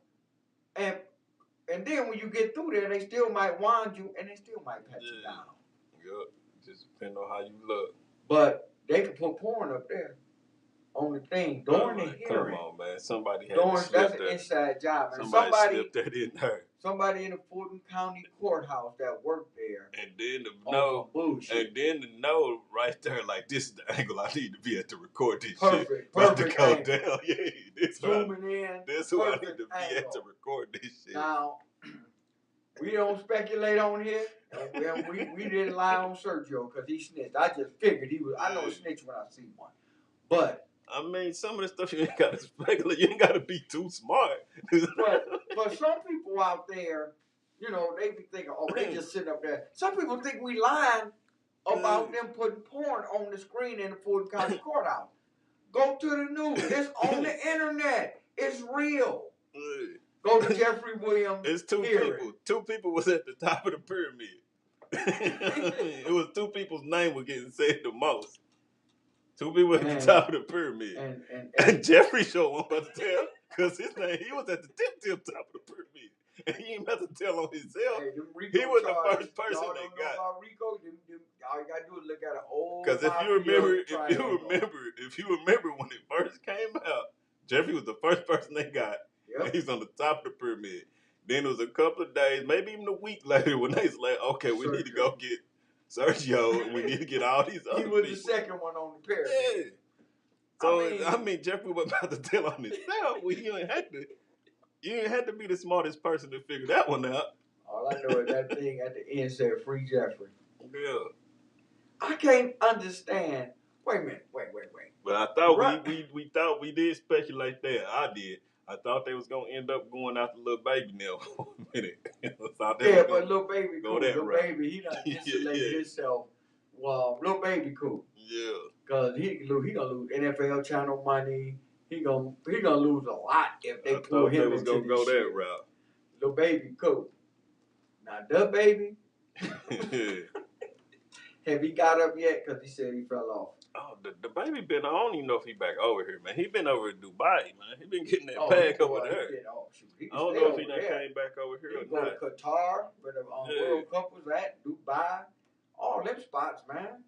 And then when you get through there, they still might wand you, and they still might pat you down. Yep. Just depending on how you look. But they can put porn up there on the thing during the hearing. Come on, man. Somebody had to slip that's an inside job. And somebody slipped that in there. Somebody in the Fulton County courthouse that worked there. And then to know right there, like, this is the angle I need to be at to record this shit. Perfect to go down. Yeah, zooming in. This is who I need to be at to record this shit. Now, we don't speculate on here. And we didn't lie on Sergio because he snitched. I just figured he was. I know a snitch when I see one. But I mean, some of the stuff you ain't got to speculate. You ain't got to be too smart. but some people out there, you know, they be thinking, oh, they just sitting up there. Some people think we lying about them putting porn on the screen in the Fulton County courthouse. Go to the news. It's on the internet. It's real. Go to Jeffrey Williams. It's two people. 2 people was at the top of the pyramid. It was 2 people's name were getting said the most. 2 people at the top of the pyramid. And Jeffrey showed one about to tell because his name, he was at the tip top of the pyramid. And he ain't about to tell on himself. Hey, he was the first person they got. Rico, all you gotta do is look at an old. Because if you remember when it first came out, Jeffrey was the first person they got. Yep. He's on the top of the pyramid. Then it was a couple of days, maybe even a week later, when they was like, okay, we need to go get Sergio, and we need to get all these other people. He was the second one on the pyramid. Yeah. So, I mean Jeffrey was about to tell on himself. Well, he ain't had to. You ain't had to be the smartest person to figure that one out. All I know is that thing at the end said Free Jeffrey. Yeah. I can't understand. Wait a minute. Wait. But I thought Right. we thought we did speculate there. I did. I thought they was gonna end up going after Lil Baby now for a minute. I thought they Yeah, was but gonna Lil Baby go cool. that Lil route. Baby, he done Yeah, insulated yeah. himself. Well, Lil Baby cool. Yeah. Cause he gonna lose NFL channel money. He gonna lose a lot if they I pull thought they him was into gonna this go shit. that route. Lil Baby cool. Now the Baby, have he got up yet? Cause he said he fell off. Oh, the Baby been. I don't even know if he back over here, man. He been over in Dubai, man. He been getting that bag over there. He I don't know if he done came back over here He or go not. to Qatar, where the World Cup was at, Dubai, all them spots, man.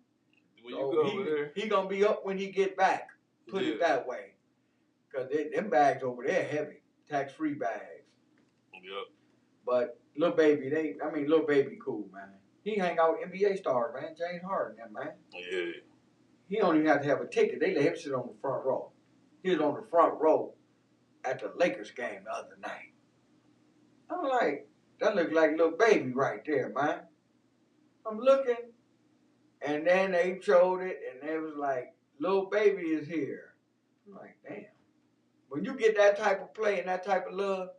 When you go over there, he gonna be up when he get back. Put it that way. Cause them bags over there heavy, tax-free bags. Yep. But Lil Baby, Lil Baby cool, man. He hang out with NBA stars, man. James Harden, them, man. Yeah. He don't even have to have a ticket. They let him sit on the front row. He was on the front row at the Lakers game the other night. I'm like, that look like Lil Baby right there, man. I'm looking, and then they showed it, and they was like, Lil Baby is here. I'm like, damn. When you get that type of play and that type of love,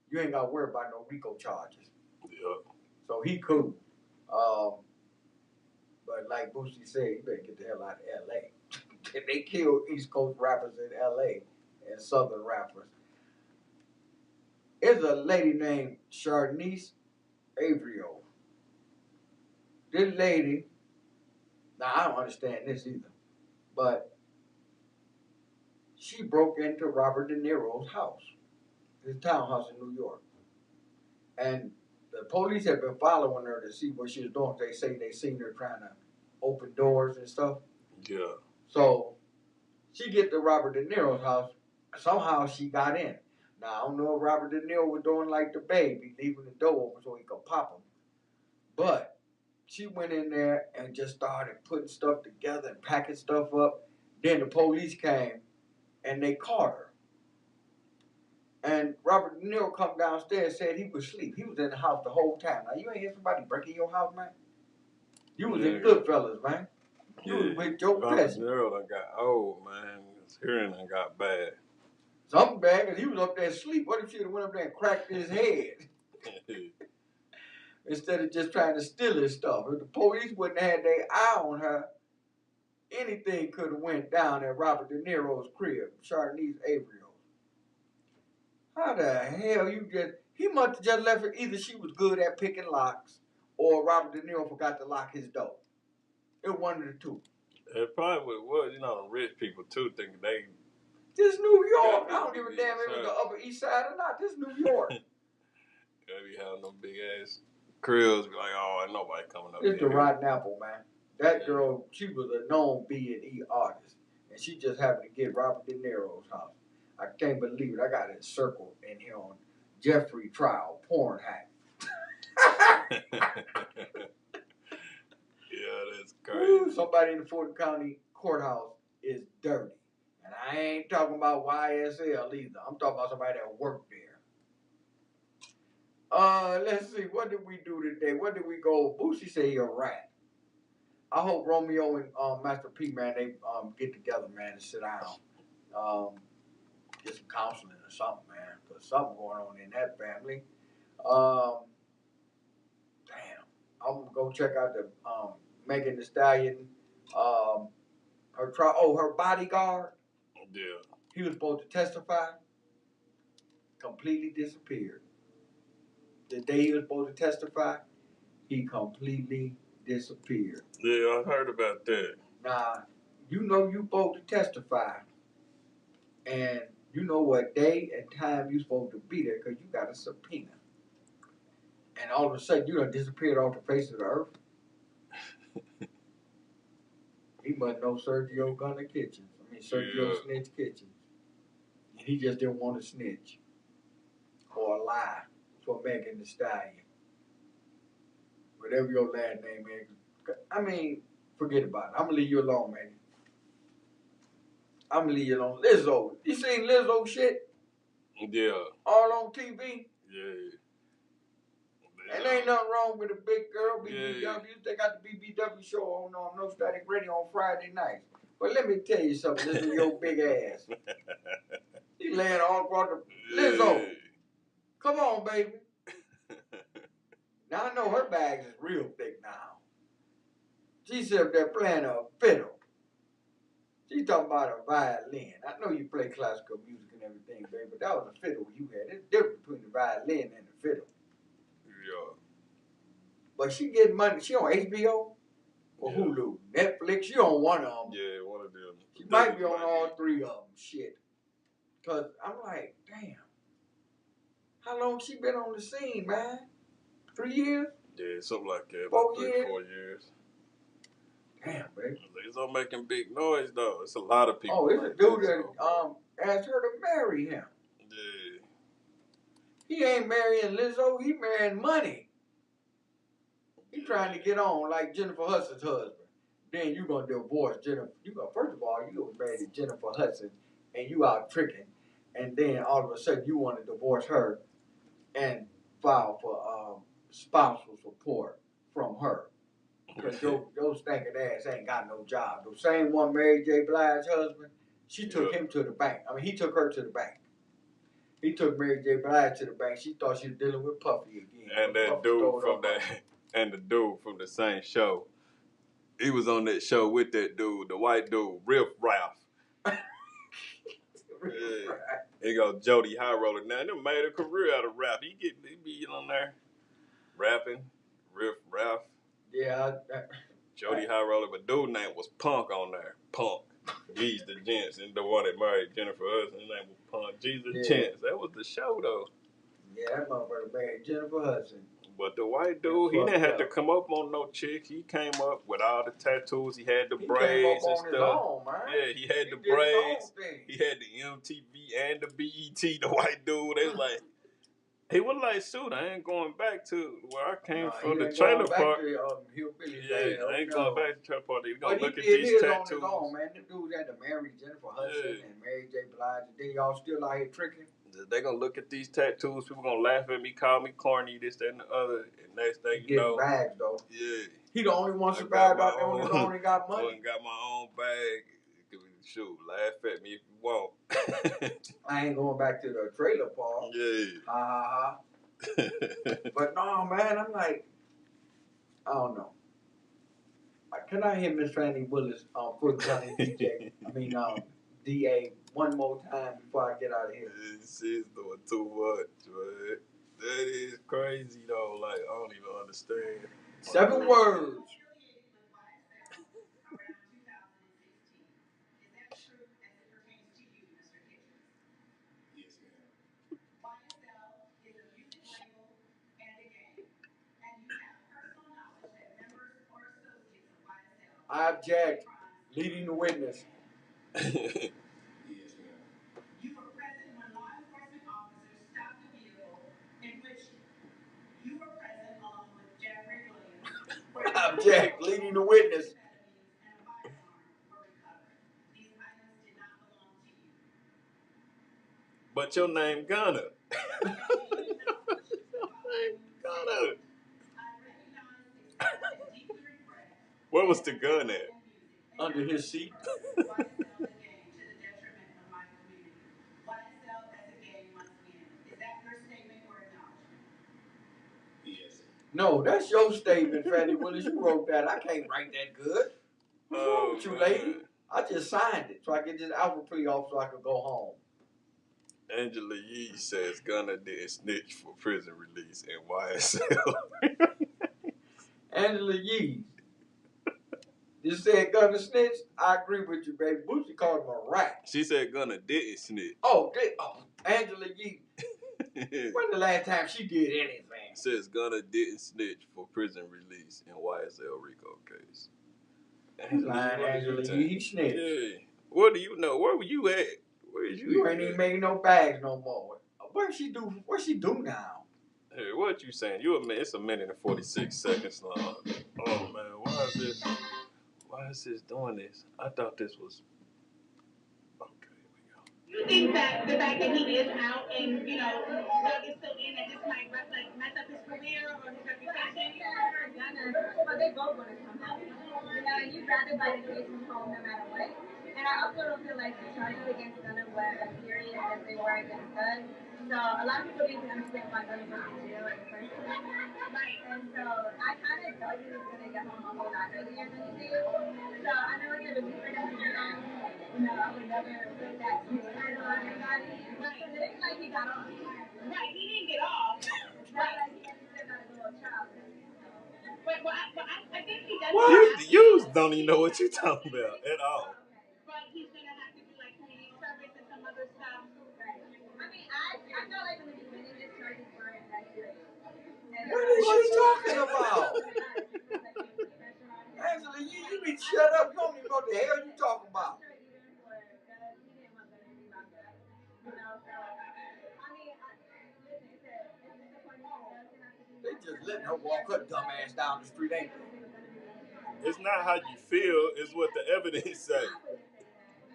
you ain't got to worry about no RICO charges. Yep. So he cool. But like Boosie said, you better get the hell out of L.A. They killed East Coast rappers in L.A. and Southern rappers. There's a lady named Charnice Averio. This lady, now I don't understand this either, but she broke into Robert De Niro's house, his townhouse in New York. And the police have been following her to see what she was doing. They say they seen her trying to open doors and stuff. Yeah. So she get to Robert De Niro's house. Somehow she got in. Now I don't know if Robert De Niro was doing like the Baby, leaving the door open so he could pop them. But she went in there and just started putting stuff together and packing stuff up. Then the police came and they caught her. And Robert De Niro come downstairs and said he was asleep. He was in the house the whole time. Now you ain't hear somebody breaking your house, man? You was in Goodfellas, man. You was with Joe Pesci. Robert De Niro done got old, man. His hearing done got bad. Something bad, because he was up there asleep. What if she went up there and cracked his head? Instead of just trying to steal his stuff. If the police wouldn't have had their eye on her, anything could have went down at Robert De Niro's crib, Charnice Averio. How the hell he must have just left her. Either she was good at picking locks, or Robert De Niro forgot to lock his door. It was one of the two. It probably what it was, the rich people too, thinking they. This New York. I don't give a damn if it was the Upper East Side or not. This New York. Maybe having them big ass cribs, be like, oh, ain't nobody coming up It's here. the rotten apple, man. That girl, she was a known B&E artist, and she just happened to get Robert De Niro's house. I can't believe it. I got it circled in here on Jeffrey Trial, porn hack. Yeah, that's crazy. Somebody in the Fulton County courthouse is dirty. And I ain't talking about YSL either. I'm talking about somebody that worked there. Let's see. What did we do today? What did we go? Boosie said he a rat. I hope Romeo and Master P, man, they get together, man, and sit down. Get some counseling or something, man. Because something going on in that family. Damn. I'm going to go check out the Megan Thee Stallion. Her bodyguard. Yeah. He was supposed to testify. Completely disappeared. The day he was supposed to testify, he completely disappeared. Yeah, I heard about that. Now, you know you supposed to testify, and you know what day and time you supposed to be there because you got a subpoena. And all of a sudden, you done disappeared off the face of the earth. He must know Sergio Gunner Kitchens. Sergio Snitch Kitchens. And he just didn't want to snitch or lie for Megan Thee Stallion. Whatever your last name is. Forget about it. I'm going to leave you alone, man. I'm going to leave you alone. Lizzo. You seen Lizzo shit? Yeah. all on TV. Yeah. And ain't nothing wrong with a big girl, BBW. Yeah. They got the BBW show on No Static Radio on Friday nights. But let me tell you something, this is your big ass. He laying all across the Lizzo. Come on, baby. Now I know her bag is real thick now. She's up there playing a fiddle. She's talking about a violin. I know you play classical music and everything, baby, but that was a fiddle you had. There's a difference between the violin and the fiddle. Yeah. But she getting money. She on HBO or Yeah. Hulu, Netflix. She on one of them. Yeah, one of them. She might be on all three of them. Shit. Cause I'm like, damn. How long she been on the scene, man? 3 years? Yeah, something like that. 4 About 3 years? 4 years. Damn, baby. Lizzo making big noise though. It's a lot of people. Oh, it's like a dude Lizzo. that asked her to marry him. Yeah. He ain't marrying Lizzo. He marrying money. He trying to get on like Jennifer Hudson's husband. Then you gonna divorce Jennifer. First of all, you gonna marry Jennifer Hudson, and you out tricking, and then all of a sudden you want to divorce her, and file for spousal support from her. Because your stinking ass ain't got no job. The same one Mary J. Blige's husband, she took him to the bank. I mean, he took her to the bank. He took Mary J. Blige to the bank. She thought she was dealing with Puffy again. And that Puffy dude stole from her that, money. and the dude from the same show, he was on that show with that dude, the white dude, Riff Raff. Yeah. He goes Jody High Roller. Now, they made a career out of rap. He be on there rapping, Riff Raff. Yeah. Jody High Roller, but dude name was Punk on there. Punk. G's the Gents, and the one that married Jennifer Hudson, his name was Punk. G's the Gents. That was the show though. Yeah, that motherfucker married Jennifer Hudson. But the white dude, he didn't have to come up on no chick. He came up with all the tattoos. He had the braids and stuff. His own, man. Yeah, he had the braids. He had the MTV and the BET. The white dude, they was like, he was like, shoot, I ain't going back to where I came from, the trailer park. Yeah, I ain't going back to the trailer park. They gonna look at these these tattoos. On his own, man. Them dudes had to marry Jennifer Hudson and Mary J. Blige, and then y'all still out here tricking. They gonna look at these tattoos. People gonna laugh at me, call me corny, this, that, and the other. And next thing you know, bags though. Yeah, he the only one survived out there who only got money. I got my own bag. Shoot, laugh at me if you want. I ain't going back to the trailer park. Yeah. Ha ha ha. But no, man, I'm like, I don't know. Can I hear Miss Fannie Willis Foot Johnny DJ? I mean, DA one more time before I get out of here. She's doing too much, man. That is crazy though. Like, I don't even understand. 7 words. I object. Leading the witness. You were present when law enforcement officers stopped a vehicle in which you were present along with Jeffrey Williams. I object. Leading the witness. And a firearm were recovered. These items did not belong to you. But your name Gunner. Gunner. Where was the gun at? Under his seat. No, that's your statement, Fannie Willis. You wrote that. I can't write that good. What's wrong with you, lady? I just signed it so I could just alpha plea off so I could go home. Angela Yee says Gunner didn't snitch for prison release in YSL. Angela Yee. You said Gunner snitched? I agree with you, baby. Boosie called him a rat. She said Gunner didn't snitch. Angela Yee. When the last time she did anything? Says Gunner didn't snitch for prison release in YSL Rico case. Angela Yee, he snitched. Yeah. What do you know? Where were you at? Where's you ain't even making no bags no more. What she do now? Hey, what you saying? It's a minute and 46 seconds long. Oh man, why is this doing this? I thought this was okay, here we go. You think that the fact that he is out and, you know, Doug is still in, that this might mess up his career or his reputation? Well, they both want to come home. You know, and you'd rather buy the kids from home no matter what. And I also don't feel like the charges against Gunna were as serious as they were against Doug. So a lot of people didn't understand why Gunna went to jail in the first place. Right. And so I kind of thought he was going to get home a whole lot earlier than he did. So I know it's a relief for them to get home. You know, I would never put that burden on anybody. Right. So it ain't like he got off. Right, he didn't get off. Right. Like he still got to go on trial. But I think he does. You don't even know what you're talking about at all. But he's gonna have to do like community service and some other stuff. Right. I mean, I felt like in the beginning his charges weren't that serious. What is she talking about? Angela, you need to shut up. You don't even know what the hell you talking about. They just letting her walk her dumb ass down the street, ain't they? It's not how you feel, it's what the evidence say.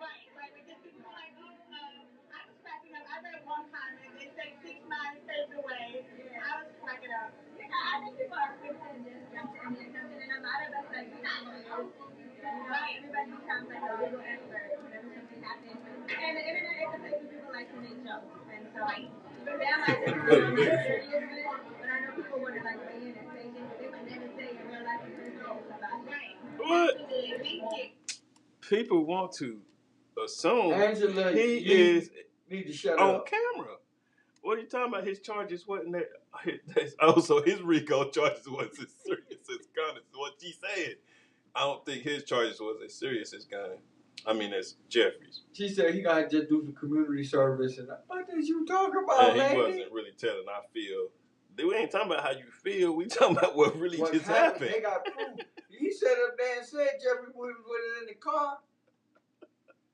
Right. Because people are like, I was cracking up. I read one comment. They say 6 miles paved away. I was cracking up. I think people are quick to just jump to any assumption, and a lot of us, like, we're not lawyers. You know, everybody becomes like a legal expert whenever something happens. And the internet is a place where people like to make jokes. And so, for them, I think it's a little seriousness. But I know people want to like weigh in and say things that they would never say in real life in person about it. Right. What? People want to assume Angela, he you is need to shut on up. camera. What are you talking about? His charges wasn't that. Also, his RICO charges wasn't as serious as Gunna's. What she said. I don't think his charges was as serious as Gunna. I mean, as Jeffrey's. She said he gotta just do some community service, and what did you talk about, And he lady? wasn't really telling. I feel. We ain't talking about how you feel. We talking about what really just happened. They got proof. He sat up there and said Jeffrey Williams was in the car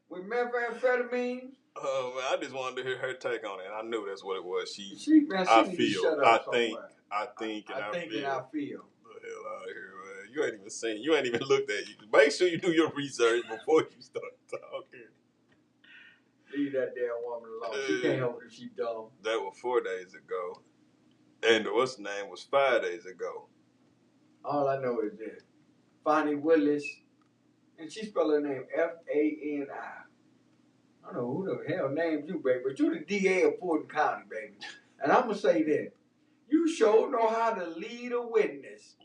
with methamphetamine. Oh man, I just wanted to hear her take on it. I knew that's what it was. She need I to feel. shut I up think. somewhere. I think. And I think feel. and I feel. The hell out of here, man. You ain't even seen. You ain't even looked at you. Make sure you do your research before you start talking. Leave that damn woman alone. She can't help it if she dumb. That was 4 days ago. And what's the name was 5 days ago. All I know is this. Fonnie Willis, and she spelled her name Fani. I don't know who the hell named you, baby, but you the DA of Fulton County, baby. And I'm going to say this. You sure know how to lead a witness.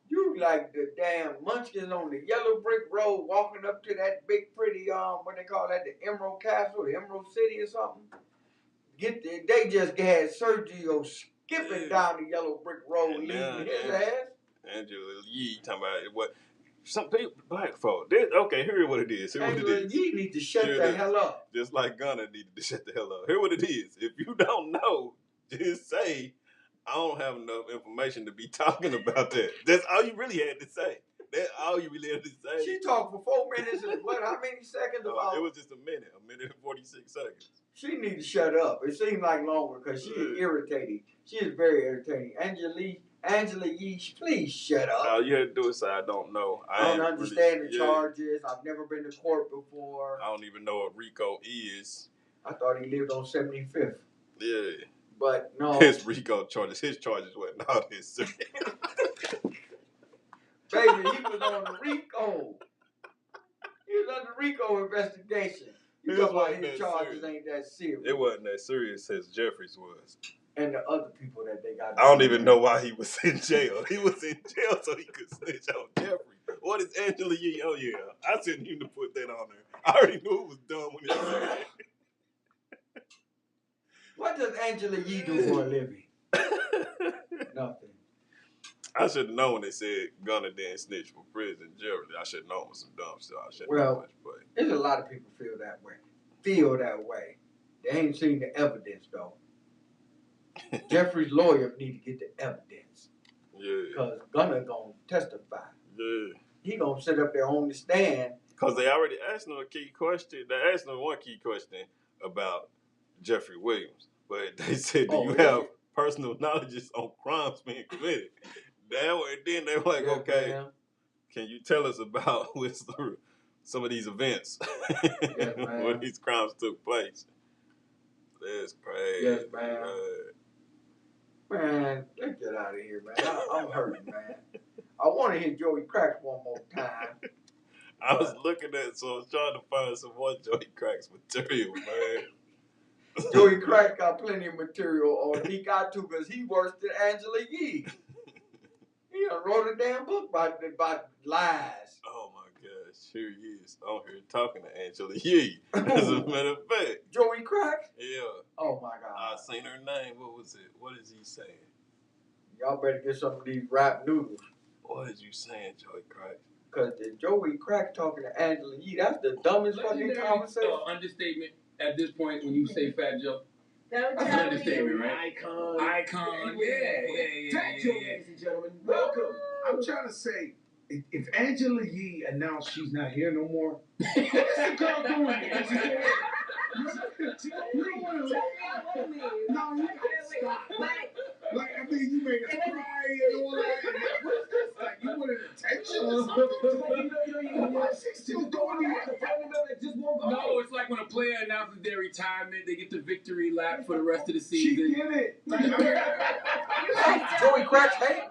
You like the damn munchkins on the yellow brick road walking up to that big pretty, what they call that, the Emerald Castle, the Emerald City or something. They just had Sergio skipping down the yellow brick road And leading his ass. Angela Yee talking about what some people, black folk. Okay, here is what it is. Angela Yee need to shut the hell up. Just like Gunna needed to shut the hell up. Here what it is. If you don't know, just say, I don't have enough information to be talking about that. That's all you really had to say. That's all you really had to say. She talked for 4 minutes and what? How many seconds? About? It was just a minute and 46 seconds. She need to shut up. It seemed like longer because she is irritating. She is very irritating. Angela Yee, please shut up. All you had to do is say, I don't know. I don't understand the charges. I've never been to court before. I don't even know what RICO is. I thought he lived on 75th. Yeah. But no. His RICO charges, wasn't all his serious. Baby, he was on the RICO. He was on the RICO investigation. You talking about his charges ain't that serious. It wasn't that serious as Jeffrey's was. And the other people that they got. I don't even know why he was in jail. He was in jail so he could snitch on Jeffrey. What is Angela Yee? Oh yeah, I sent you to put that on there. I already knew it was dumb when he said it. What does Angela Yee do for a living? Nothing. I should have known when they said Gunna didn't snitch for prison. Jeffrey, I should have known it was some dumb stuff. I shouldn't have much play. There's a lot of people feel that way. They ain't seen the evidence though. Jeffrey's lawyer need to get the evidence. Yeah. Because Gunna gonna testify. Yeah. He gonna sit up there on the stand. Because they already asked him a key question. They asked him one key question about Jeffrey Williams. But they said, do you have personal knowledge on crimes being committed? Then they were like, okay, can you tell us about Whistler some of these events Yes, ma'am. where these crimes took place. That's crazy. Yes, ma'am. Man, let's get out of here, man. I'm hurting, man. I want to hear Joey Cracks one more time. I was looking at, so I was trying to find some more Joey Cracks material, man. Joey Cracks got plenty of material, or he got to because he worse than Angela Yee. He done wrote a damn book about lies. Oh my gosh, here he is on here talking to Angela Yee. As a matter of fact. Joey Cracks? Yeah. Oh my God. I seen her name. What was it? What is he saying? Y'all better get some of these rap noodles. What is you saying, Joey Cracks? Because the Joey Cracks talking to Angela Yee, that's the dumbest fucking conversation. Understatement at this point when you say Fat Joe. That's That's an understatement, right? Icon. Icon. Yeah. Fat Joe, ladies and gentlemen. Welcome. I'm trying to say, if Angela Yee announced she's not here no more, what is the girl doing here? You don't want to leave. No, you gotta stop. Like, I mean, you made us cry and all that. And what is this? Like, you wanted attention or something? Why is she still doing it? Just won't go. No, it's like when a player announces their retirement, they get the victory lap for the rest of the She season. did it. Like, I mean, Joey Cracks hate.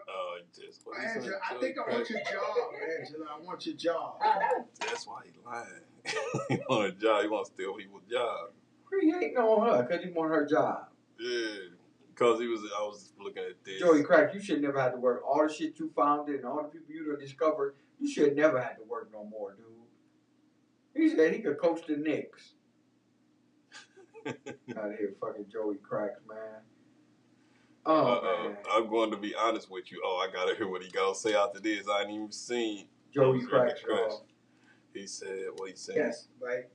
Oh, just what he Angela, said, I Joey think I want Cracks. your job, Angela. I want your job. That's why he lying. He want a job. He want to steal people's job. He hating on her because he want her job. Yeah. Because I was looking at this. Joey Cracks, you should never have to work. All the shit you founded and all the people you done discovered, you should never have to work no more, dude. He said he could coach the Knicks. Out of here, fucking Joey Cracks, man. Oh, man. I'm going to be honest with you. Oh, I got to hear what he got to say after this. I ain't even seen Joey Cracks, y'all. He said what he said. Yes, right.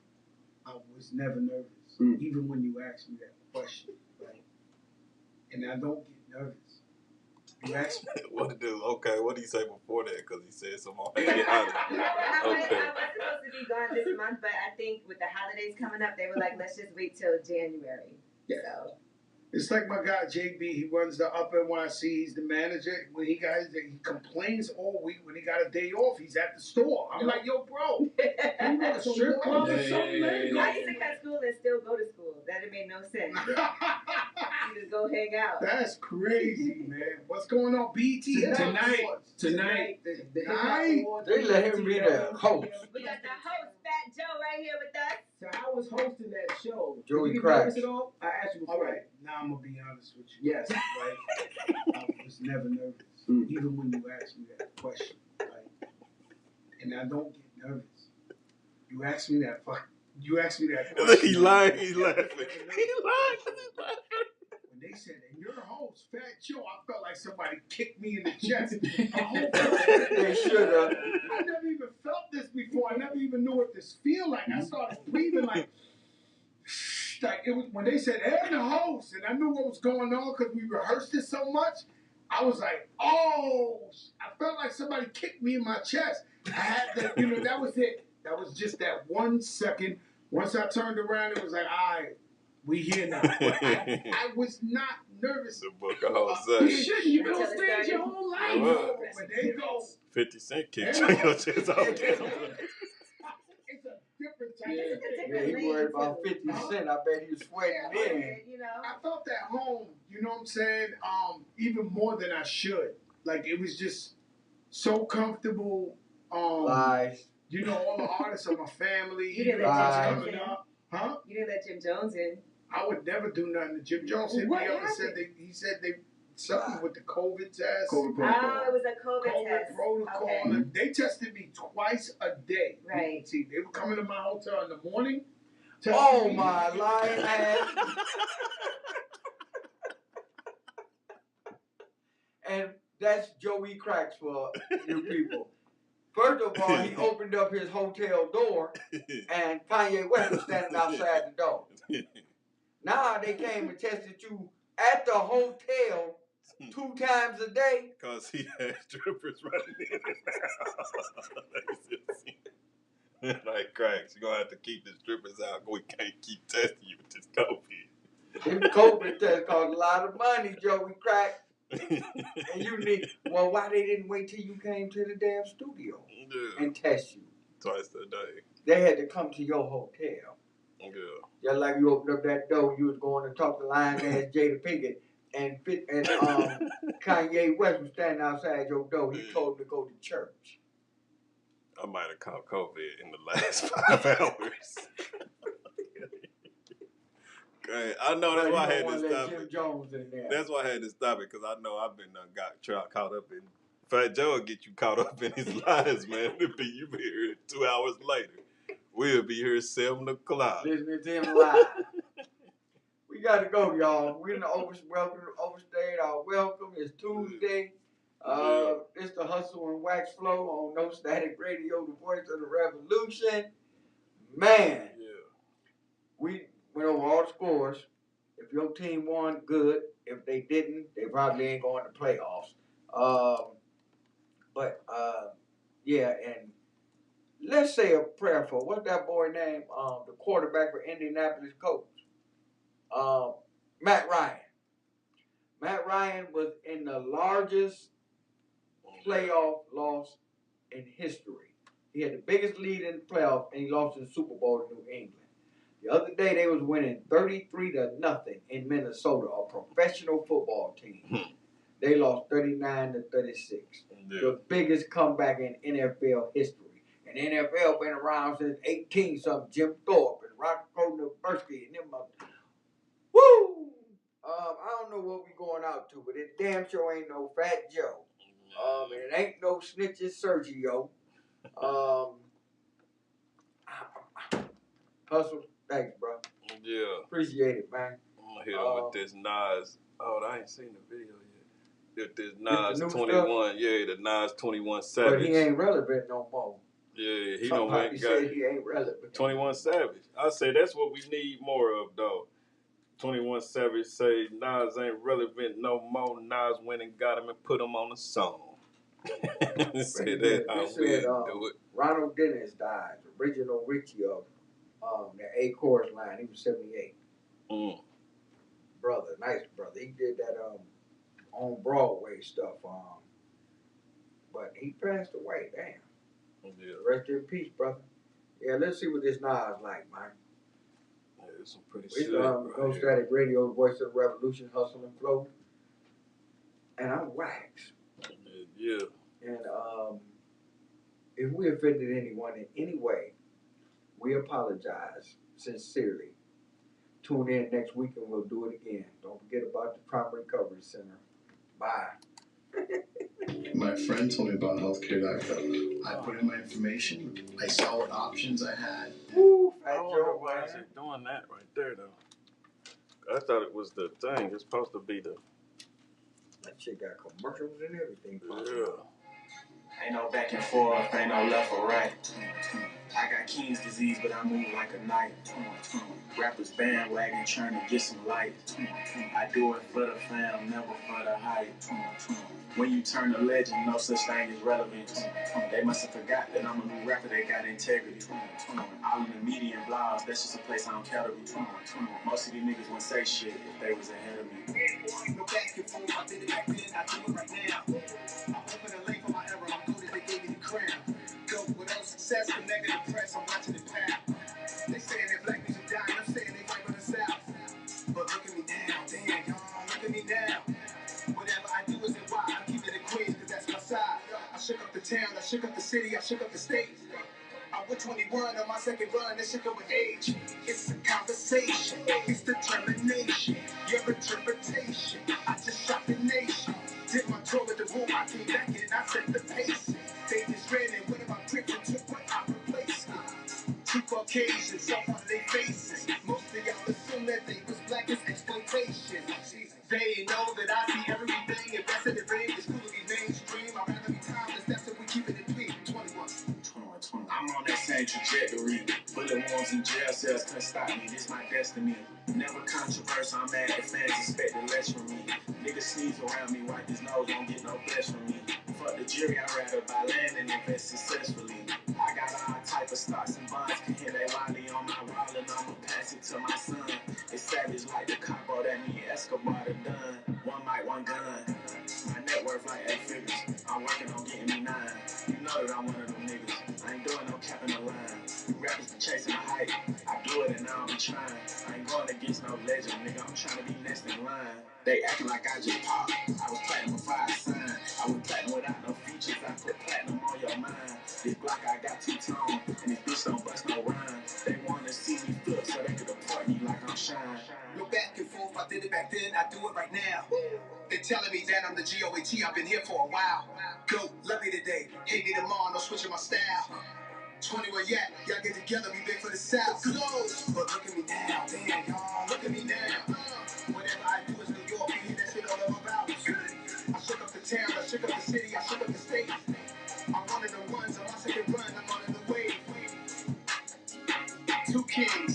I was never nervous, even when you asked me that question, right? And I don't get nervous. You asked me. What to do? Okay, what did he say before that? Because he said some more. I Okay. was supposed to be gone this month, but I think with the holidays coming up, they were like, let's just wait till January. Yeah. So. It's like my guy JB. He runs the Upper NYC. He's the manager. When he complains all week. When he got a day off, he's at the store. I'm like, yo, bro, you go to strip club or something? Let it go. I used to cut school and still go to school. That didn't make no sense. You just go hang out. That's crazy, man. What's going on, BT? Tonight. They let him be the host. We got the host, Fat Joe, right here with us. So I was hosting that show. Joey Did you Cracks. notice it all? I asked you before. All right, now I'm gonna be honest with you. Yes. Right? I was never nervous, even when you asked me that question. Right? And I don't get nervous. You asked me that question. He lying. He's laughing. He lying. When they said, and you're the host, Fat Joe, I felt like somebody kicked me in the chest. They should have. I never even felt this before. I never even knew what this feel like. I started breathing like it was when they said, and the host, and I knew what was going on because we rehearsed it so much. I was like, oh, I felt like somebody kicked me in my chest. I had to, that was it. That was just that 1 second. Once I turned around, it was like, all right, we here now. But I was not nervous. The book of Jose. You shouldn't. You've been on stage your whole life. What? When they go, 50 Cent kicked your chest out. it's a different type of thing. Yeah, he worried about 50 Cent. I bet he was sweating in. I felt at home, you know what I'm saying? Even more than I should. Like, it was just so comfortable. Lies. All the artists are my family. You didn't let Jim Jones coming in. up. Huh? You didn't let Jim Jones in. I would never do nothing to Jim Jones. Hit me What up and said happened? he said they something with the COVID test. Oh, it was a COVID test. protocol. Okay. And they tested me twice a day. Right. See, they were coming to my hotel in the morning. Oh, testing me. my lying ass. And that's Joey Cracks for you people. First of all, he opened up his hotel door and Kanye West was standing outside the door. Now they came and tested you at the hotel 2 times a day. Because he had strippers running in and out. Like, Cracks, you're going to have to keep the strippers out. We can't keep testing you with this COVID. This COVID test cost a lot of money, Joey Cracks. And you need, well, why they didn't wait till you came to the damn studio and test you? Twice a day. They had to come to your hotel. Yeah. Just like you opened up that door, you was going to talk to Lion Ass Jada Pinkett, and Kanye West was standing outside your door. He told him to go to church. I might have caught COVID in the last 5 hours. Okay, I know that's why I had to stop Jim it. Jones in there. That's why I had to stop it, because I know I've been caught up in. Fat Joe will get you caught up in his lies, man. You be here 2 hours later. We'll be here at 7 o'clock. Listening to him live. We got to go, y'all. We're in the overstayed our welcome. It's Tuesday. It's the Hustle and Wax Flow on No Static Radio, the voice of the revolution. Man, we went over all the scores. If your team won, good. If they didn't, they probably ain't going to playoffs. Yeah, and let's say a prayer for, what's that boy name? The quarterback for Indianapolis Colts. Matt Ryan. Matt Ryan was in the largest playoff loss in history. He had the biggest lead in the playoff, and he lost in the Super Bowl to New England. The other day, they was winning 33-0 in Minnesota, a professional football team. They lost 39-36. Yeah. The biggest comeback in NFL history. And NFL been around since 18-something. Jim Thorpe and Rocco University and them. Woo! I don't know what we going out to, but it damn sure ain't no Fat Joe. And it ain't no snitches Sergio. Hustle, thanks, bro. Yeah. Appreciate it, man. I'm gonna hit him with this Nas. Oh, I ain't seen the video yet. This This Nas the new 21. stuff? Yeah, the Nas 21 Savage. But he ain't relevant no more. Yeah, he Somebody don't said got he ain't relevant. 21 Savage. I say that's what we need more of, though. 21 Savage say Nas ain't relevant no more. Nas went and got him and put him on a song. Say that how we do it. Ronald Dennis died. Original Richie of the A Chorus line. He was 78. Brother, nice brother. He did that on Broadway stuff. But he passed away. Damn. Yeah. Rest in peace, brother. Yeah, let's see what this Nas like, man. Yeah, it's some pretty We shit. No Static Radio, the voice of the revolution, hustle and flow. And I'm Wax. Yeah. And if we offended anyone in any way, we apologize sincerely. Tune in next week and we'll do it again. Don't forget about the Trauma Recovery Center. Bye. My friend told me about healthcare.gov. I put in my information. I saw what options I had. Woo, I wonder why is it doing that right there, though. I thought it was the thing. It's supposed to be the... That shit got commercials and everything. Yeah. Ain't no back and forth, ain't no left or right. I got King's disease, but I move like a knight. Rappers bandwagon trying to get some light. I do it for the fam, never for the hype. When you turn a legend, no such thing as relevance. They must have forgot that I'm a new rapper that got integrity. All in the media and blogs, that's just a place I don't care to be. Most of these niggas wouldn't say shit if they was ahead of me. No back and forth, I did it back then, I do it right now. I'm hoping to late for my era, I'm good as they gave me the crown. Go without success, the negative press, I'm watching it pound. They saying that black people dying, I'm saying they fight for the South. But look at me now, damn, y'all, look at me now. Whatever I do is in why, I'm keeping it Queens, cause that's my side. I shook up the town, I shook up the city, I shook up the state. I was 21 on my second run, that shook up with age. It's a conversation, it's determination, your interpretation. I just shot the nation, did my tour with the room, I came back and I set the pace. They just ran and went in my bricks and took what I replaced. Two Caucasians up on their faces. Most of y'all assume that they was black as exploitation. They know that I see everything, and that's in the ring. It's cool to be mainstream. I'd rather be timeless, that's if we keep it in clean. 21. I'm on that same trajectory. Bullet wounds in jail cells couldn't stop me. This my destiny. Never controversial. I'm mad that fans expected less from me. Niggas sneeze around me, wipe his nose, don't get no bless from me. Fuck the jury, I'd rather buy land and invest successfully. I got all type of stocks and bonds. Can hit they Wiley on my wallet, I'ma pass it to my son. It's savage like the Capo that me Escobar done. One mic, one gun. My net worth like 8 figures. I'm working on getting me 9. You know that I'm one of them niggas. I ain't doing no capping, no chasing my hype. I do it and I don't be trying. I ain't going against no legend, nigga. I'm trying to be next in line. They acting like I just popped. I was platinum before I signed. I was platinum without no features. I put platinum on your mind. This block I got two-tone, and this bitch don't bust no rhyme. They wanna see me flip so they could deport me like I'm shine. Look back and forth, I did it back then, I do it right now. They telling me that I'm the GOAT, I've been here for a while. Go, love me today, hate me tomorrow, no switching my style. 20 where yet, y'all get together, be big for the South. Close, but look at me now, damn y'all, look at me now. Whatever I do is New York, we hear that shit all over about. I shook up the town, I shook up the city, I shook up the state. I'm one of the ones, on my second run, I'm on the wave. Two kings,